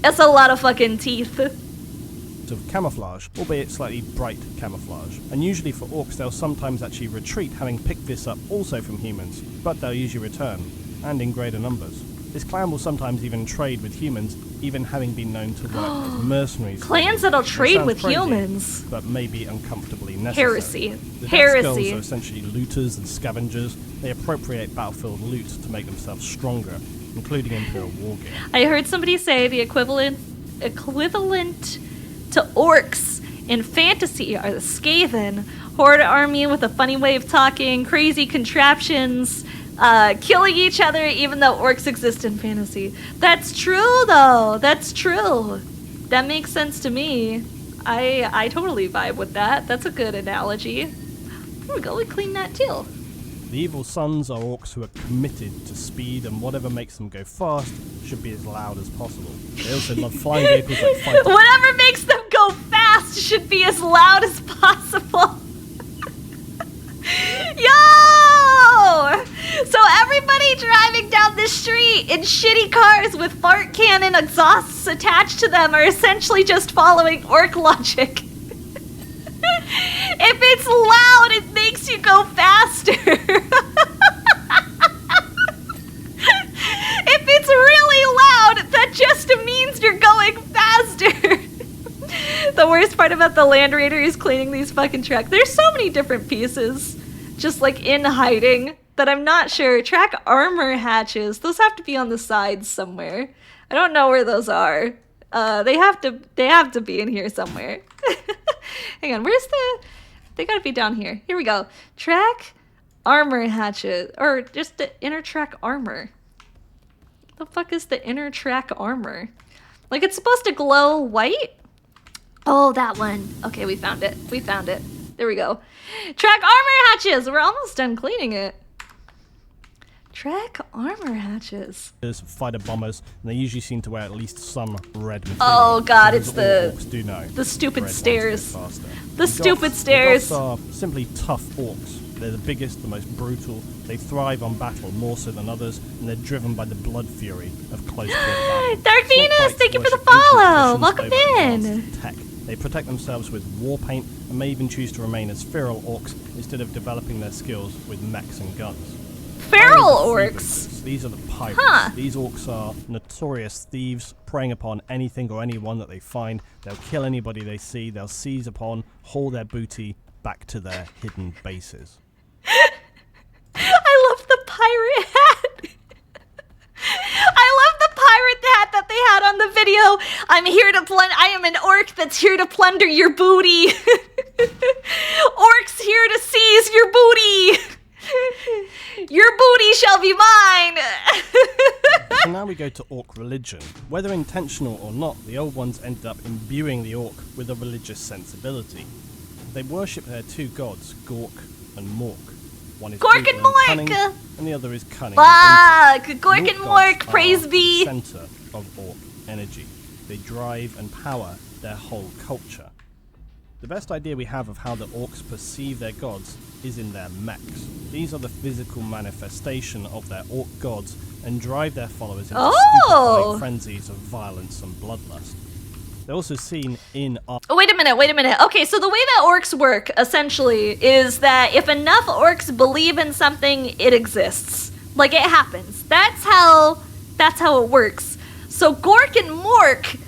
B: That's a lot of fucking teeth.
I: Of camouflage, albeit slightly bright camouflage. And usually for orcs, they'll sometimes actually retreat, having picked this up also from humans, but they'll usually return, and in greater numbers. This clan will sometimes even trade with humans, even having been known to work as mercenaries.
B: Clans that'll trade with
I: crazy,
B: humans.
I: But maybe uncomfortably necessary.
B: Heresy.
I: The
B: Heresy.
I: Death Skulls are essentially looters and scavengers. They appropriate battlefield loot to make themselves stronger, including Imperial war gear.
B: I heard somebody say the equivalent to orcs in fantasy are the Skaven, horde army with a funny way of talking, crazy contraptions, killing each other even though orcs exist in fantasy. That's true though, that's true. That makes sense to me. I totally vibe with that. That's a good analogy. There we go, we clean that too.
I: The evil sons are orcs who are committed to speed, and whatever makes them go fast should be as loud as possible. They also love flying vehicles like fighters.
B: Whatever makes them go fast should be as loud as possible. Yo! So everybody driving down the street in shitty cars with fart cannon exhausts attached to them are essentially just following orc logic. If it's loud, it makes you go faster. If it's really loud, that just means you're going faster. The worst part about the Land Raider is cleaning these fucking tracks. There's so many different pieces, just like in hiding, that I'm not sure. Track armor hatches. Those have to be on the sides somewhere. I don't know where those are. They have to be in here somewhere. Hang on, where's the... They gotta be down here. Here we go. Track armor hatches. Or just the inner track armor. The fuck is the inner track armor? Like, it's supposed to glow white? Oh, that one. Okay, we found it. We found it. There we go. Track armor hatches! We're almost done cleaning it. Track armor hatches.
I: There's fighter bombers, and they usually seem to wear at least some red material.
B: Oh god, it's
I: orcs do know.
B: the stupid
I: Red
B: stairs.
I: ones go faster.
B: The stupid stairs.
I: The Goths are simply tough orcs. They're the biggest, the most brutal. They thrive on battle more so than others, and they're driven by the blood fury of close battle.
B: Dark Venus,
I: Orc
B: thank you for the
I: worship ancient
B: follow.
I: traditions
B: Welcome
I: over
B: in.
I: advanced tech. They protect themselves with war paint and may even choose to remain as feral orcs instead of developing their skills with mechs and guns.
B: Feral
I: Finally, the
B: orcs.
I: freebooters. These are the pirates.
B: Huh.
I: These orcs are notorious thieves, preying upon anything or anyone that they find. They'll kill anybody they see. They'll seize upon, haul their booty back to their hidden bases.
B: I love the pirate hat. I love the pirate hat that they had on the video. I'm here to I am an orc that's here to plunder your booty. Orcs here to seize your booty. Your booty shall be mine.
I: So now we go to orc religion. Whether intentional or not, the old ones ended up imbuing the orc with a religious sensibility. They worship their two gods, Gork and Mork. One is
B: Gork
I: brutal
B: and Mork!
I: cunning, and the other is cunning.
B: Fuck!
I: and
B: Gork
I: brutal.
B: and
I: Orc
B: Mork,
I: gods
B: praise
I: are
B: be.
I: the center of orc energy. They drive and power their whole culture. The best idea we have of how the orcs perceive their gods is in their mechs. These are the physical manifestation of their orc gods and drive their followers into stupefying frenzies of violence and bloodlust. They're also seen in art.
B: Oh, wait a minute. Okay, so the way that orcs work, essentially, is that if enough orcs believe in something, it exists. Like, it happens. That's how it works. So Gork and Mork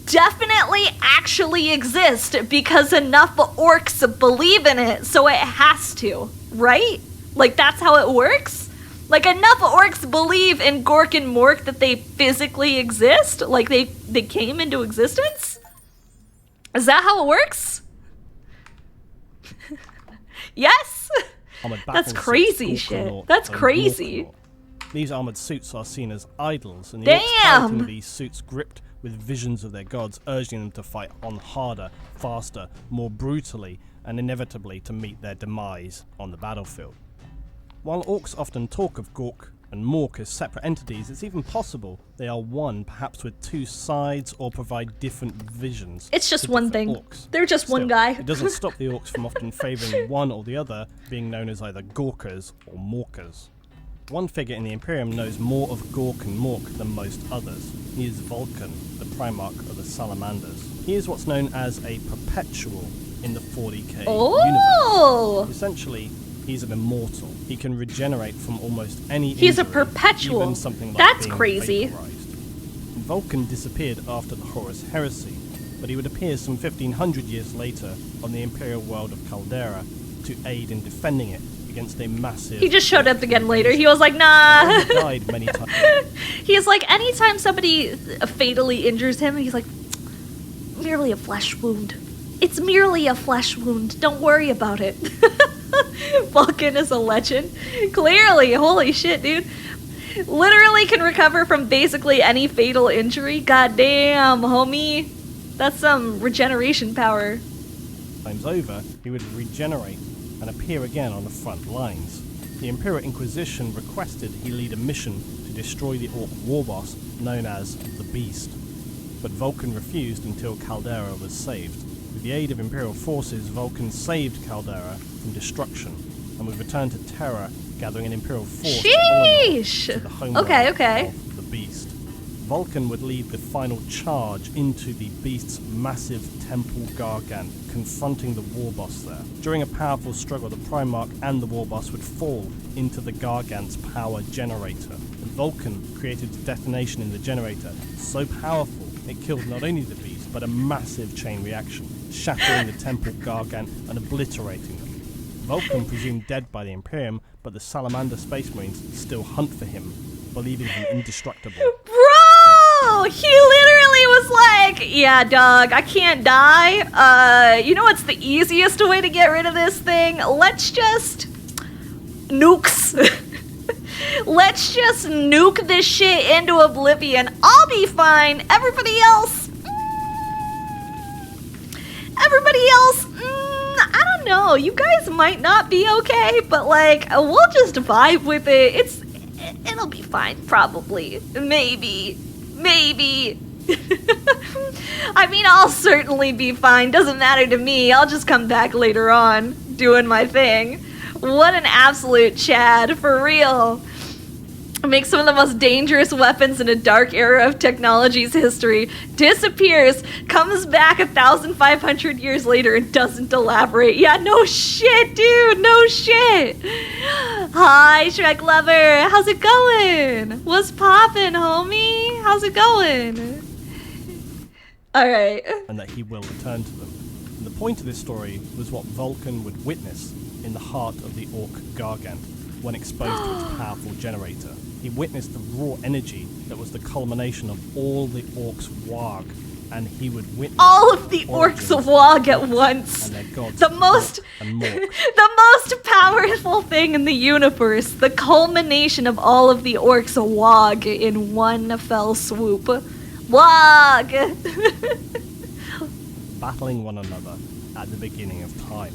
B: definitely actually exist because enough orcs believe in it, so it has to, right? Like, that's how it works? Like, enough orcs believe in Gork and Mork that they physically exist? Like, they came into existence? Is that how it works? Yes? That's crazy shit. That's crazy.
I: These armored suits are seen as idols, and the
B: Damn!
I: orcs piloting these suits gripped with visions of their gods, urging them to fight on harder, faster, more brutally, and inevitably to meet their demise on the battlefield. While orcs often talk of Gork and Mork as separate entities, it's even possible they are one, perhaps with two sides, or provide different visions.
B: It's just
I: to
B: one
I: different
B: thing.
I: Orcs.
B: They're just one
I: Still,
B: guy.
I: It doesn't stop the Orcs from often favouring one or the other, being known as either Gorkers or Morkers. One figure in the Imperium knows more of Gork and Mork than most others. He is Vulcan, the Primarch of the Salamanders. He is what's known as a Perpetual in the 40k universe. Essentially, he's an immortal. He can regenerate from almost any
B: He's a
I: injury,
B: perpetual.
I: even something like
B: That's
I: being
B: crazy.
I: vaporized. Vulcan disappeared after the Horus Heresy, but he would appear some 1500 years later on the Imperial world of Caldera to aid in defending it against a massive...
B: He just showed up again later. He was like, nah.
I: He died many times.
B: He's like, anytime somebody fatally injures him, he's like, merely a flesh wound. It's merely a flesh wound. Don't worry about it. Vulcan is a legend. Clearly. Holy shit, dude. Literally can recover from basically any fatal injury. Goddamn, homie. That's some regeneration power.
I: Times over, he would regenerate and appear again on the front lines. The Imperial Inquisition requested he lead a mission to destroy the Orc war boss known as the Beast, but Vulcan refused until Caldera was saved. With the aid of Imperial forces, Vulcan saved Caldera from destruction, and would return to Terra, gathering an Imperial force
B: Sheesh!
I: to the homeworld
B: Okay.
I: of the Beast. Vulcan would lead the final charge into the Beast's massive Temple Gargant, confronting the war boss there. During a powerful struggle, the Primarch and the war boss would fall into the Gargant's power generator. And Vulcan created a detonation in the generator so powerful it killed not only the Beast, but a massive chain reaction, shattering the Temple Gargant and obliterating them. Vulcan presumed dead by the Imperium, but the Salamander Space Marines still hunt for him, believing him indestructible.
B: Bro! He literally was like, yeah, dog, I can't die. You know what's the easiest way to get rid of this thing? Let's just... nukes. Let's just nuke this shit into oblivion. I'll be fine. Everybody else... I don't know. You guys might not be okay, but like, we'll just vibe with it. It'll be fine, probably. Maybe. I mean, I'll certainly be fine. Doesn't matter to me. I'll just come back later on, doing my thing. What an absolute Chad, for real. Makes some of the most dangerous weapons in a dark era of technology's history, disappears, comes back 1,500 years later and doesn't elaborate. Yeah, no shit, dude, no shit. Hi, Shrek Lover, how's it going? What's poppin', homie? How's it going? Alright.
I: And that he will return to them. And the point of this story was what Vulcan would witness in the heart of the Orc Gargant when exposed to its powerful generator. He witnessed the raw energy that was the culmination of all the Orcs' Warg, and he would witness
B: all of the Orcs of Wog at once.
I: And their gods,
B: the most powerful thing in the universe. The culmination of all of the Orcs of Wog in one fell swoop. Wog!
I: battling one another at the beginning of time.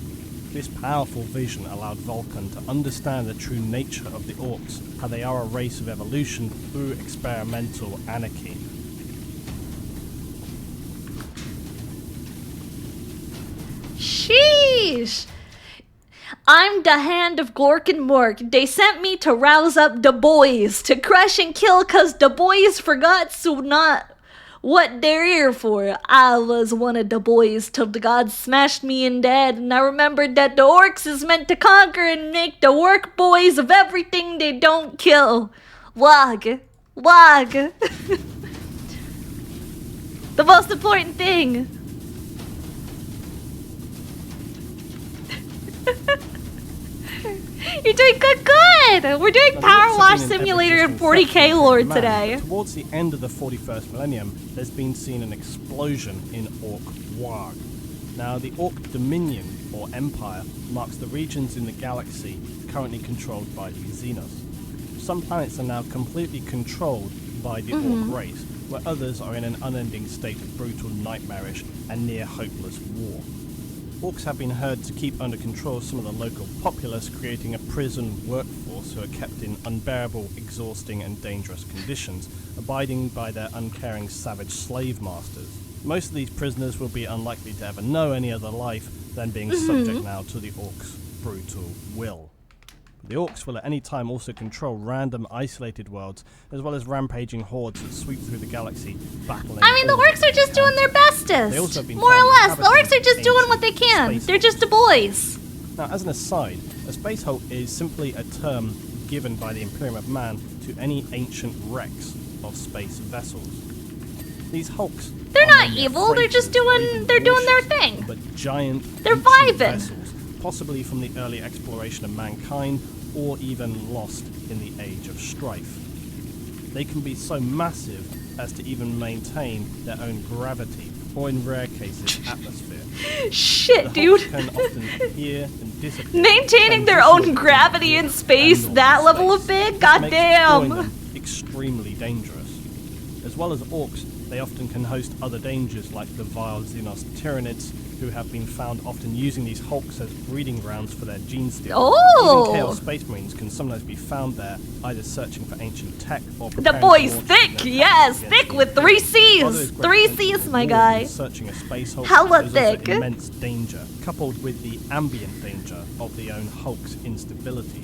I: This powerful vision allowed Vulcan to understand the true nature of the Orcs, how they are a race of evolution through experimental anarchy.
B: Sheesh! I'm the hand of Gork and Mork. They sent me to rouse up the boys, to crush and kill, cause the boys forgot so not what they're here for. I was one of the boys till the gods smashed me in dead, and I remembered that the orcs is meant to conquer and make the work boys of everything they don't kill. Wog. Wog. The most important thing. You're doing good! We're doing Powerwash Simulator and 40k lore today.
I: Towards the end of the 41st millennium, there's been seen an explosion in Orc Warg. Now, the Orc Dominion, or Empire, marks the regions in the galaxy currently controlled by the Xenos. Some planets are now completely controlled by the Orc race, where others are in an unending state of brutal, nightmarish, and near-hopeless war. orcs have been heard to keep under control some of the local populace, creating a prison workforce who are kept in unbearable, exhausting and dangerous conditions, abiding by their uncaring savage slave masters. Most of these prisoners will be unlikely to ever know any other life than being subject now to the orcs' brutal will. The orcs will at any time also control random isolated worlds, as well as rampaging hordes that sweep through the galaxy, battling...
B: I mean, the orcs are just doing their bestest. More or less, the orcs are just doing what they can. They're just the boys.
I: Now, as an aside, a space hulk is simply a term given by the Imperium of Man to any ancient wrecks of space vessels. These hulks...
B: They're not evil, they're just doing their thing.
I: But giant,
B: they're vibing.
I: Vessels, possibly from the early exploration of mankind, or even lost in the Age of Strife. They can be so massive as to even maintain their own gravity, or in rare cases, atmosphere.
B: Shit, dude.
I: Can often appear and disappear.
B: Maintaining their own gravity in space, that level of big? Goddamn.
I: Extremely dangerous. As well as orcs, they often can host other dangers like the vile Xenos Tyranids, who have been found often using these hulks as breeding grounds for their gene steal.
B: Oh!
I: Even Chaos Space Marines can sometimes be found there, either searching for ancient tech or
B: the boy's thick, yes, thick with 3 C's. 3 C's, my guy.
I: Searching a space hulk,
B: hella
I: there's
B: thick.
I: Immense danger, coupled with the ambient danger of the own hulk's instability.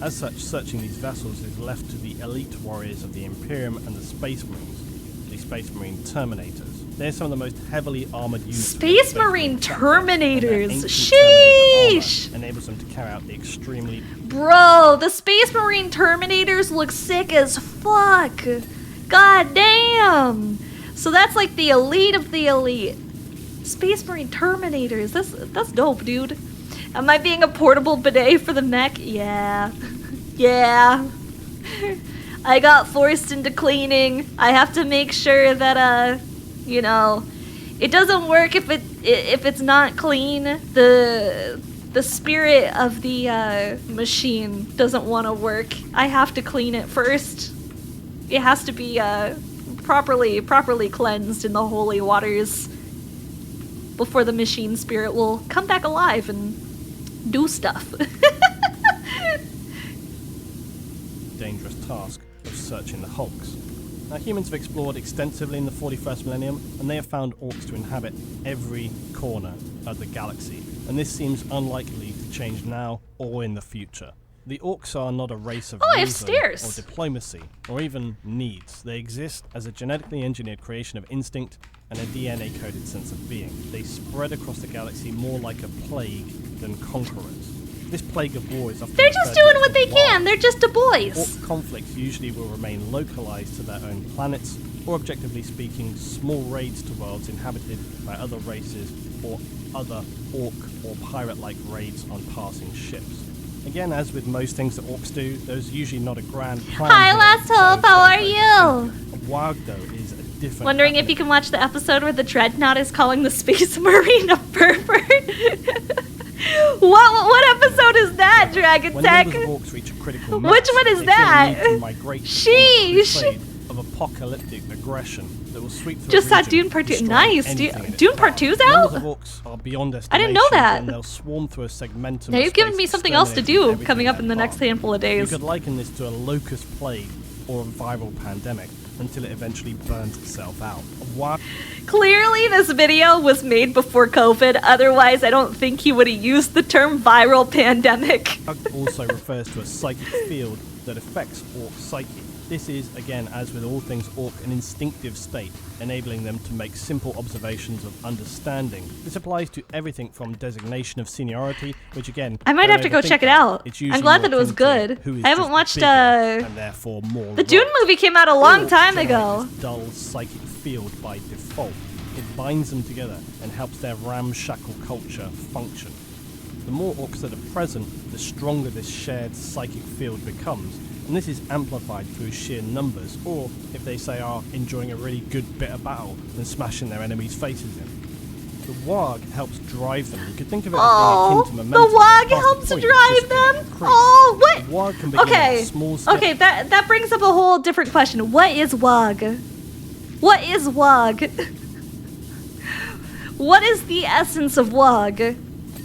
I: As such, searching these vessels is left to the elite warriors of the Imperium and the Space Marines, the Space Marine Terminators. They're some of the most heavily armored units.
B: Space Marine Terminators. Sheesh!
I: Enables them to carry out the extremely...
B: Bro, the Space Marine Terminators look sick as fuck. God damn. So that's like the elite of the elite. Space Marine Terminators. That's dope, dude. Am I being a portable bidet for the mech? Yeah. Yeah. I got forced into cleaning. I have to make sure that you know, it doesn't work if it's not clean. The spirit of the machine doesn't want to work. I have to clean it first. It has to be properly cleansed in the holy waters before the machine spirit will come back alive and do stuff.
I: Dangerous task of searching the hulks. Now, humans have explored extensively in the 41st millennium, and they have found orcs to inhabit every corner of the galaxy, and this seems unlikely to change now or in the future. The orcs are not a race of reason or diplomacy, or even needs. They exist as a genetically engineered creation of instinct and a DNA-coded sense of being. They spread across the galaxy more like a plague than conquerors. This plague of war is often...
B: They're just doing what they can. They're just the boys.
I: Orc conflicts usually will remain localized to their own planets, or objectively speaking, small raids to worlds inhabited by other races, or other orc or pirate-like raids on passing ships. Again, as with most things that orcs do, there's usually not a grand plan.
B: Hi, Last Hope. How are you?
I: A warg, though, is a different...
B: Wondering if you can watch the episode where the Dreadnought is calling the Space Marine a pervert? What episode is that, Dragon Tech?
I: When numbers of orcs reach a critical mass,
B: which one is that?
I: Sheesh! Of apocalyptic aggression that will sweep through
B: just saw Dune Part 2. Nice. Dune Part 2's out?
I: Numbers of orcs are beyond estimation.
B: I didn't know that.
I: And they'll swarm through a segmentum.
B: Now you've given me something else to do coming up in the next handful of days.
I: You could liken this to a locust plague or a viral pandemic until it eventually burns itself out.
B: Clearly this video was made before COVID, otherwise I don't think he would have used the term viral pandemic.
I: Also refers to a psychic field that affects orc psyche. This is, again, as with all things orc, an instinctive state, enabling them to make simple observations of understanding. This applies to everything from designation of seniority, which again...
B: I might have to go check it out. I'm glad that it was good. I haven't watched
I: and therefore more
B: the Dune movie came out a long time ago.
I: Dull psychic field by default. It binds them together and helps their ramshackle culture function. The more orcs that are present, the stronger this shared psychic field becomes, and this is amplified through sheer numbers, or if they say are enjoying a really good bit of battle and smashing their enemies' faces in. The warg helps drive them. You could think of it as being akin to momentum.
B: The warg helps drive them? Oh, what?
I: The warg can begin with small steps.
B: Okay, that brings up a whole different question. What is warg? What is warg? What is the essence of Wog?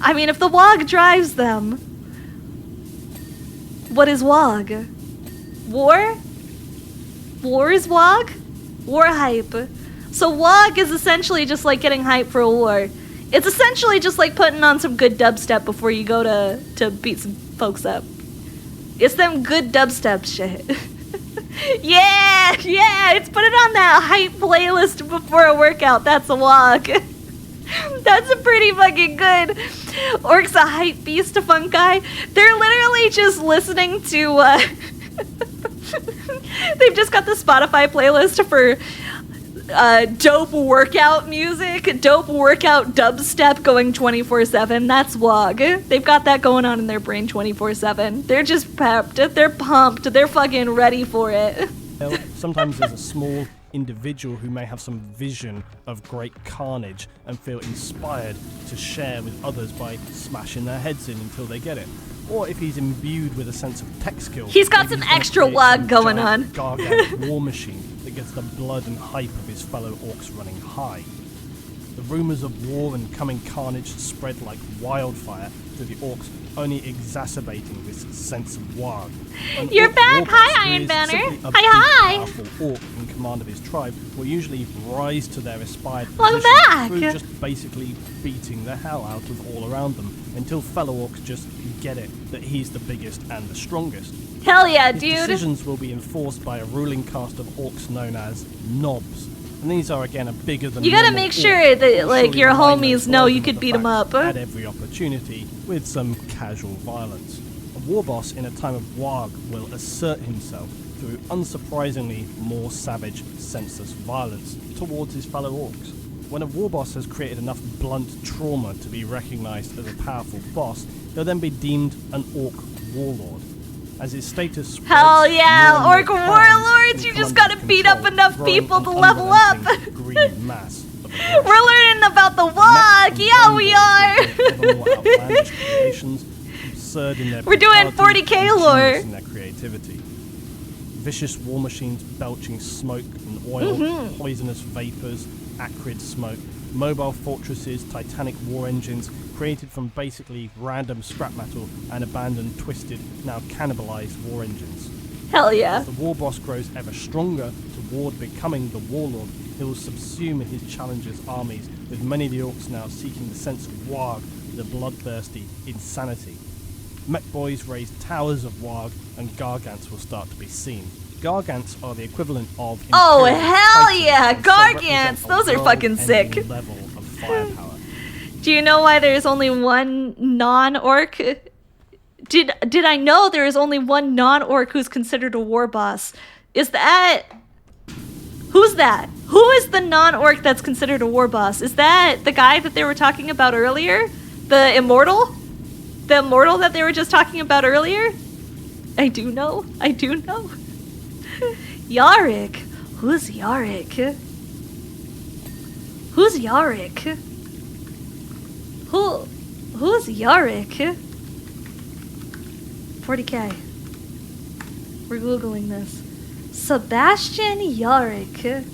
B: I mean, if the Wog drives them, what is Wog? War? War is Wog? War hype. So Wog is essentially just like getting hype for a war. It's essentially just like putting on some good dubstep before you go to beat some folks up. It's them good dubstep shit. Yeah, it's put it on that hype playlist before a workout. That's a Wog. That's a pretty fucking good. Orc's a hype beast, a fun guy. They're literally just listening to, they've just got the Spotify playlist for dope workout music, dope workout dubstep going 24/7. That's Wog. They've got that going on in their brain 24/7. They're just pepped, they're pumped, they're fucking ready for it.
I: Sometimes there's a small individual who may have some vision of great carnage and feel inspired to share with others by smashing their heads in until they get it. Or if he's imbued with a sense of tech skill,
B: he's got some extra Wog going on.
I: Gargantuan war machine that gets the blood and hype of his fellow orcs running high. The rumours of war and coming carnage spread like wildfire to the orcs, only exacerbating this sense of Wog.
B: You're back! Hi, Iron Banner! Hi!
I: Powerful orc in command of his tribe will usually rise to their aspired
B: Welcome
I: position
B: back!
I: through just basically beating the hell out of all around them until fellow orcs just get it that he's the biggest and the strongest.
B: Hell yeah,
I: His
B: dude!
I: decisions will be enforced by a ruling caste of orcs known as knobs. And these are again a bigger than
B: you gotta
I: normal
B: make
I: orc
B: sure that
I: who
B: like
I: surely
B: your
I: remind
B: homies
I: those
B: know
I: below
B: you
I: them
B: could
I: of
B: beat
I: the
B: them
I: fact
B: up.
I: at every opportunity with some casual violence. A war boss in a time of Wog will assert himself through unsurprisingly more savage, senseless violence towards his fellow orcs. When a war boss has created enough blunt trauma to be recognized as a powerful boss, he'll then be deemed an orc warlord. As his status spreads,
B: Hell yeah,
I: more and
B: orc
I: more clans
B: warlords!
I: will
B: You
I: come
B: just
I: under
B: gotta beat
I: control,
B: up enough
I: growing
B: people
I: an
B: to level up!
I: unrelenting green mass of aggression.
B: We're learning about the Wog! Yeah, we are!
I: Ever more outlandish creations, absurd in their
B: We're doing
I: brutality,
B: 40K
I: ingenious
B: lore.
I: in their creativity. Vicious war machines belching smoke and oil, poisonous vapors, acrid smoke, mobile fortresses, titanic war engines created from basically random scrap metal and abandoned, twisted, now cannibalized war engines.
B: Hell yeah.
I: As the war boss grows ever stronger toward becoming the warlord, he will subsume his challenger's armies, with many of the orcs now seeking the sense of Wog, the bloodthirsty insanity. Mech boys raise towers of Wog, and Gargants will start to be seen. Gargants are the equivalent of
B: Oh,
I: Imperial
B: hell
I: Titans,
B: yeah,
I: and so represent
B: Gargants!
I: a
B: Those are fucking
I: world-ending
B: sick.
I: level of firepower.
B: Do you know why there's only one non-orc? Did I know there is only one non-orc who's considered a war boss? Is that... Who's that? Who is the non-orc that's considered a war boss? Is that the guy that they were talking about earlier? The immortal? The immortal that they were just talking about earlier? I do know. Yarick. Who's Yarick? Who's Yarick? Who's Yarick? 40K. We're googling this. Sebastian Yarick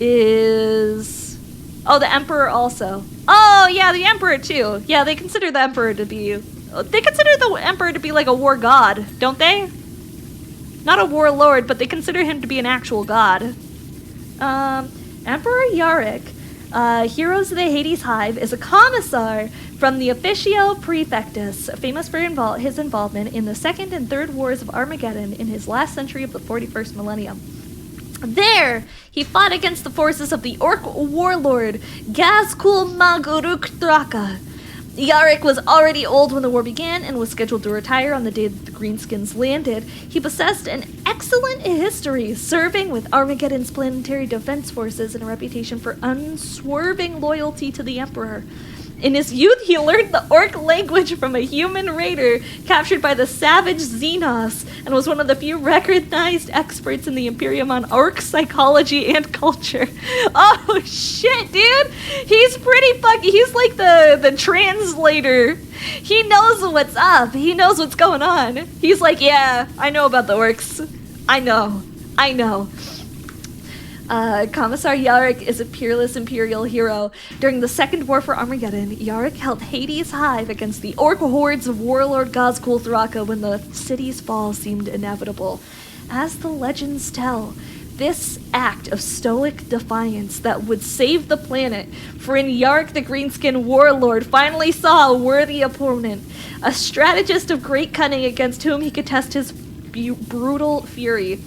B: is... Oh, the Emperor also. Oh, yeah, the Emperor too. Yeah, they consider the Emperor to be... They consider the Emperor to be like a war god, don't they? Not a warlord, but they consider him to be an actual god. Emperor Yarick, Heroes of the Hades Hive, is a commissar from the Officio Prefectus, famous for his involvement in the Second and Third Wars of Armageddon in his last century of the 41st millennium. There, he fought against the forces of the Orc warlord Gazkul Maguruk Thraka. Yarick was already old when the war began and was scheduled to retire on the day that the Greenskins landed. He possessed an excellent history, serving with Armageddon's planetary defense forces and a reputation for unswerving loyalty to the Emperor. In his youth, he learned the Orc language from a human raider captured by the savage Xenos, and was one of the few recognized experts in the Imperium on Orc psychology and culture. Oh shit, dude! He's pretty fucking... He's like the translator. He knows what's up. He knows what's going on. He's like, yeah, I know about the Orcs. I know. Commissar Yarrick is a peerless Imperial hero. During the Second War for Armageddon, Yarrick held Hades' hive against the orc hordes of Warlord Ghazghkull Thraka when the city's fall seemed inevitable. As the legends tell, this act of stoic defiance that would save the planet, for in Yarrick the Greenskin Warlord finally saw a worthy opponent, a strategist of great cunning against whom he could test his brutal fury.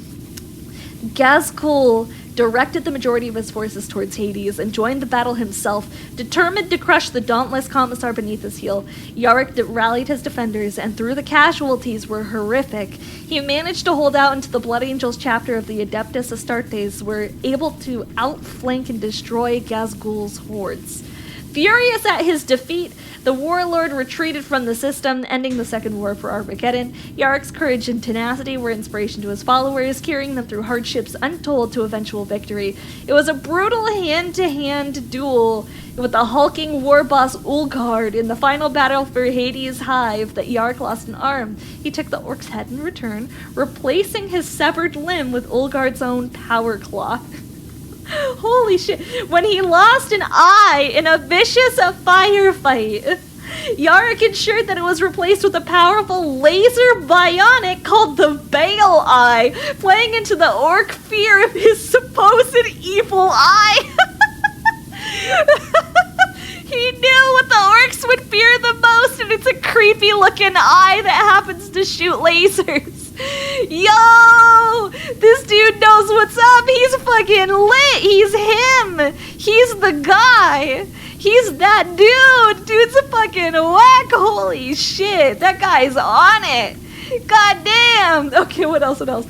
B: Ghazghkull directed the majority of his forces towards Hades and joined the battle himself, determined to crush the dauntless Commissar beneath his heel. Yarrick rallied his defenders, and though the casualties were horrific, he managed to hold out until the Blood Angels chapter of the Adeptus Astartes were able to outflank and destroy Ghazghkull's hordes. Furious at his defeat, the warlord retreated from the system, ending the Second War for Armageddon. Yarrick's courage and tenacity were inspiration to his followers, carrying them through hardships untold to eventual victory. It was a brutal hand-to-hand duel with the hulking war boss Ulgard in the final battle for Hades' hive that Yarrick lost an arm. He took the orc's head in return, replacing his severed limb with Ulgard's own power claw. Holy shit. When he lost an eye in a vicious firefight, Yarrick ensured that it was replaced with a powerful laser bionic called the Bale Eye, playing into the orc fear of his supposed evil eye. He knew what the orcs would fear the most, and it's a creepy looking eye that happens to shoot lasers. Yo! This dude knows what's up. He's fucking lit. He's him. He's the guy. He's that dude. Dude's a fucking whack. Holy shit. That guy's on it. God damn. Okay, what else? When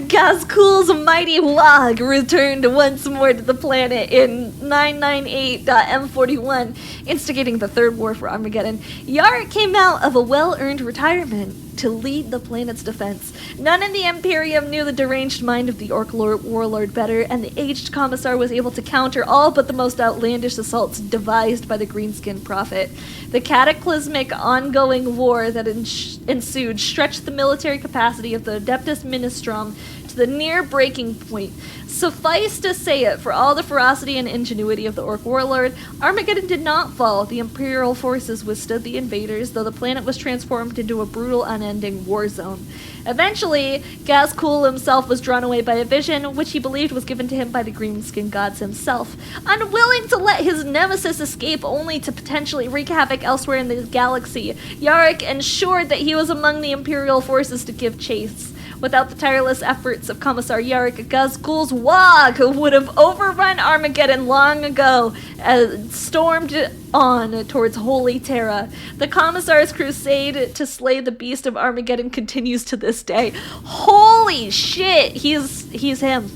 B: Ghazghkull's mighty log returned once more to the planet in 998.M41, instigating the Third War for Armageddon, Yarrick came out of a well-earned retirement to lead the planet's defense. None in the Imperium knew the deranged mind of the Orc warlord better, and the aged Commissar was able to counter all but the most outlandish assaults devised by the Greenskin Prophet. The cataclysmic ongoing war that ensued stretched the military capacity of the Adeptus Ministrum to the near breaking point. Suffice to say it, for all the ferocity and ingenuity of the Orc warlord, Armageddon did not fall. The Imperial forces withstood the invaders, though the planet was transformed into a brutal, unending war zone. Eventually, Ghazghkull himself was drawn away by a vision, which he believed was given to him by the Greenskin gods himself. Unwilling to let his nemesis escape only to potentially wreak havoc elsewhere in the galaxy, Yarrick ensured that he was among the Imperial forces to give chase. Without the tireless efforts of Commissar Yarrick, Ghazghkull's Wog would have overrun Armageddon long ago and stormed on towards Holy Terra. The Commissar's crusade to slay the beast of Armageddon continues to this day. Holy shit! He's him.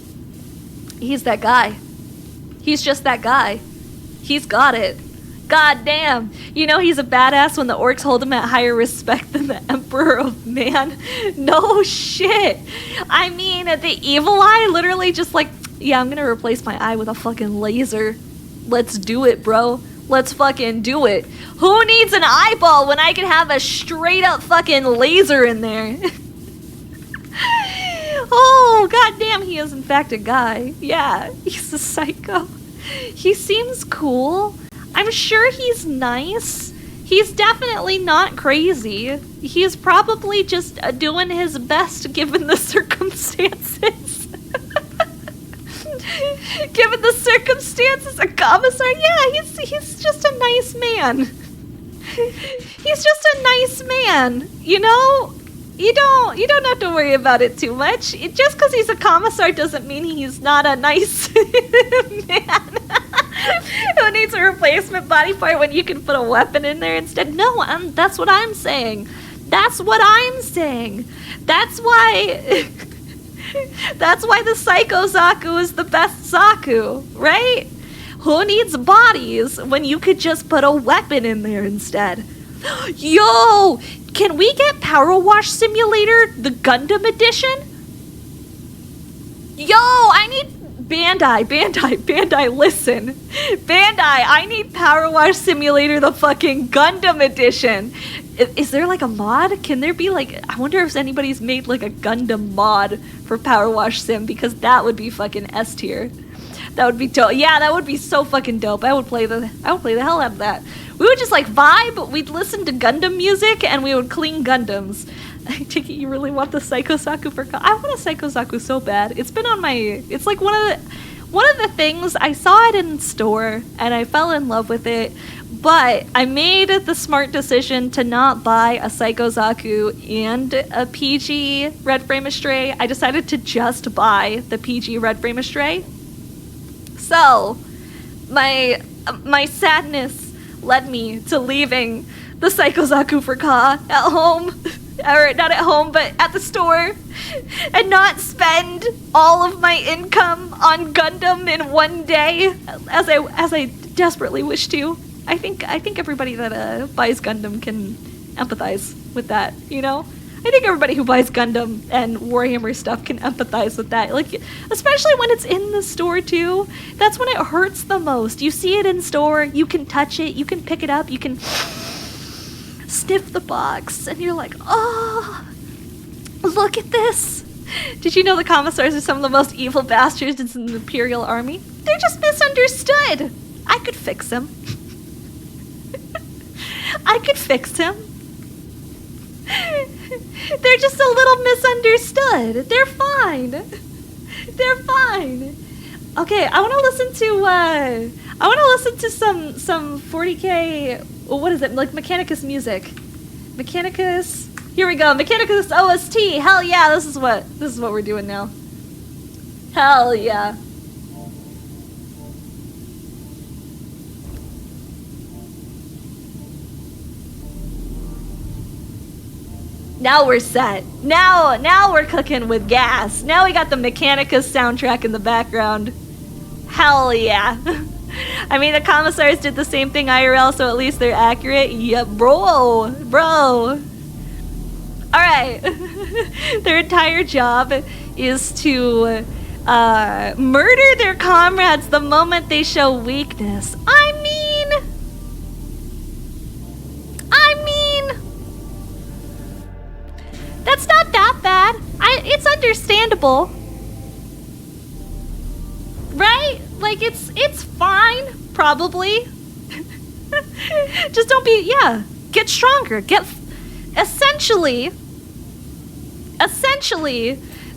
B: He's that guy. He's just that guy. He's got it. God damn. You know he's a badass when the orcs hold him at higher respect than the Emperor of Man. No shit. I mean, the evil eye literally just like, yeah, I'm gonna replace my eye with a fucking laser. Let's do it, bro. Let's fucking do it. Who needs an eyeball when I can have a straight up fucking laser in there? Oh, goddamn, he is in fact a guy. Yeah, he's a psycho. He seems cool. I'm sure he's nice. He's definitely not crazy. He's probably just doing his best given the circumstances. Given the circumstances, a commissar, yeah, he's just a nice man. He's just a nice man, you know? You don't have to worry about it too much. Just because he's a commissar doesn't mean he's not a nice man. Who needs a replacement body part when you can put a weapon in there instead? No, that's what I'm saying. That's what I'm saying. That's why the Psycho Zaku is the best Zaku, right? Who needs bodies when you could just put a weapon in there instead? Yo, can we get Powerwash Simulator, the Gundam edition? Yo, I need Bandai, listen. Bandai, I need Powerwash Simulator, the fucking Gundam edition. Is there like a mod? Can there be like, I wonder if anybody's made like a Gundam mod for Powerwash Sim, because that would be fucking S tier. That would be dope. Yeah, that would be so fucking dope. I would play the hell out of that. We would just like vibe, we'd listen to Gundam music, and we would clean Gundams. I take it you really want the Psychosaku for I want a Psychosaku so bad. It's been on my, it's like one of the things, I saw it in store and I fell in love with it, but I made the smart decision to not buy a Psychosaku and a PG Red Frame Astray. I decided to just buy the PG Red Frame Astray. So my sadness led me to leaving the Psychosaku for Ka at home. Or not at home, but at the store, and not spend all of my income on Gundam in one day, as I desperately wish to. I think everybody that buys Gundam can empathize with that, you know? I think everybody who buys Gundam and Warhammer stuff can empathize with that. Like, especially when it's in the store too. That's when it hurts the most. You see it in store, you can touch it, you can pick it up, you can sniff the box, and you're like, oh, look at this. Did you know the commissars are some of the most evil bastards in the Imperial Army? They're just misunderstood. I could fix him. I could fix him. They're just a little misunderstood. They're fine. They're fine. Okay, I want to listen to some 40K. What is it? Like Mechanicus music. Mechanicus. Here we go. Mechanicus OST. Hell yeah! This is what we're doing now. Hell yeah. Now we're set. Now we're cooking with gas. Now we got the Mechanicus soundtrack in the background. Hell yeah. I mean, the commissars did the same thing IRL, so at least they're accurate. Yep, bro. Alright. Their entire job is to murder their comrades the moment they show weakness. I mean, that's not that bad. It's understandable. Right? Like, it's fine, probably. Just don't be, get stronger. Essentially,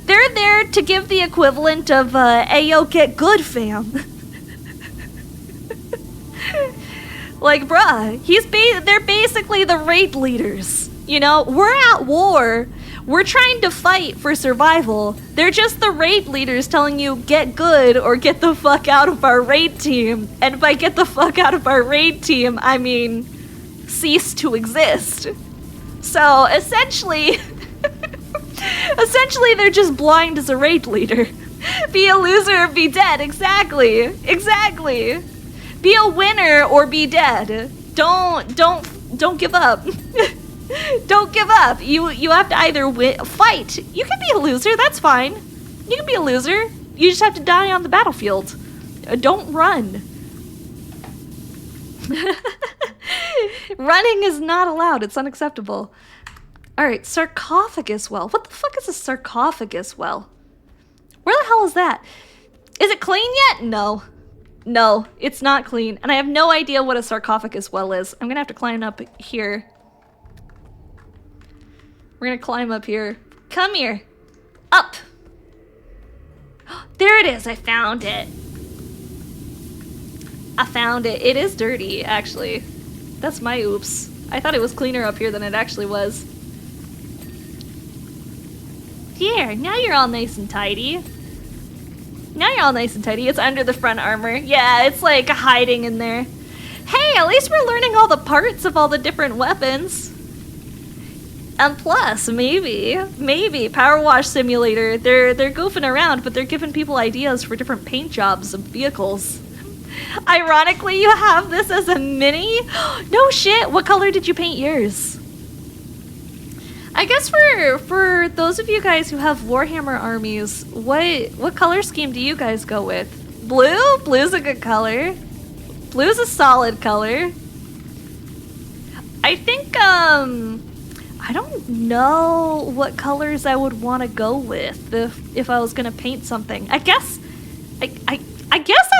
B: they're there to give the equivalent of, Ayo, get good, fam. Like, bruh, they're basically the raid leaders. You know, we're at war. We're trying to fight for survival. They're just the raid leaders telling you, get good or get the fuck out of our raid team. And by get the fuck out of our raid team, I mean, cease to exist. So, essentially, they're just blind as a raid leader. Be a loser or be dead, exactly. Be a winner or be dead. Don't give up. Don't give up. You have to either fight. You can be a loser, that's fine. You can be a loser. You just have to die on the battlefield. Don't run. Running is not allowed. It's unacceptable. Alright, sarcophagus well. What the fuck is a sarcophagus well? Where the hell is that? Is it clean yet? No. No, it's not clean. And I have no idea what a sarcophagus well is. I'm gonna have to climb up here. We're gonna climb up here. Come here. Up. There it is. I found it. It is dirty, actually. That's my oops. I thought it was cleaner up here than it actually was. Here, now you're all nice and tidy. It's under the front armor. Yeah, it's like hiding in there. Hey, at least we're learning all the parts of all the different weapons. And plus, maybe, Powerwash Simulator, they're goofing around, but they're giving people ideas for different paint jobs of vehicles. Ironically, you have this as a mini? No shit, what color did you paint yours? I guess for those of you guys who have Warhammer armies, what color scheme do you guys go with? Blue? Blue's a good color. Blue's a solid color. I think I don't know what colors I would want to go with if I was gonna paint something. I guess I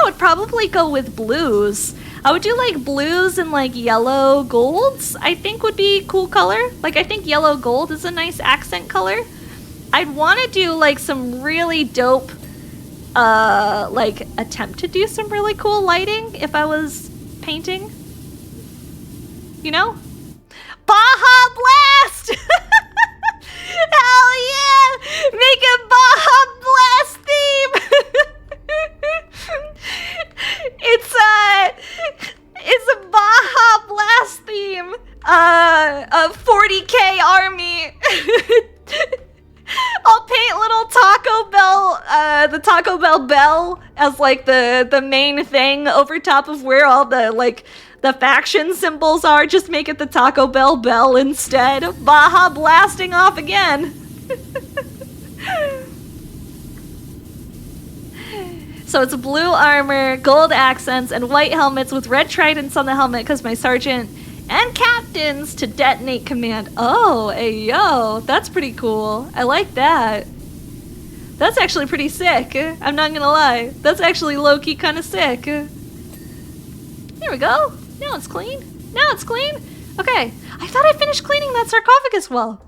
B: would probably go with blues. I would do like blues and like yellow golds. I think would be cool color. Like I think yellow gold is a nice accent color. I'd want to do like some really dope like attempt to do some really cool lighting if I was painting. You know? Baja Blast! Hell yeah! Make a Baja Blast theme! It's a Baja Blast theme. A 40K army. I'll paint little Taco Bell, the Taco Bell bell as like the main thing over top of where all the like the faction symbols are. Just make it the Taco Bell bell instead. Baja blasting off again. So it's blue armor, gold accents, and white helmets with red tridents on the helmet because my sergeant and captains to detonate command. Oh, hey, yo, that's pretty cool. I like that. That's actually pretty sick. I'm not gonna lie. That's actually low-key kind of sick. There we go. Now it's clean. Now it's clean. Okay, I thought I finished cleaning that sarcophagus well.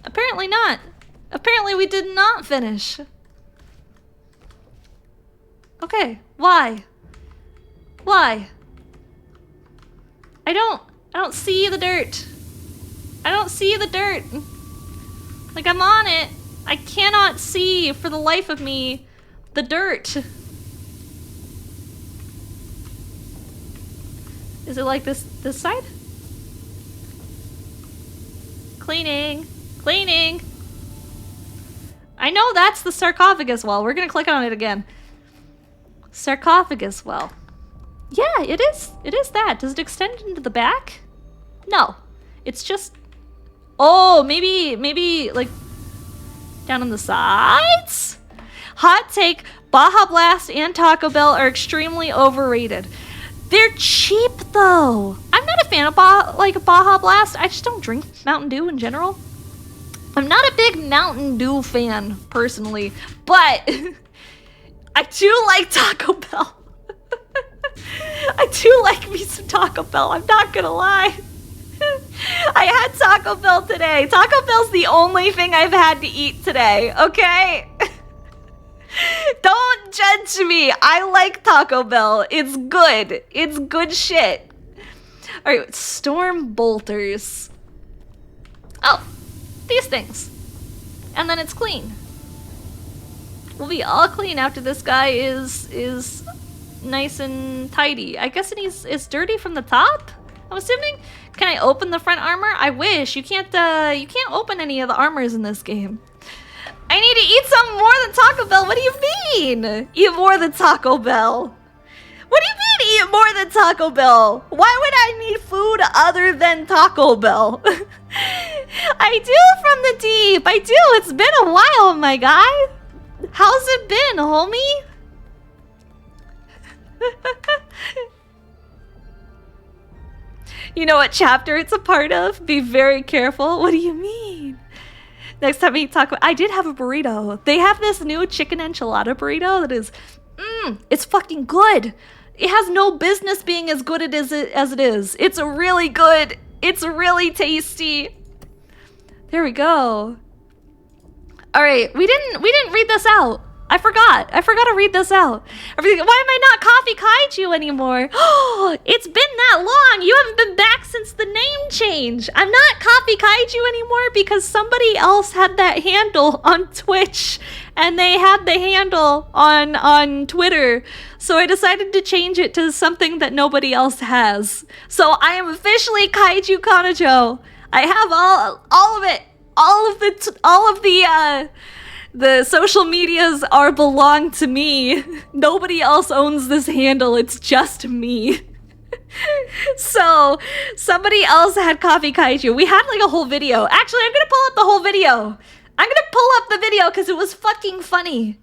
B: Apparently not. Apparently we did not finish. Okay, why? Why? I don't see the dirt. I don't see the dirt. Like, I'm on it. I cannot see, for the life of me, the dirt. Is it like this side? Cleaning. Cleaning. I know that's the sarcophagus well. We're gonna click on it again. Sarcophagus well. Yeah, it is. It is that. Does it extend into the back? No. It's just... Oh, maybe like down on the sides? Hot take, Baja Blast and Taco Bell are extremely overrated. They're cheap though. I'm not a fan of Baja Blast. I just don't drink Mountain Dew in general. I'm not a big Mountain Dew fan personally, but I do like Taco Bell. I do like me some Taco Bell, I'm not gonna lie. I had Taco Bell today. Taco Bell's the only thing I've had to eat today, okay? Don't judge me. I like Taco Bell. It's good. It's good shit. Alright, storm bolters. Oh, these things. And then it's clean. We'll be all clean after this guy is nice and tidy. I guess it's dirty from the top, I'm assuming. Can I open the front armor? I wish. You can't open any of the armors in this game. I need to eat something more than Taco Bell. What do you mean? Eat more than Taco Bell? What do you mean eat more than Taco Bell? Why would I need food other than Taco Bell? I do from the deep. I do. It's been a while, my guy. How's it been, homie? You know what chapter it's a part of? Be very careful. What do you mean? Next time we talk about... I did have a burrito. They have this new chicken enchilada burrito that is... it's fucking good. It has no business being as good as it is. It's really good. It's really tasty. There we go. Alright, we didn't read this out. I forgot to read this out. Everything. Why am I not Coffee Kaiju anymore? Oh, it's been that long. You haven't been back since the name change. I'm not Coffee Kaiju anymore because somebody else had that handle on Twitch and they had the handle on Twitter. So I decided to change it to something that nobody else has. So I am officially Kaiju Kanajo. I have all of it. All of the social medias belong to me. Nobody else owns this handle. It's just me. So somebody else had Coffee Kaiju. We had like a whole video. Actually, I'm gonna pull up the whole video. I'm gonna pull up the video because it was fucking funny.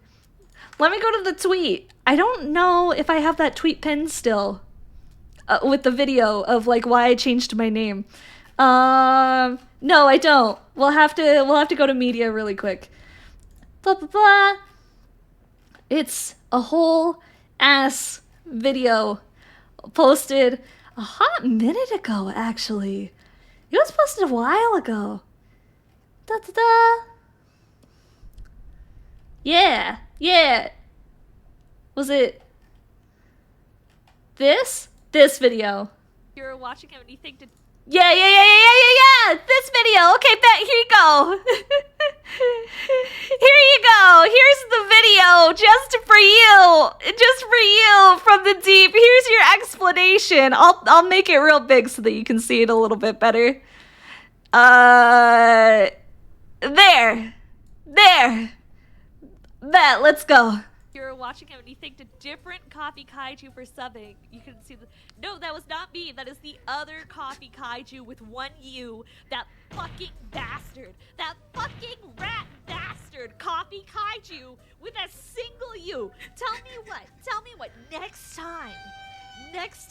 B: Let me go to the tweet. I don't know if I have that tweet pinned still with the video of like why I changed my name. No, I don't. We'll have to go to media really quick. Blah blah blah. It's a whole ass video posted a hot minute ago, actually. It was posted a while ago. Da da da. Yeah, yeah. Was it this video?
J: You're watching it and you think to...
B: Yeah. This video. Okay, bet. Here you go. Here you go. Here's the video just for you. Just for you from the deep. Here's your explanation. I'll make it real big so that you can see it a little bit better. There. Bet. Let's go.
J: You're watching it and you think to different Coffee Kaiju for subbing. You can see the... No, that was not me. That is the other Coffee Kaiju with one U. That fucking bastard. That fucking rat bastard. Coffee Kaiju with a single U. Tell me what. Next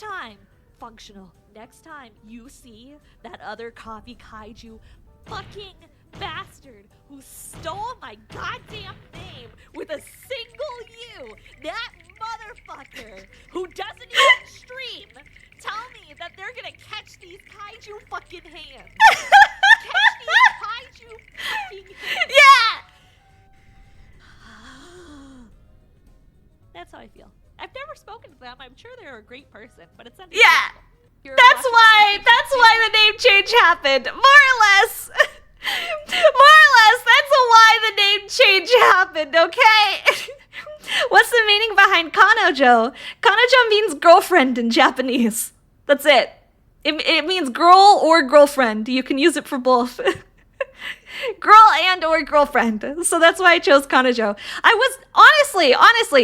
J: time, functional. Next time you see that other Coffee Kaiju fucking bastard who stole my goddamn name with a single U, that motherfucker who doesn't even stream, tell me that they're gonna catch these kaiju fucking hands. Catch these kaiju fucking hands.
B: Yeah!
J: That's how I feel. I've never spoken to them. I'm sure they're a great person, but it's
B: Yeah! That's why the name change happened. More or less. That's why the name change happened, okay? What's the meaning behind Kanojo? Kanojo means girlfriend in Japanese. That's it. It means girl or girlfriend. You can use it for both. Girl and or girlfriend. So that's why I chose Kanojo. I was, honestly,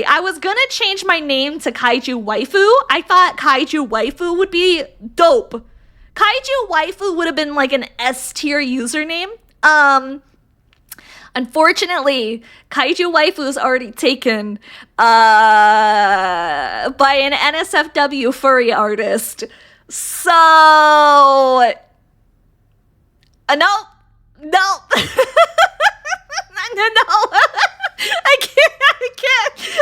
B: I was gonna change my name to Kaiju Waifu. I thought Kaiju Waifu would be dope. Kaiju Waifu would have been like an S tier username. Unfortunately, Kaiju Waifu is already taken by an NSFW furry artist. So no. No.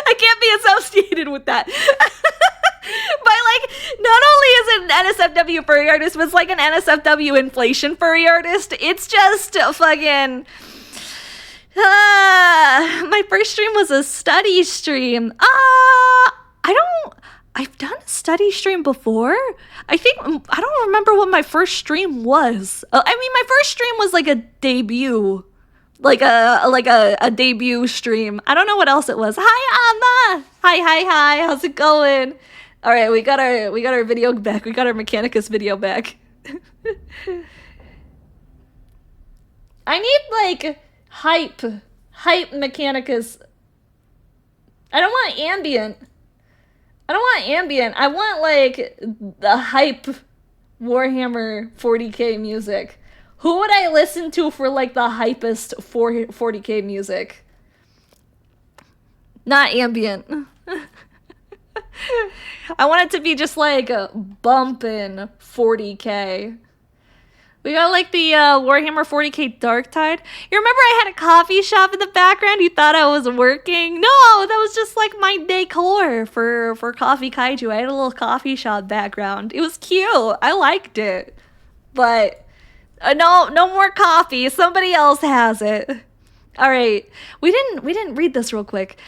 B: I can't be associated with that. But like, not only is it an NSFW furry artist, but it's like an NSFW inflation furry artist. It's just fucking... my first stream was a study stream. I've done a study stream before. I don't remember what my first stream was. I mean, my first stream was like a debut. Like a debut stream. I don't know what else it was. Hi, Amma. Hi. How's it going? All right, we got our video back. We got our Mechanicus video back. I need like hype Mechanicus. I don't want ambient. I want like the hype Warhammer 40k music. Who would I listen to for like the hypest 40k music? Not ambient. I want it to be just like bumpin' 40k. We got like the Warhammer 40k Dark Tide. You remember I had a coffee shop in the background? You thought I was working? No, that was just like my decor for Coffee Kaiju. I had a little coffee shop background. It was cute. I liked it. But no more coffee. Somebody else has it. All right. We didn't read this real quick.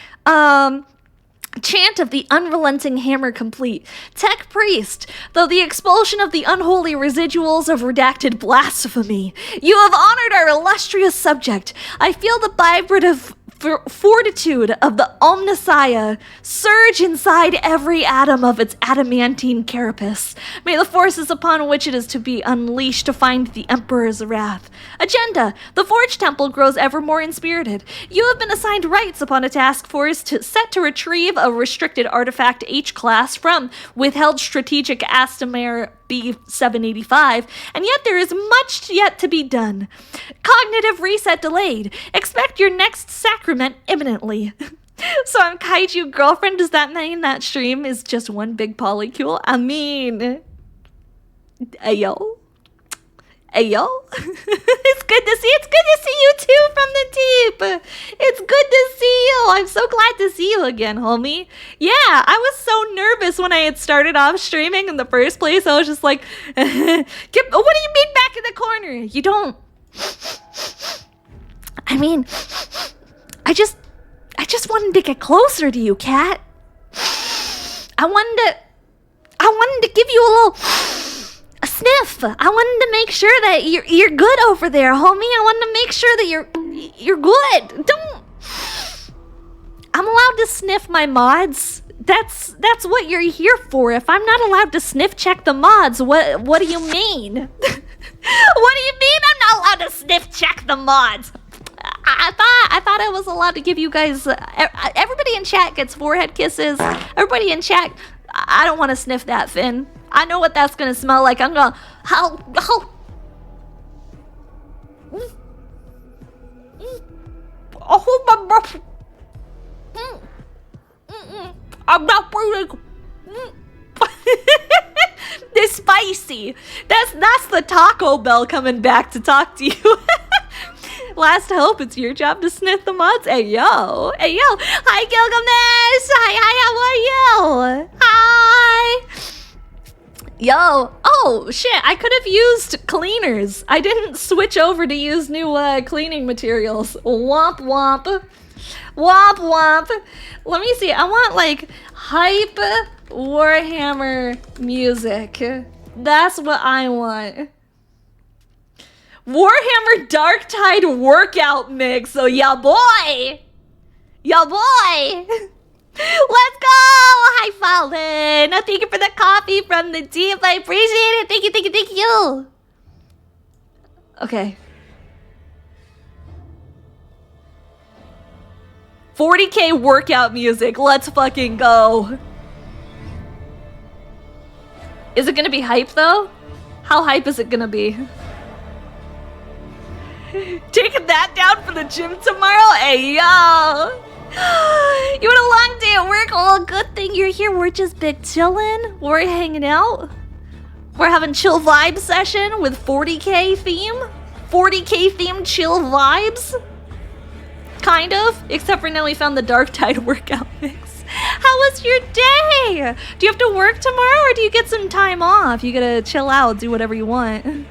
B: Chant of the unrelenting hammer complete. Tech priest, though the expulsion of the unholy residuals of redacted blasphemy, you have honored our illustrious subject. I feel the vibrative fortitude of the Omnissiah surge inside every atom of its adamantine carapace. May the forces upon which it is to be unleashed to find the Emperor's wrath. Agenda. The Forge Temple grows ever more inspirited. You have been assigned rights upon a task force set to retrieve a restricted artifact H-class from withheld strategic Astamare B785, and yet there is much yet to be done. Cognitive reset delayed. Expect your next sacrament imminently. So I'm Kaiju girlfriend. Does that mean that stream is just one big polycule? I mean, ayo. Ayo. It's good to see. It's good to see you too from the deep. It's good to see you. I'm so glad to see you again, homie. Yeah, I was so nervous when I had started off streaming in the first place. I was just like, what do you mean back in the corner? You don't. I mean, I just wanted to get closer to you, Cat. I wanted to give you a sniff. I wanted to make sure that you're good over there, homie. I wanted to make sure that you're good. I'm allowed to sniff my mods. That's what you're here for. If I'm not allowed to sniff check the mods, what do you mean? What do you mean I'm not allowed to sniff check the mods? I thought I was allowed to give you guys. Everybody in chat gets forehead kisses. Everybody in chat. I don't want to sniff that, Finn. I know what that's gonna smell like. I'm gonna my breath. I'm not breathing. They're spicy. That's the Taco Bell coming back to talk to you. Last hope, it's your job to sniff the mods. Hey yo. Hi Gilgamesh. Hi, how are you? Hi. Yo, oh shit, I could have used cleaners. I didn't switch over to use new cleaning materials. Womp womp. Womp womp. Let me see, I want like hype Warhammer music. That's what I want. Warhammer Darktide workout mix. So yeah boy. Yeah boy. Let's go! Hi, Fallen! Thank you for the coffee from the deep. I appreciate it. Thank you. Okay. 40K workout music. Let's fucking go. Is it gonna be hype, though? How hype is it gonna be? Taking that down for the gym tomorrow? Hey, yo! You had a long day at work. Oh, good thing you're here. We're just big chillin'. We're hanging out. We're having chill vibe session with 40K theme. 40K themed chill vibes. Kind of. Except for now we found the Dark Tide workout mix. How was your day? Do you have to work tomorrow or do you get some time off? You gotta chill out, do whatever you want.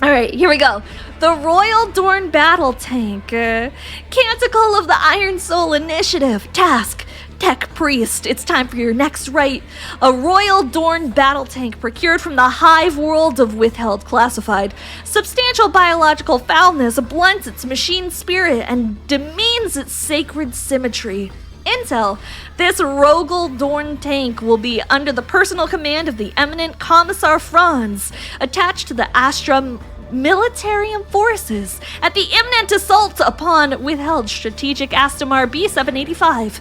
B: Alright, here we go. The Royal Dorn Battle Tank. Canticle of the Iron Soul Initiative. Task. Tech Priest. It's time for your next rite. A Royal Dorn Battle Tank procured from the hive world of Withheld Classified. Substantial biological foulness blunts its machine spirit and demeans its sacred symmetry. Intel. This Rogel Dorn tank will be under the personal command of the eminent Commissar Franz, attached to the Astra military forces at the imminent assault upon withheld strategic Astamar B785.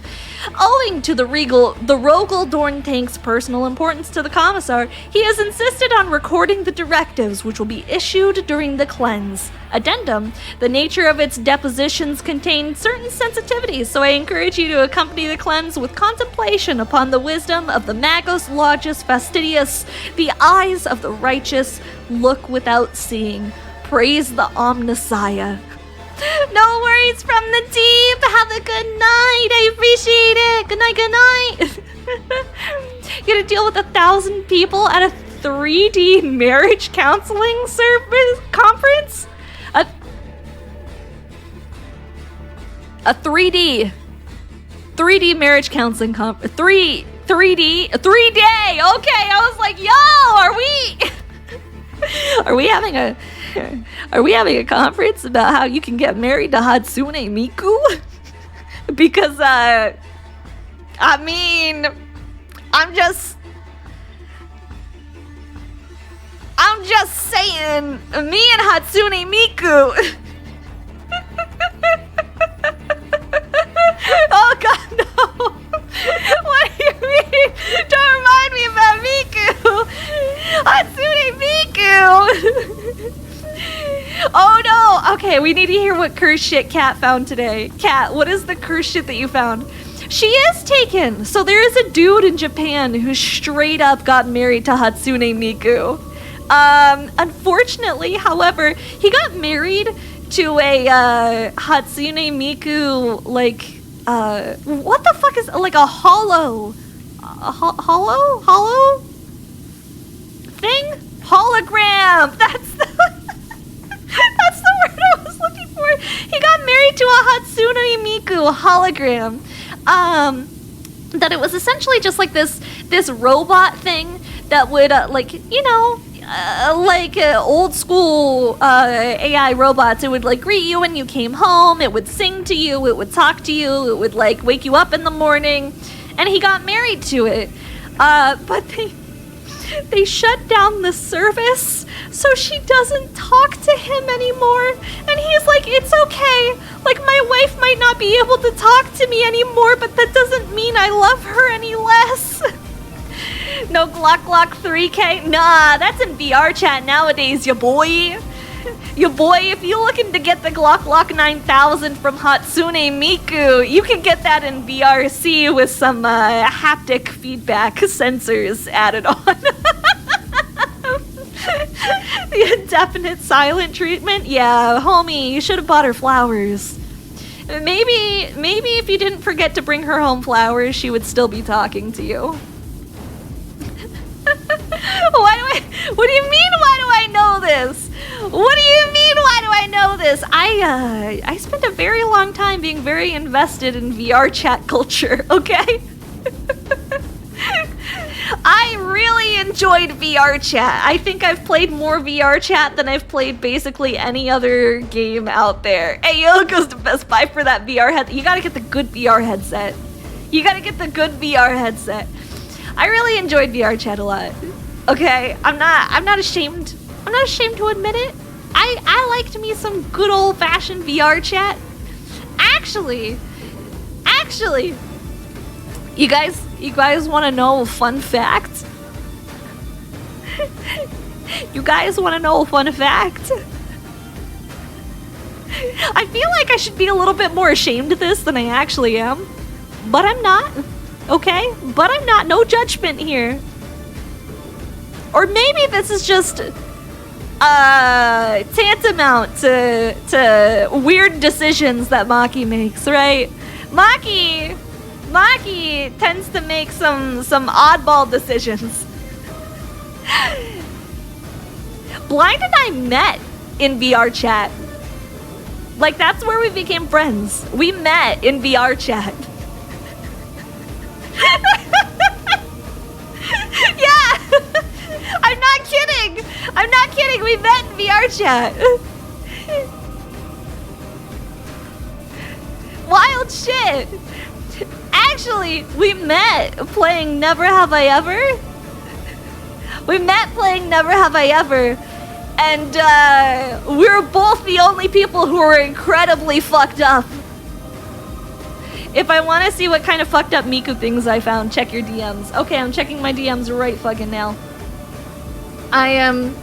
B: Owing to the Rogel Dorn tank's personal importance to the Commissar, he has insisted on recording the directives which will be issued during the cleanse. Addendum, the nature of its depositions contain certain sensitivities, so I encourage you to accompany the cleanse with contemplation upon the wisdom of the Magos Logis Fastidious. The eyes of the righteous look without seeing. Praise the Omnissiah. No worries from the deep. Have a good night. I appreciate it. Good night. You gotta deal with 1,000 people at a 3D marriage counseling service conference? A 3D marriage counseling conference. 3D, 3 day. Okay, I was like, yo, are we having a Are we having a conference about how you can get married to Hatsune Miku? Because, I mean, I'm just saying, me and Hatsune Miku. Oh god, no. What do you mean? Don't remind me about Miku. Hatsune Miku. Oh no. Okay, we need to hear what cursed shit Kat found today. Kat, what is the cursed shit that you found? She is taken. So there is a dude in Japan who straight up got married to Hatsune Miku. Unfortunately, however, he got married to a Hatsune Miku, like, what the fuck is, like a hollow thing? Hologram! That's the word I was looking for. He got married to a Hatsune Miku hologram. That it was essentially just like this robot thing that would, like, you know, like old school AI robots. It would like greet you when you came home, it would sing to you, it would talk to you, it would like wake you up in the morning, and he got married to it. But they shut down the service, so she doesn't talk to him anymore. And he's like, it's okay, like my wife might not be able to talk to me anymore, but that doesn't mean I love her any less. No Glock 3K? Nah, that's in VR chat nowadays, ya boy. Ya boy, if you're looking to get the Glock 9000 from Hatsune Miku, you can get that in VRC with some haptic feedback sensors added on. The indefinite silent treatment? Yeah, homie, you should have bought her flowers. Maybe if you didn't forget to bring her home flowers, she would still be talking to you. What do you mean, why do I know this? What do you mean, why do I know this? I spent a very long time being very invested in VR chat culture, okay? I really enjoyed VR chat. I think I've played more VR chat than I've played basically any other game out there. Hey, yo, goes to Best Buy for that VR headset. You gotta get the good VR headset. You gotta get the good VR headset. I really enjoyed VR chat a lot. Okay, I'm not ashamed. I'm not ashamed to admit it. I liked me some good old-fashioned VR chat. Actually, you guys want to know a fun fact? You guys want to know a fun fact? I feel like I should be a little bit more ashamed of this than I actually am, but I'm not. Okay? But I'm not. No judgment here. Or maybe this is just tantamount to weird decisions that Maki makes, right? Maki tends to make some oddball decisions. Blind and I met in VR chat. Like, that's where we became friends. We met in VR chat. Yeah! I'm not kidding! We met in VR chat. Wild shit! Actually, we met playing Never Have I Ever. We met playing Never Have I Ever. And we were both the only people who were incredibly fucked up. If I want to see what kind of fucked up Miku things I found, check your DMs. Okay, I'm checking my DMs right fucking now. I am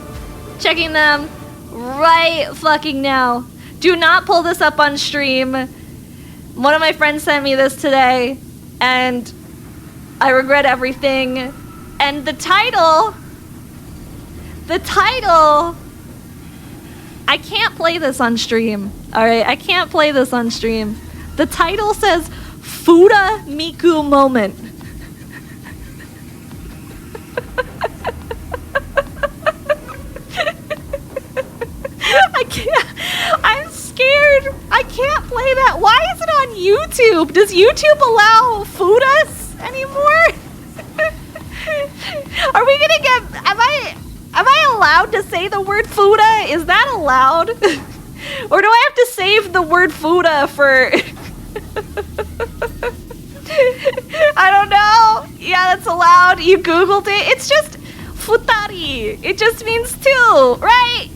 B: checking them right fucking now. Do not pull this up on stream. One of my friends sent me this today, and I regret everything. And the title, I can't play this on stream. Alright, I can't play this on stream. The title says, Fuda Miku Moment. I can't, I'm scared. I can't play that. Why is it on YouTube? Does YouTube allow Fudas anymore? Are we gonna get, Am I allowed to say the word Fuda? Is that allowed? Or do I have to save the word Fuda for... I don't know. Yeah, that's allowed. You Googled it. It's just futari. It just means two, right?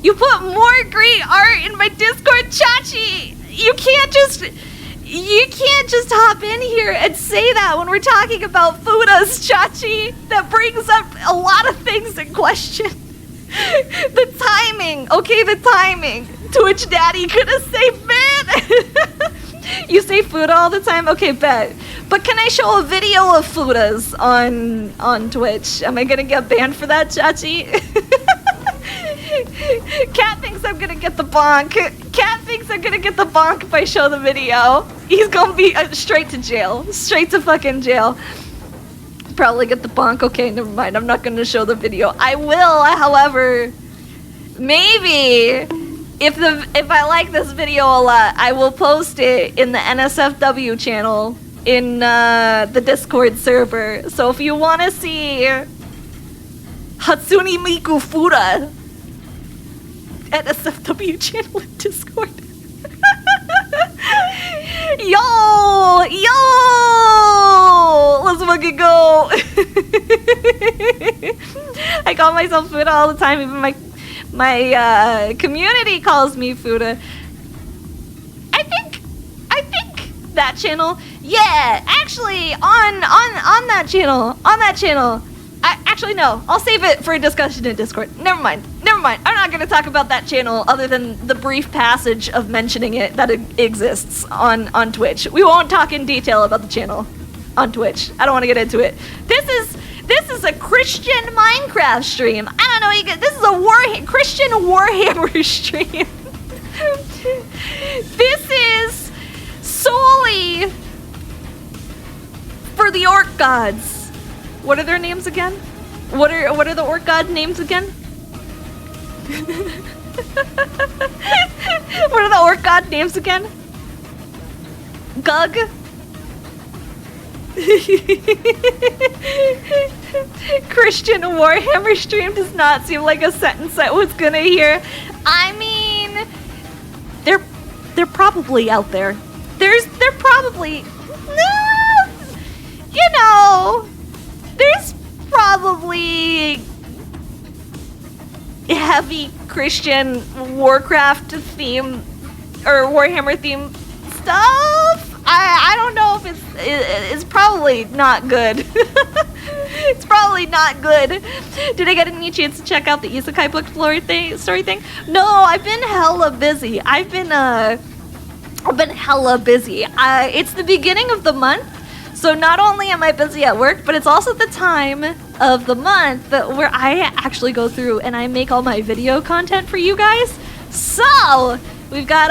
B: You put more great art in my Discord, Chachi. You can't just hop in here and say that when we're talking about Fudas, Chachi. That brings up a lot of things in question. The timing. Okay, the timing. Twitch Daddy gonna say man. You say Fuda all the time? Okay, bet. But can I show a video of Fudas on Twitch? Am I gonna get banned for that, Chachi? Cat thinks I'm gonna get the bonk. Cat thinks I'm gonna get the bonk if I show the video. He's gonna be straight to jail. Straight to fucking jail. Probably get the bonk. Okay, never mind. I'm not gonna show the video. I will, however, maybe if I like this video a lot, I will post it in the NSFW channel in the Discord server. So if you want to see Hatsune Miku Fuda, NSFW channel in Discord. Yo! Let's fucking go! I call myself Fuda all the time. Even my community calls me Fuda. I think that channel. Yeah, actually, on that channel. Actually, no. I'll save it for a discussion in Discord. Never mind. I'm not going to talk about that channel other than the brief passage of mentioning it that it exists on Twitch. We won't talk in detail about the channel on Twitch. I don't want to get into it. This is a Christian Minecraft stream. I don't know. This is a Christian Warhammer stream. This is solely for the orc gods. What are their names again? What are the orc god names again? What are the orc god names again? Gug? Christian Warhammer stream does not seem like a sentence I was gonna hear. I mean, they're probably out there. They're probably, you know, there's probably heavy Christian Warcraft theme or Warhammer theme stuff. I don't know if it's probably not good. It's probably not good. Did I get any chance to check out the Isekai book story thing? No, I've been hella busy. I've been hella busy. It's the beginning of the month, so not only am I busy at work, but it's also the time of the month where I actually go through and I make all my video content for you guys. So we got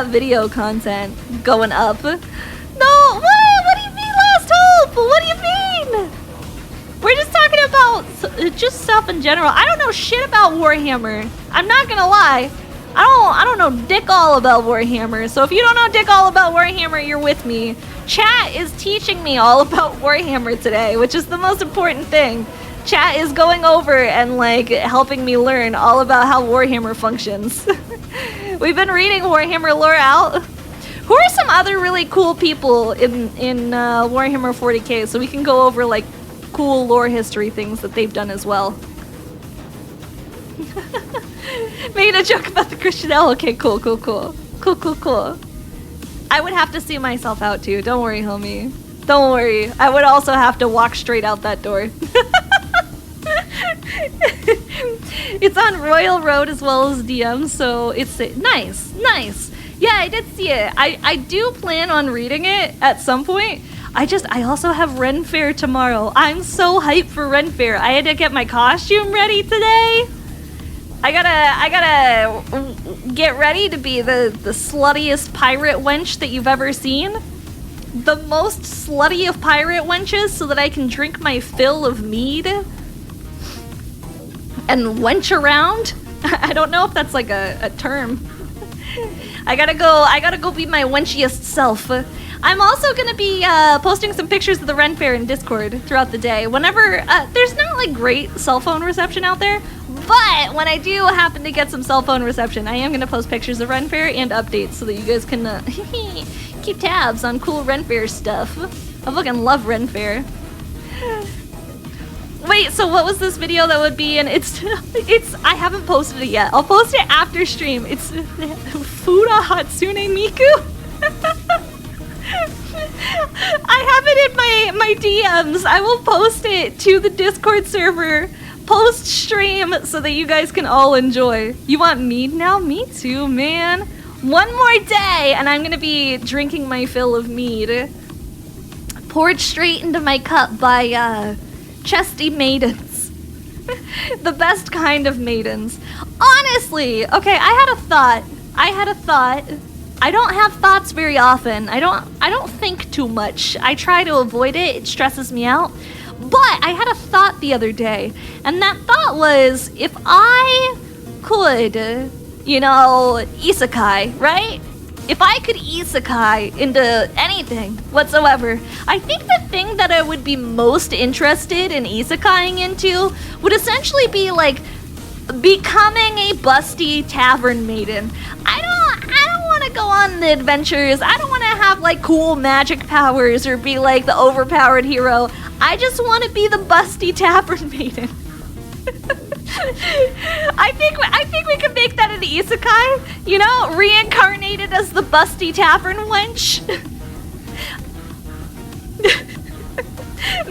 B: video content going up. No, what do you mean last hope? What do you mean? We're just talking about just stuff in general. I don't know shit about Warhammer. I'm not gonna lie. I don't know dick all about Warhammer. So if you don't know dick all about Warhammer, you're with me. Chat is teaching me all about Warhammer today, which is the most important thing. Chat is going over and like helping me learn all about how Warhammer functions. We've been reading Warhammer lore out. Who are some other really cool people in Warhammer 40k so we can go over like cool lore history things that they've done as well? Made a joke about the Christian L. Okay, cool. I would have to see myself out too. Don't worry, homie. Don't worry. I would also have to walk straight out that door. It's on Royal Road as well as DM, so it's nice. Yeah, I did see it. I do plan on reading it at some point. I also have Ren Fair tomorrow. I'm so hyped for Ren Fair. I had to get my costume ready today. I gotta get ready to be the sluttiest pirate wench that you've ever seen. The most slutty of pirate wenches so that I can drink my fill of mead and wench around. I don't know if that's like a term. I gotta go be my wenchiest self. I'm also gonna be posting some pictures of the Ren Fair in Discord throughout the day. Whenever, there's not like great cell phone reception out there, but when I do happen to get some cell phone reception, I am gonna post pictures of Ren Fair and updates so that you guys can keep tabs on cool Ren Fair stuff. I fucking love Ren Fair. Wait, so what was this video that would be in? It's I haven't posted it yet. I'll post it after stream. It's Fuda Hatsune Miku. I have it in my DMs. I will post it to the Discord server post stream so that you guys can all enjoy. You want mead now? Me too, man. One more day and I'm gonna be drinking my fill of mead. Poured straight into my cup by chesty maidens. The best kind of maidens. Honestly, okay, I had a thought. I don't have thoughts very often. I don't think too much. I try to avoid it. It stresses me out. But I had a thought the other day, and that thought was, if I could, you know, isekai, right? If I could isekai into anything whatsoever, I think the thing that I would be most interested in isekaiing into would essentially be like becoming a busty tavern maiden. I don't want to go on the adventures. I don't want to have like cool magic powers or be like the overpowered hero. I just want to be the busty tavern maiden. I think we could make that an isekai, you know, reincarnated as the busty tavern wench.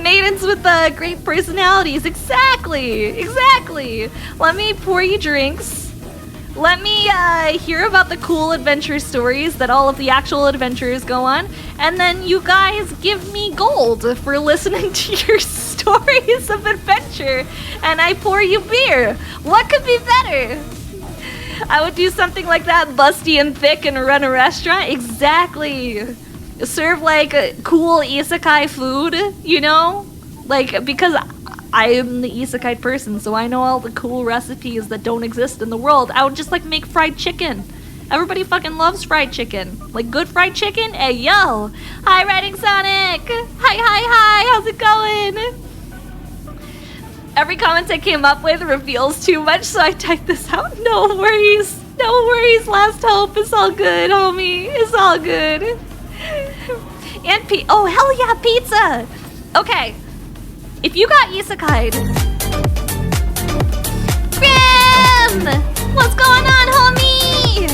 B: Maidens with great personalities, exactly. Let me pour you drinks. Let me hear about the cool adventure stories that all of the actual adventurers go on, and then you guys give me gold for listening to your stories of adventure, and I pour you beer. What could be better? I would do something like that, busty and thick, and run a restaurant. Exactly. Serve like cool isekai food, you know? Like, because I am the isekai person, so I know all the cool recipes that don't exist in the world. I would just like make fried chicken. Everybody fucking loves fried chicken. Like good fried chicken? Hey, yo! Hi, Riding Sonic! Hi! How's it going? Every comment I came up with reveals too much, so I typed this out. No worries. Last hope. It's all good, homie. It's all good. And oh, hell yeah, pizza! Okay. If you got isekai'd... Grim! What's going on, homie?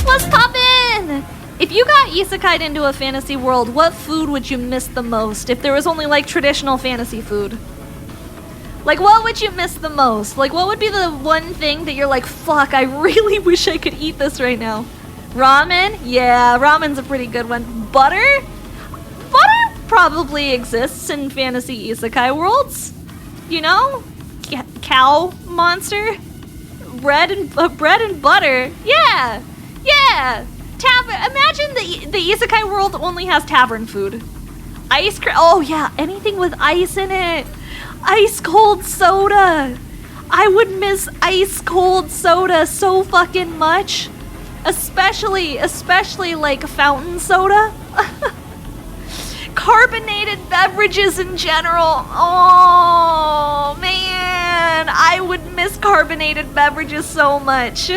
B: What's poppin'? If you got isekai'd into a fantasy world, what food would you miss the most if there was only like traditional fantasy food? Like, what would you miss the most? Like, what would be the one thing that you're like, fuck, I really wish I could eat this right now? Ramen? Yeah, ramen's a pretty good one. Butter? Butter probably exists in fantasy isekai worlds. You know? Cow monster? Bread and butter. Yeah! Imagine the isekai world only has tavern food. Ice cream. Oh yeah, anything with ice in it. Ice cold soda. I would miss ice cold soda so fucking much. Especially like fountain soda. Carbonated beverages in general. Oh man, I would miss carbonated beverages so much.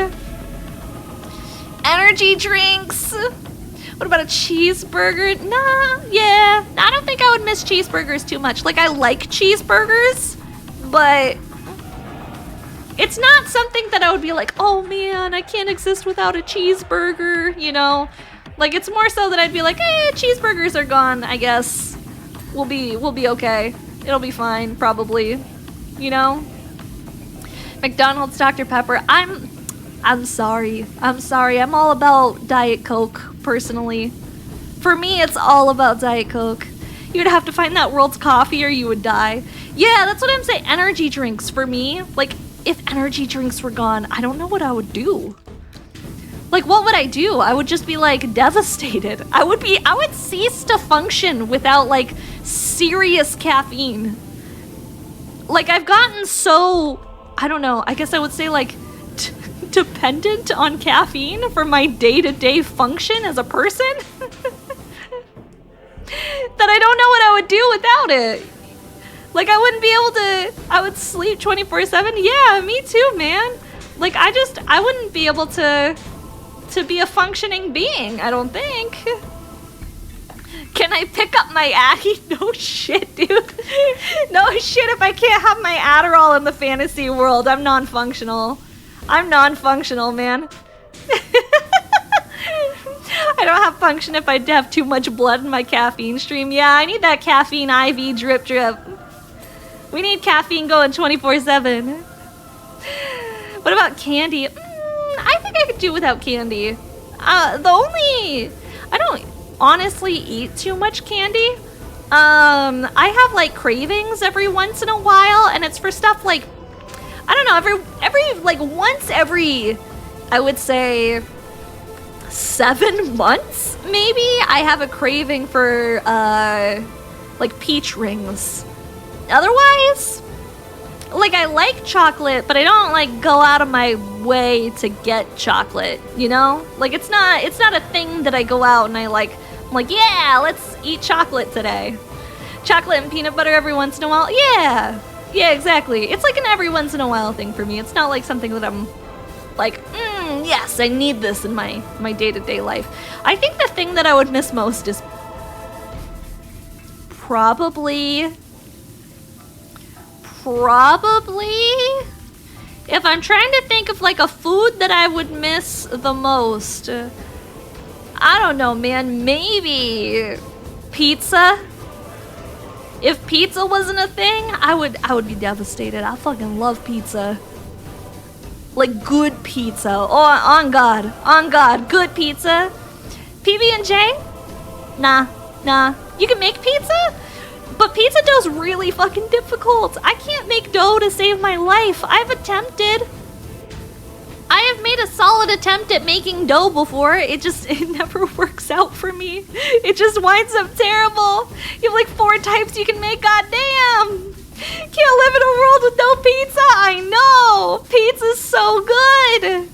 B: Energy drinks. What about a cheeseburger? Nah, yeah. I don't think I would miss cheeseburgers too much. Like, I like cheeseburgers, but it's not something that I would be like, oh man, I can't exist without a cheeseburger, you know? Like, it's more so that I'd be like, cheeseburgers are gone, I guess. We'll be okay. It'll be fine, probably. You know? McDonald's Dr. Pepper. I'm sorry. I'm all about Diet Coke, personally. For me, it's all about Diet Coke. You'd have to find that world's coffee or you would die. Yeah, that's what I'm saying. Energy drinks for me. Like, if energy drinks were gone, I don't know what I would do. Like, what would I do? I would just be, like, devastated. I would cease to function without, like, serious caffeine. Like, I've gotten so, I don't know, I guess I would say, like, dependent on caffeine for my day-to-day function as a person that I don't know what I would do without it. Like, I wouldn't be able to, I would sleep 24/7. Yeah, me too, man. Like, I wouldn't be able to be a functioning being, I don't think. Can I pick up my Addy? No shit, dude. No shit, if I can't have my Adderall in the fantasy world, I'm non-functional. I'm non-functional, man. I don't have function if I have too much blood in my caffeine stream. Yeah, I need that caffeine IV drip. We need caffeine going 24/7. What about candy? I think I could do without candy. I don't honestly eat too much candy. I have like cravings every once in a while, and it's for stuff like, I don't know, once every, I would say 7 months, maybe, I have a craving for like peach rings. Otherwise, like, I like chocolate, but I don't like go out of my way to get chocolate, you know? Like, it's not a thing that I go out and I'm like, yeah, let's eat chocolate today. Chocolate and peanut butter every once in a while. Yeah, exactly. It's like an every once in a while thing for me. It's not like something that I'm like, yes, I need this in my day-to-day life. I think the thing that I would miss most is probably, if I'm trying to think of like a food that I would miss the most, I don't know, man, maybe pizza. If pizza wasn't a thing, I would be devastated. I fucking love pizza. Like good pizza. Oh, on God, good pizza. PB&J? Nah. You can make pizza? But pizza dough's really fucking difficult. I can't make dough to save my life. I've attempted. I have made a solid attempt at making dough before. It never works out for me. It just winds up terrible. You have like 4 types you can make, goddamn. Can't live in a world with no pizza. I know. Pizza's so good.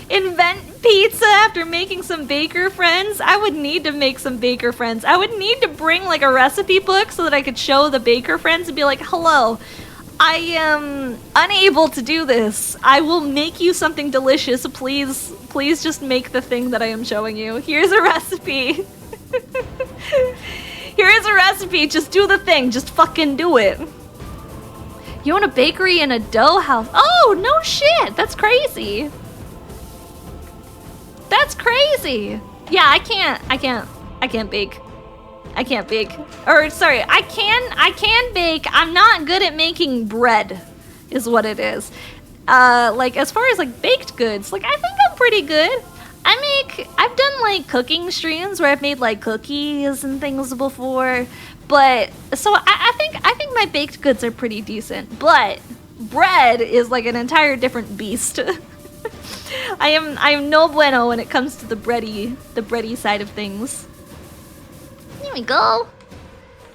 B: Invent pizza after making some baker friends. I would need to make some baker friends. I would need to bring like a recipe book so that I could show the baker friends and be like, hello, I am unable to do this. I will make you something delicious. Please just make the thing that I am showing you. Here's a recipe. Here is a recipe. Just do the thing. Just fucking do it. You own a bakery and a dough house? Oh, no shit. That's crazy. That's crazy. Yeah, I can't bake. I can't bake. Or sorry, I can bake. I'm not good at making bread, is what it is. Like as far as like baked goods, like I think I'm pretty good. I've done like cooking streams where I've made like cookies and things before, but so I think my baked goods are pretty decent. But bread is like an entire different beast. I am no bueno when it comes to the bready side of things. Here we go.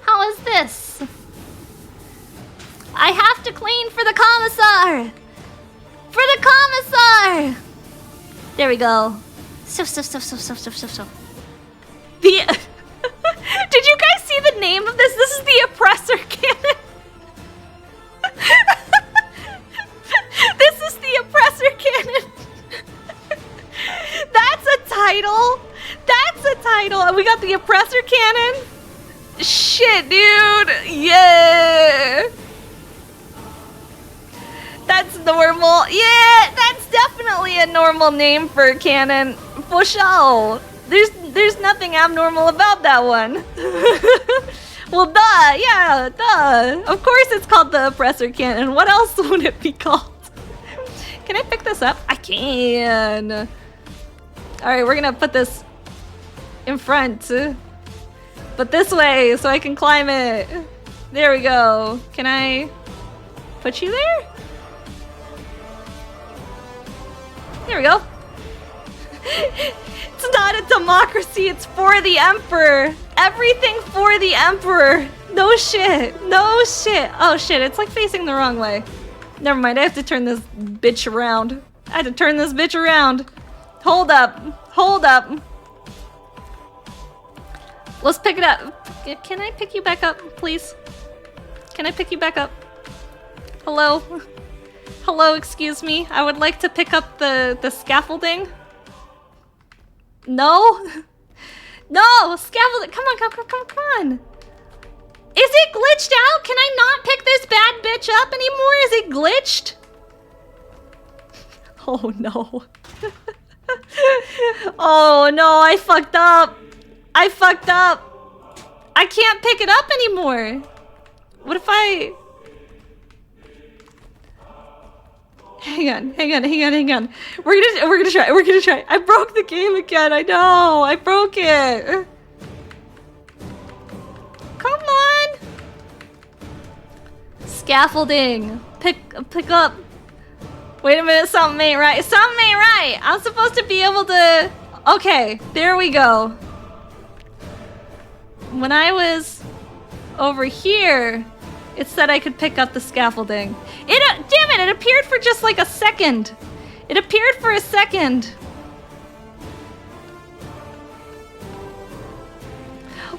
B: How is this? I have to clean for the commissar. For the commissar. There we go. So. The Did you guys see the name of this? This is the oppressor cannon. This is the oppressor cannon. That's a title. That's a title. And we got the oppressor cannon. Shit, dude. Yeah. That's normal. Yeah, that's definitely a normal name for a cannon. For sure. There's nothing abnormal about that one. Well, duh. Yeah, duh. Of course it's called the oppressor cannon. What else would it be called? Can I pick this up? I can. Alright, we're gonna put this in front. But this way, so I can climb it. There we go. Can I put you there? There we go. It's not a democracy, it's for the emperor. Everything for the emperor. No shit. No shit. Oh shit, it's like facing the wrong way. Never mind, I have to turn this bitch around. I had to turn this bitch around. Hold up. Hold up. Let's pick it up. Can I pick you back up, please? Can I pick you back up? Hello? Hello, excuse me. I would like to pick up the scaffolding. No? No! Scaffolding! Come on, come on! Is it glitched out? Can I not pick this bad bitch up anymore? Is it glitched? Oh no. Oh no, I fucked up. I fucked up. I can't pick it up anymore. What if I... Hang on. We're gonna try. I broke the game again, I know. I broke it. Come on. Scaffolding. Pick up. Wait a minute, something ain't right. Something ain't right. I'm supposed to be able to... Okay, there we go. When I was over here, it said I could pick up the scaffolding. Damn it, it appeared for just like a second. It appeared for a second.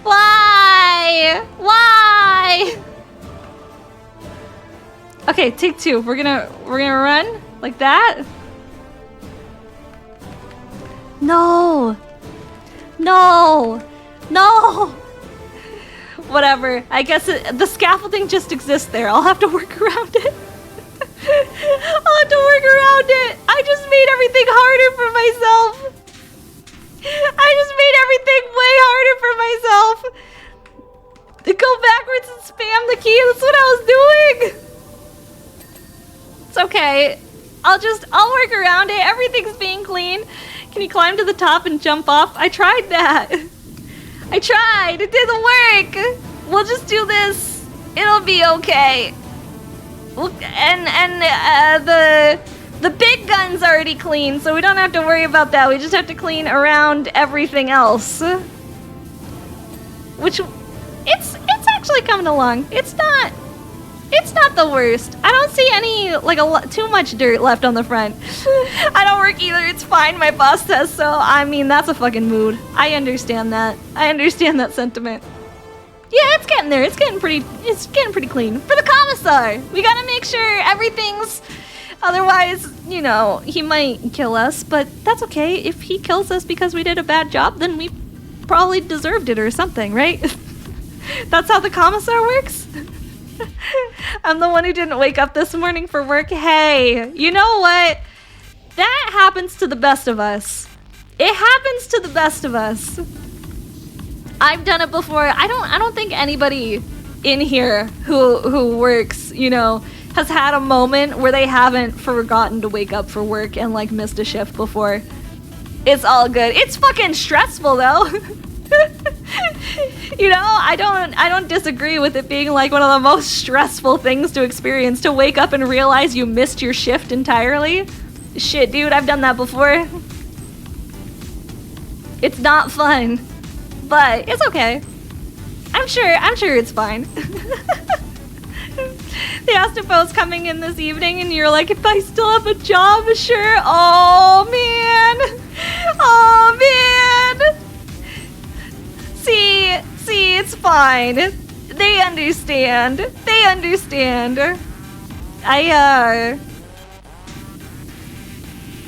B: Why? Why? Okay, take two. We're gonna run like that. No. No. No. Whatever. I guess the scaffolding just exists there. I'll have to work around it. I'll have to work around it. I just made everything harder for myself. I just made everything way harder for myself. To go backwards and spam the key. That's what I was doing. It's okay. I'll work around it. Everything's being clean. Can you climb to the top and jump off? I tried that. I tried. It didn't work. We'll just do this. It'll be okay. And the big gun's already clean, so we don't have to worry about that. We just have to clean around everything else. Which it's actually coming along. It's not the worst. I don't see any too much dirt left on the front. I don't work either. It's fine. My boss says so. I mean, that's a fucking mood. I understand that. I understand that sentiment. Yeah, it's getting there. It's getting pretty clean. For the commissar, we gotta make sure everything's... Otherwise, you know, he might kill us, but that's okay. If he kills us because we did a bad job, then we probably deserved it or something, right? That's how the commissar works? I'm the one who didn't wake up this morning for work. Hey, you know what? That happens to the best of us. It happens to the best of us. I've done it before. I don't think anybody in here who works, you know, has had a moment where they haven't forgotten to wake up for work and like missed a shift before. It's all good. It's fucking stressful though. You know, I don't disagree with it being like one of the most stressful things to experience, to wake up and realize you missed your shift entirely. Shit, dude, I've done that before. It's not fun, but it's okay. I'm sure it's fine. The Astropho's coming in this evening and you're like, if I still have a job, sure. Oh man. Oh man. See, it's fine. They understand.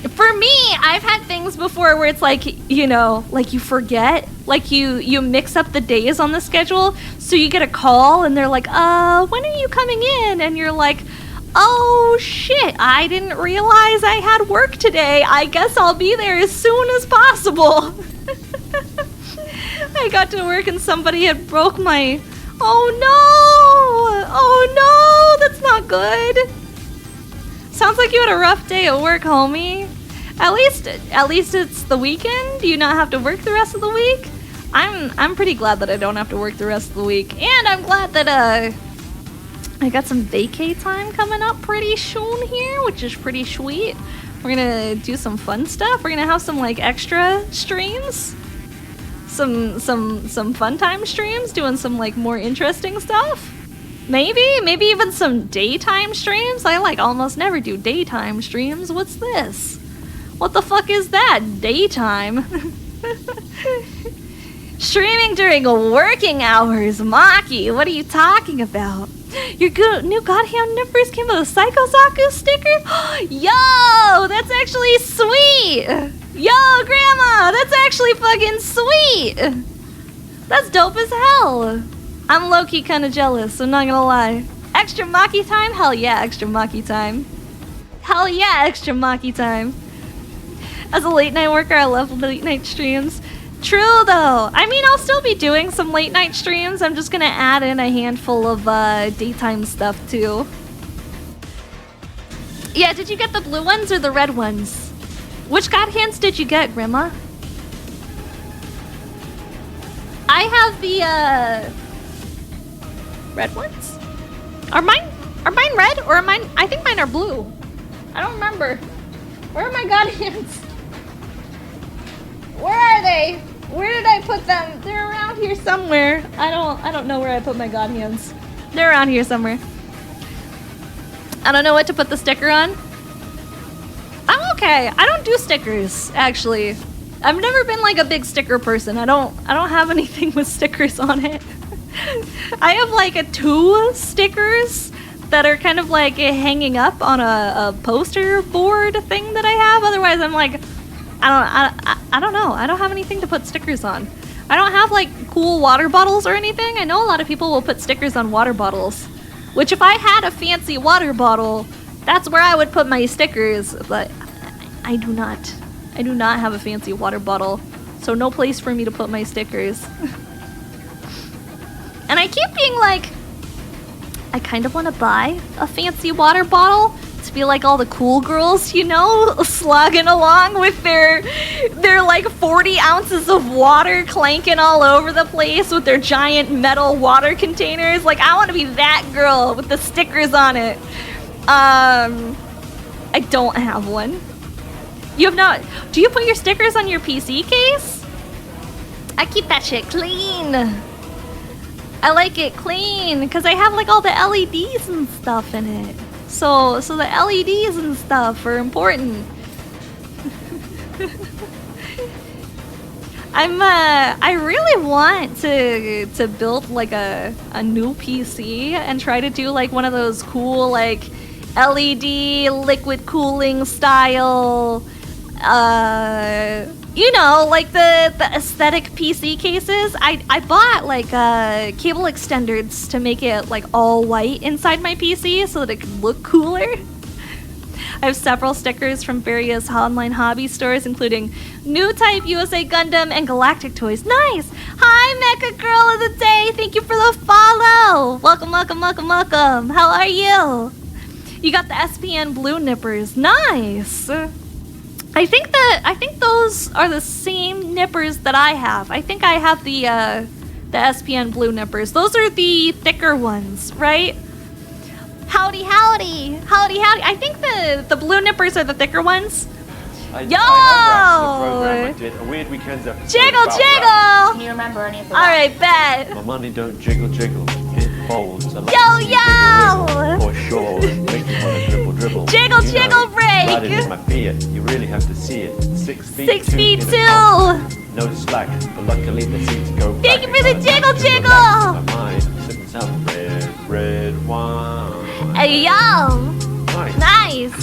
B: For me, I've had things before where it's like, you know, like you forget, like you mix up the days on the schedule, so you get a call and they're like, when are you coming in? And you're like, oh shit, I didn't realize I had work today. I guess I'll be there as soon as possible. I got to work and somebody had broke my... Oh no, that's not good. Sounds like you had a rough day at work, homie. At least it's the weekend. Do you not have to work the rest of the week? I'm pretty glad that I don't have to work the rest of the week. And I'm glad that I got some vacay time coming up pretty soon here, which is pretty sweet. We're gonna do some fun stuff. We're gonna have some like extra streams. Some fun time streams, doing some like more interesting stuff. Maybe even some daytime streams. I like almost never do daytime streams. What's this? What the fuck is that? Daytime? Streaming during working hours, Maki. What are you talking about? Your new Godhand nippers came with a Psycho Zaku sticker? Yo, that's actually sweet. Yo, Grandma, that's actually fucking sweet. That's dope as hell. I'm low-key kind of jealous, I'm not gonna lie. Extra Maki time? Hell yeah, extra Maki time. Hell yeah, extra Maki time. As a late night worker, I love late night streams. True though. I mean, I'll still be doing some late night streams. I'm just gonna add in a handful of daytime stuff too. Yeah, did you get the blue ones or the red ones? Which God hands did you get, Grandma? I have the red ones? Are mine red or are mine? I think mine are blue. I don't remember. Where are my God hands? Where are they? Where did I put them? They're around here somewhere. I don't know where I put my God hands. They're around here somewhere. I don't know what to put the sticker on. I'm okay. I don't do stickers, actually. I've never been like a big sticker person. I don't have anything with stickers on it. I have like 2 stickers that are kind of like hanging up on a poster board thing that I have. Otherwise, I'm like, I don't know. I don't have anything to put stickers on. I don't have like cool water bottles or anything. I know a lot of people will put stickers on water bottles, which if I had a fancy water bottle, that's where I would put my stickers, but I do not. I do not have a fancy water bottle, so no place for me to put my stickers. And I keep being like, I kind of want to buy a fancy water bottle to be like all the cool girls, you know, slogging along with their like 40 ounces of water clanking all over the place with their giant metal water containers. Like, I want to be that girl with the stickers on it. I don't have one. You have not. Do you put your stickers on your PC case? I keep that shit clean. I like it clean because I have like all the LEDs and stuff in it. So the LEDs and stuff are important. I really want to build like a new PC and try to do like one of those cool like LED liquid cooling style, you know, like the aesthetic PC cases. I bought like cable extenders to make it like all white inside my PC so that it could look cooler. I have several stickers from various online hobby stores, including New Type, USA Gundam, and Galactic Toys. Nice! Hi, Mecha Girl of the Day! Thank you for the follow! Welcome, welcome, welcome, welcome! How are you? You got the SPN blue nippers. Nice! I think those are the same nippers that I have. I think I have the SPN blue nippers. Those are the thicker ones, right? Howdy, howdy, howdy, howdy. I think the blue nippers are the thicker ones. Yo!
H: I did a weird weekend episode.
B: Jiggle, jiggle!
J: Can you remember any of the
B: Alright, bet.
H: My money don't jiggle, jiggle. It folds. I like
B: Yo,
H: to see
B: yo!
H: wiggle, wiggle. For sure, make you wanna dribble, dribble.
B: Jiggle,
H: You
B: jiggle,
H: know,
B: break.
H: That is my fear. You really have to see it. 6 feet
B: 6
H: 2
B: feet
H: in a
B: 2.
H: coffin. No slack, but luckily the seats go back.
B: Thank you for the
H: and
B: jiggle,
H: I
B: jiggle.
H: relax my mind, sipping some red wine.
B: Hey, yo!
H: Nice.
B: Nice!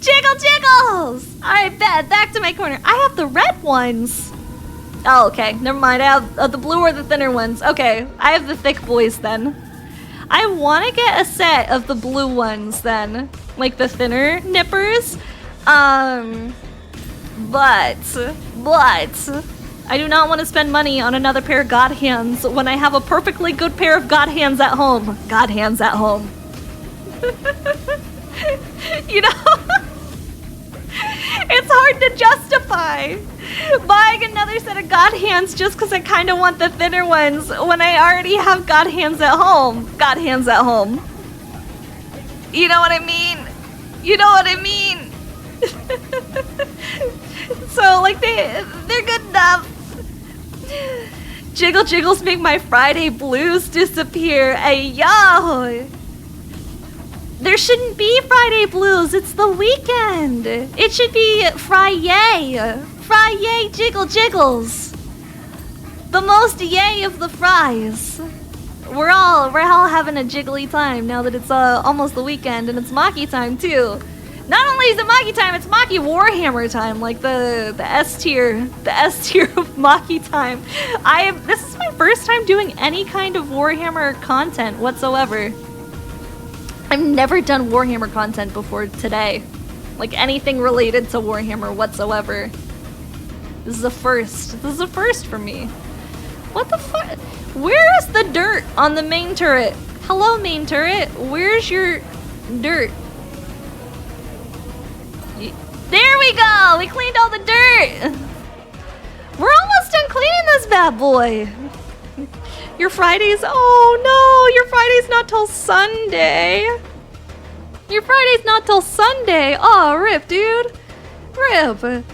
B: Jiggle, jiggles! Alright, bet. Back to my corner. I have the red ones. Oh, okay. Never mind. I have the blue or the thinner ones. Okay. I have the thick boys then. I want to get a set of the blue ones then. Like the thinner nippers. But I do not want to spend money on another pair of God hands when I have a perfectly good pair of God hands at home. God hands at home. You know? It's hard to justify buying another set of God hands just because I kind of want the thinner ones when I already have God hands at home. God hands at home. You know what I mean? You know what I mean? So, like, they're good enough. Jiggle jiggles make my Friday blues disappear. Hey, yo! There shouldn't be Friday blues. It's the weekend. It should be Fry-yay. Fry-yay jiggle jiggles. The most yay of the fries. We're all having a jiggly time now that it's almost the weekend, and it's Maki time too. Not only is it Maki time, it's Maki Warhammer time, like the S tier of Maki time. This is my first time doing any kind of Warhammer content whatsoever. I've never done Warhammer content before today. Like anything related to Warhammer whatsoever. This is a first. This is a first for me. What the fuck? Where is the dirt on the main turret? Hello, main turret. Where's your dirt? There we go! We cleaned all the dirt! We're almost done cleaning this bad boy! Your Friday's... Oh no! Your Friday's not till Sunday! Your Friday's not till Sunday! Oh, rip, dude! Rip!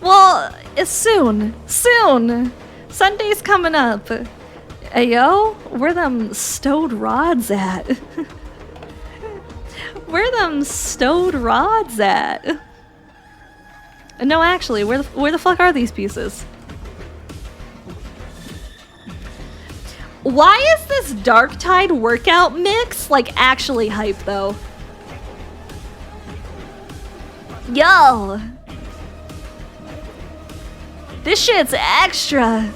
B: Well, it's soon. Soon! Sunday's coming up. Hey, yo, where them stowed rods at? Where them stowed rods at? No, actually, where the fuck are these pieces? Why is this Darktide workout mix like actually hype though? Yo! This shit's extra!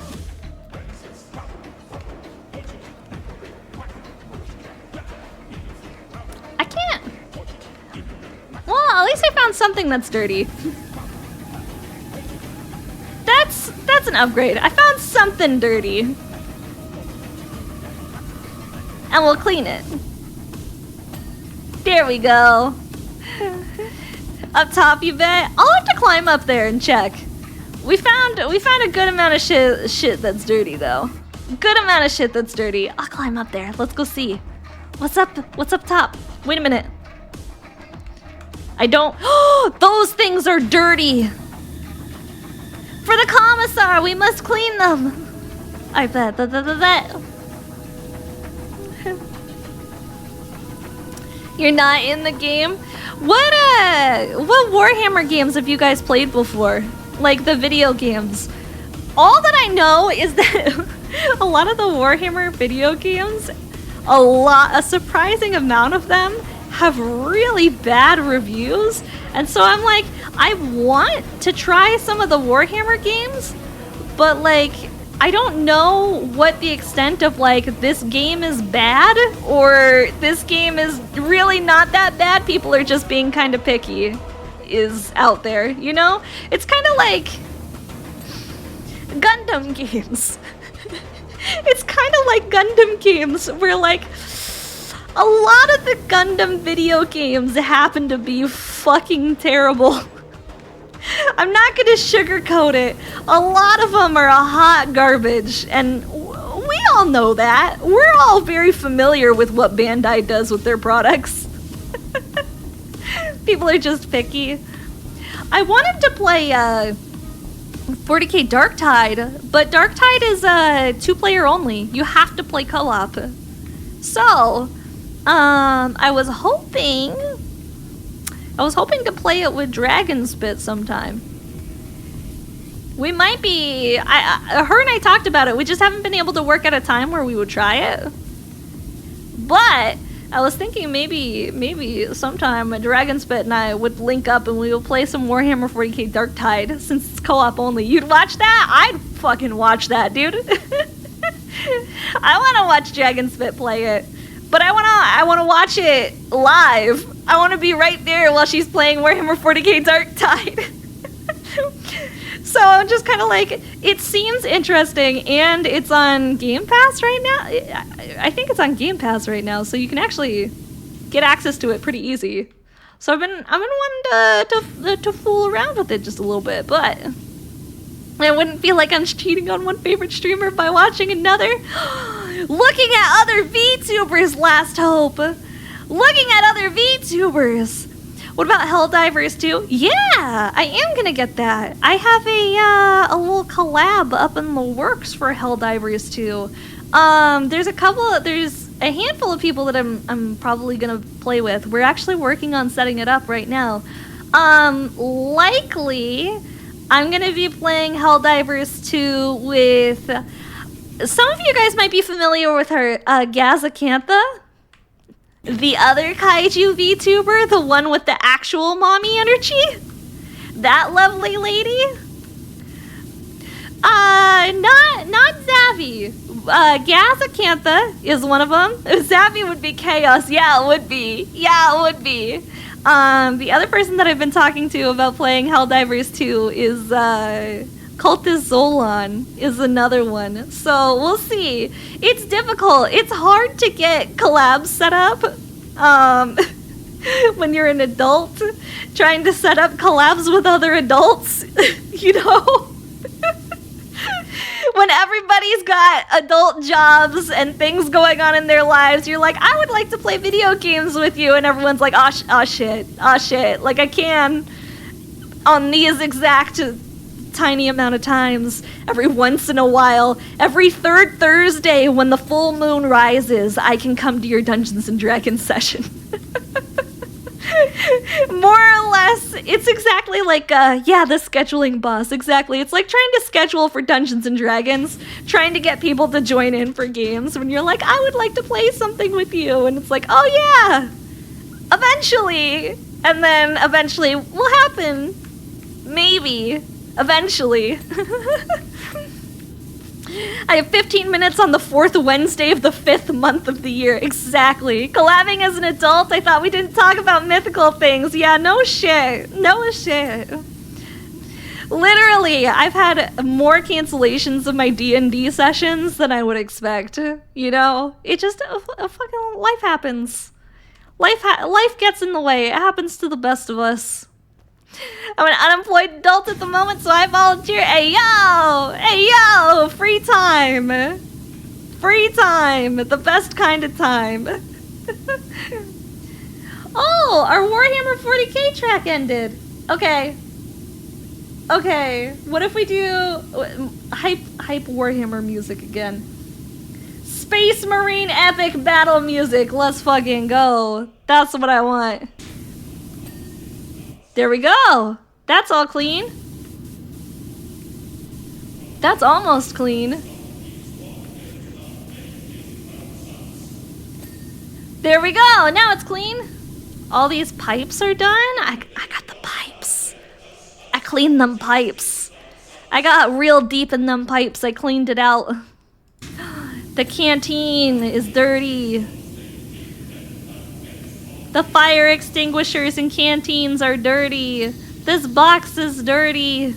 B: I can't... Well, at least I found something that's dirty. That's an upgrade. I found something dirty. And we'll clean it. There we go. Up top, you bet? I'll have to climb up there and check. We found a good amount of shit that's dirty though. Good amount of shit that's dirty. I'll climb up there. Let's go see. What's up top? Wait a minute. I don't... Those things are dirty! For the commissar, we must clean them! I bet. You're not in the game? What Warhammer games have you guys played before? Like the video games? All that I know is that a lot of the Warhammer video games, a surprising amount of them have really bad reviews, and so I'm like, I want to try some of the Warhammer games, but like, I don't know what the extent of like, this game is bad, or this game is really not that bad, people are just being kind of picky, is out there, you know? It's kind of like Gundam games. It's kind of like Gundam games, where like, a lot of the Gundam video games happen to be fucking terrible. I'm not gonna sugarcoat it. A lot of them are a hot garbage, and we all know that. We're all very familiar with what Bandai does with their products. People are just picky. I wanted to play 40k Darktide, but Darktide is 2-player only. You have to play co-op. So, I was hoping to play it with Dragonspit sometime. We might be... her and I talked about it. We just haven't been able to work out a time where we would try it. But I was thinking maybe sometime Dragonspit and I would link up and we would play some Warhammer 40k Darktide, since it's co-op only. You'd watch that? I'd fucking watch that, dude. I want to watch Dragonspit play it. But I wanna watch it live. I wanna be right there while she's playing Warhammer 40k Darktide. So I'm just kind of like, it seems interesting, and it's on Game Pass right now. I think it's on Game Pass right now, so you can actually get access to it pretty easy. So I've been wanting to fool around with it just a little bit, but I wouldn't feel like I'm cheating on one favorite streamer by watching another. Looking at other VTubers, Last Hope. Looking at other VTubers. What about Helldivers 2? Yeah, I am gonna get that. I have a little collab up in the works for Helldivers 2. There's a handful of people that I'm probably gonna play with. We're actually working on setting it up right now. Likely, I'm gonna be playing Helldivers 2 with... Some of you guys might be familiar with her, Gazakantha. The other Kaiju VTuber, the one with the actual mommy energy. That lovely lady. Not Zavi. Gazakantha is one of them. Zavi would be chaos. Yeah, it would be. The other person that I've been talking to about playing Helldivers 2 is Cultist Zolan is another one. So we'll see. It's difficult. It's hard to get collabs set up. When you're an adult trying to set up collabs with other adults, you know? When everybody's got adult jobs and things going on in their lives, you're like, I would like to play video games with you, and everyone's like, oh shit, like I can on these exact tiny amount of times, every once in a while, every third Thursday when the full moon rises, I can come to your Dungeons and Dragons session. More or less, it's exactly like, the scheduling boss, exactly. It's like trying to schedule for Dungeons and Dragons, trying to get people to join in for games when you're like, I would like to play something with you, and it's like, oh yeah, eventually, and then eventually will happen, maybe, eventually. I have 15 minutes on the 4th Wednesday of the 5th month of the year. Exactly. Collabing as an adult, I thought we didn't talk about mythical things. Yeah, no shit. Literally, I've had more cancellations of my D&D sessions than I would expect. You know? It just, fucking life happens. Life gets in the way. It happens to the best of us. I'm an unemployed adult at the moment, so I volunteer. Hey yo, free time, the best kind of time. Oh, our Warhammer 40k track ended. Okay, what if we do hype Warhammer music again? Space Marine epic battle music, let's fucking go. That's what I want. There we go. That's all clean. That's almost clean. There we go. Now it's clean. All these pipes are done. I got the pipes. I cleaned them pipes. I got real deep in them pipes. I cleaned it out. The canteen is dirty. The fire extinguishers and canteens are dirty. This box is dirty.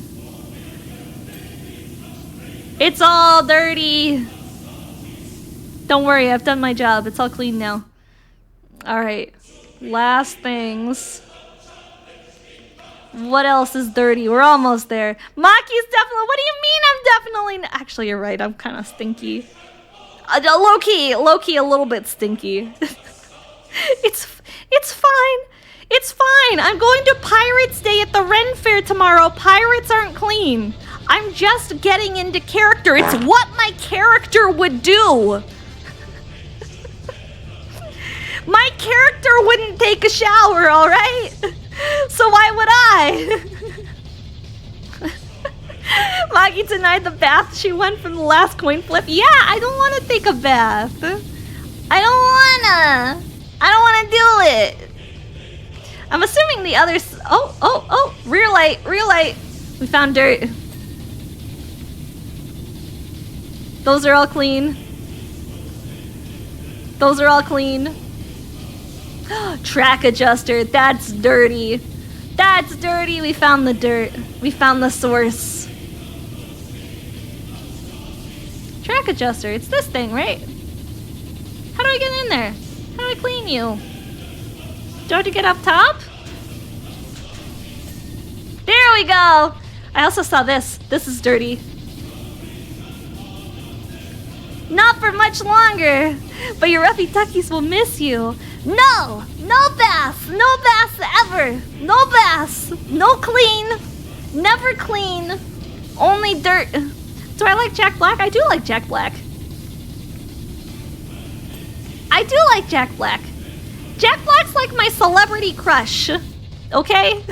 B: It's all dirty. Don't worry, I've done my job. It's all clean now. Alright. Last things. What else is dirty? We're almost there. Maki's definitely... What do you mean I'm definitely... Actually, you're right. I'm kind of stinky. Low-key, a little bit stinky. It's fine. It's fine. I'm going to Pirates Day at the Ren Fair tomorrow. Pirates aren't clean. I'm just getting into character. It's what my character would do. My character wouldn't take a shower, all right? So why would I? Maggie denied the bath she went from the last coin flip. Yeah, I don't want to take a bath. I don't want to do it. I'm assuming the others... Oh, rear light. We found dirt. Those are all clean. Track adjuster, that's dirty. We found the dirt. We found the source. Track adjuster, it's this thing, right? How do I get in there? How do I clean you? Do I have to get up top? There we go! I also saw this. This is dirty. Not for much longer, but your Ruffy Duckies will miss you. No! No baths! No baths ever! No baths! No clean! Never clean! Only dirt. Do I like Jack Black? I do like Jack Black. I do like Jack Black. Jack Black's like my celebrity crush. Okay?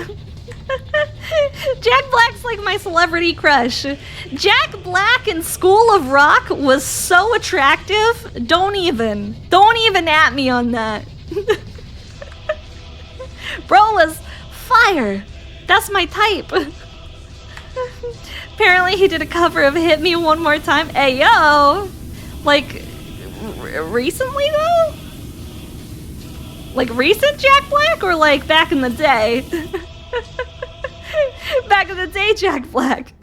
B: Jack Black's like my celebrity crush. Jack Black in School of Rock was so attractive. Don't even at me on that. Bro was fire. That's my type. Apparently he did a cover of Hit Me One More Time. Hey, yo! Like, recently, though? Like, recent Jack Black? Or, like, back in the day? Back in the day, Jack Black.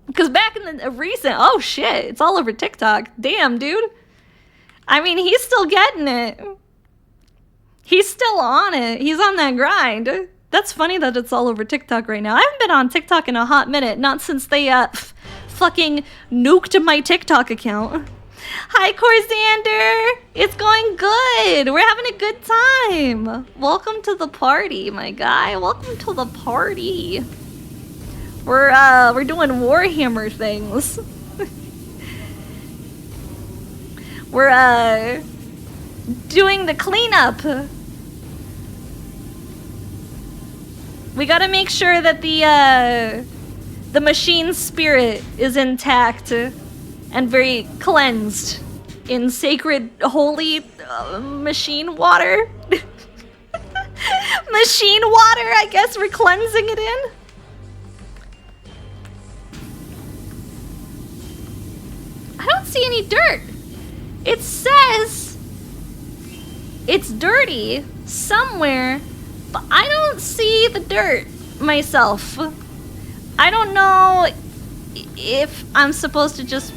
B: Because back in the recent... Oh, shit. It's all over TikTok. Damn, dude. I mean, he's still getting it. He's still on it. He's on that grind. That's funny that it's all over TikTok right now. I haven't been on TikTok in a hot minute. Not since they, fucking nuked my TikTok account. Hi, Corsander! It's going good! We're having a good time! Welcome to the party, my guy. Welcome to the party. We're doing Warhammer things. We're, doing the cleanup. We gotta make sure that the machine spirit is intact and very cleansed in sacred, holy machine water. Machine water, I guess we're cleansing it in. I don't see any dirt. It says it's dirty somewhere, but I don't see the dirt myself. I don't know if I'm supposed to just...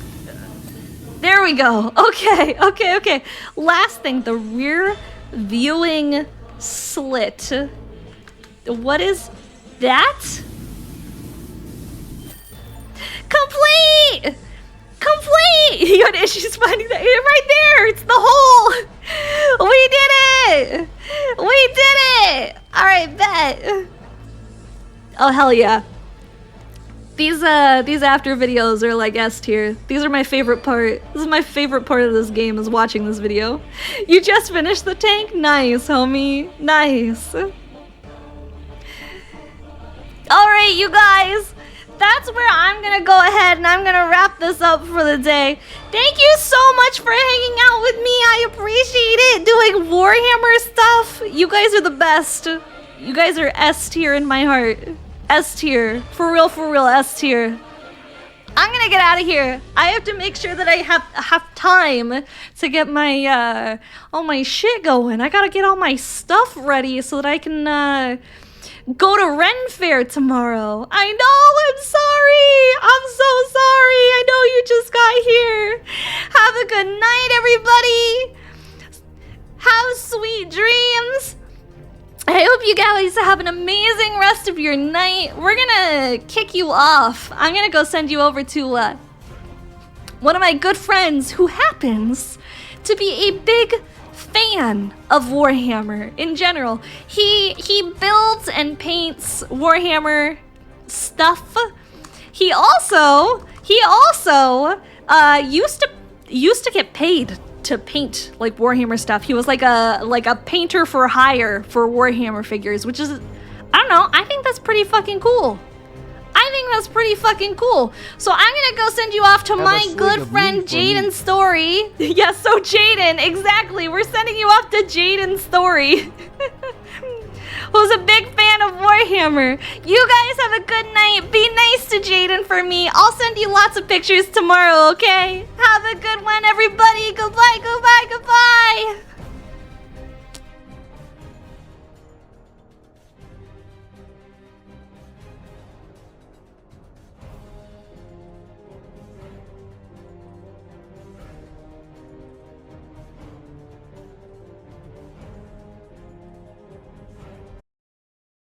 B: There we go. Okay. Last thing, the rear viewing slit. What is that? Complete! You had issues finding that right there. It's the hole. We did it. All right, bet. Oh hell yeah. These after videos are like S tier. These are my favorite part. This is my favorite part of this game, is watching this video. You just finished the tank? Nice, homie. Nice. All right, you guys. That's where I'm gonna go ahead and I'm gonna wrap this up for the day. Thank you so much for hanging out with me. I appreciate it. Doing Warhammer stuff. You guys are the best. You guys are S tier in my heart. S tier. For real, S tier. I'm gonna get out of here. I have to make sure that I have time to get my all my shit going. I gotta get all my stuff ready so that I can go to Ren Fair tomorrow. I know, I'm sorry. I'm so sorry. I know you just got here. Have a good night, everybody. Have sweet dreams. I hope you guys have an amazing rest of your night. We're gonna kick you off. I'm gonna go send you over to one of my good friends who happens to be a big fan of Warhammer in general. He builds and paints Warhammer stuff. He also used to get paid to paint like Warhammer stuff. He was like a painter for hire for Warhammer figures, which is, I don't know, I think that's pretty fucking cool. So I'm gonna go send you off to my good friend Jaden's story. Yes, so Jaden, exactly. We're sending you off to Jaden's story. Who's a big fan of Warhammer. You guys have a good night. Be nice to Jaden for me. I'll send you lots of pictures tomorrow, okay? Have a good one, everybody. Goodbye.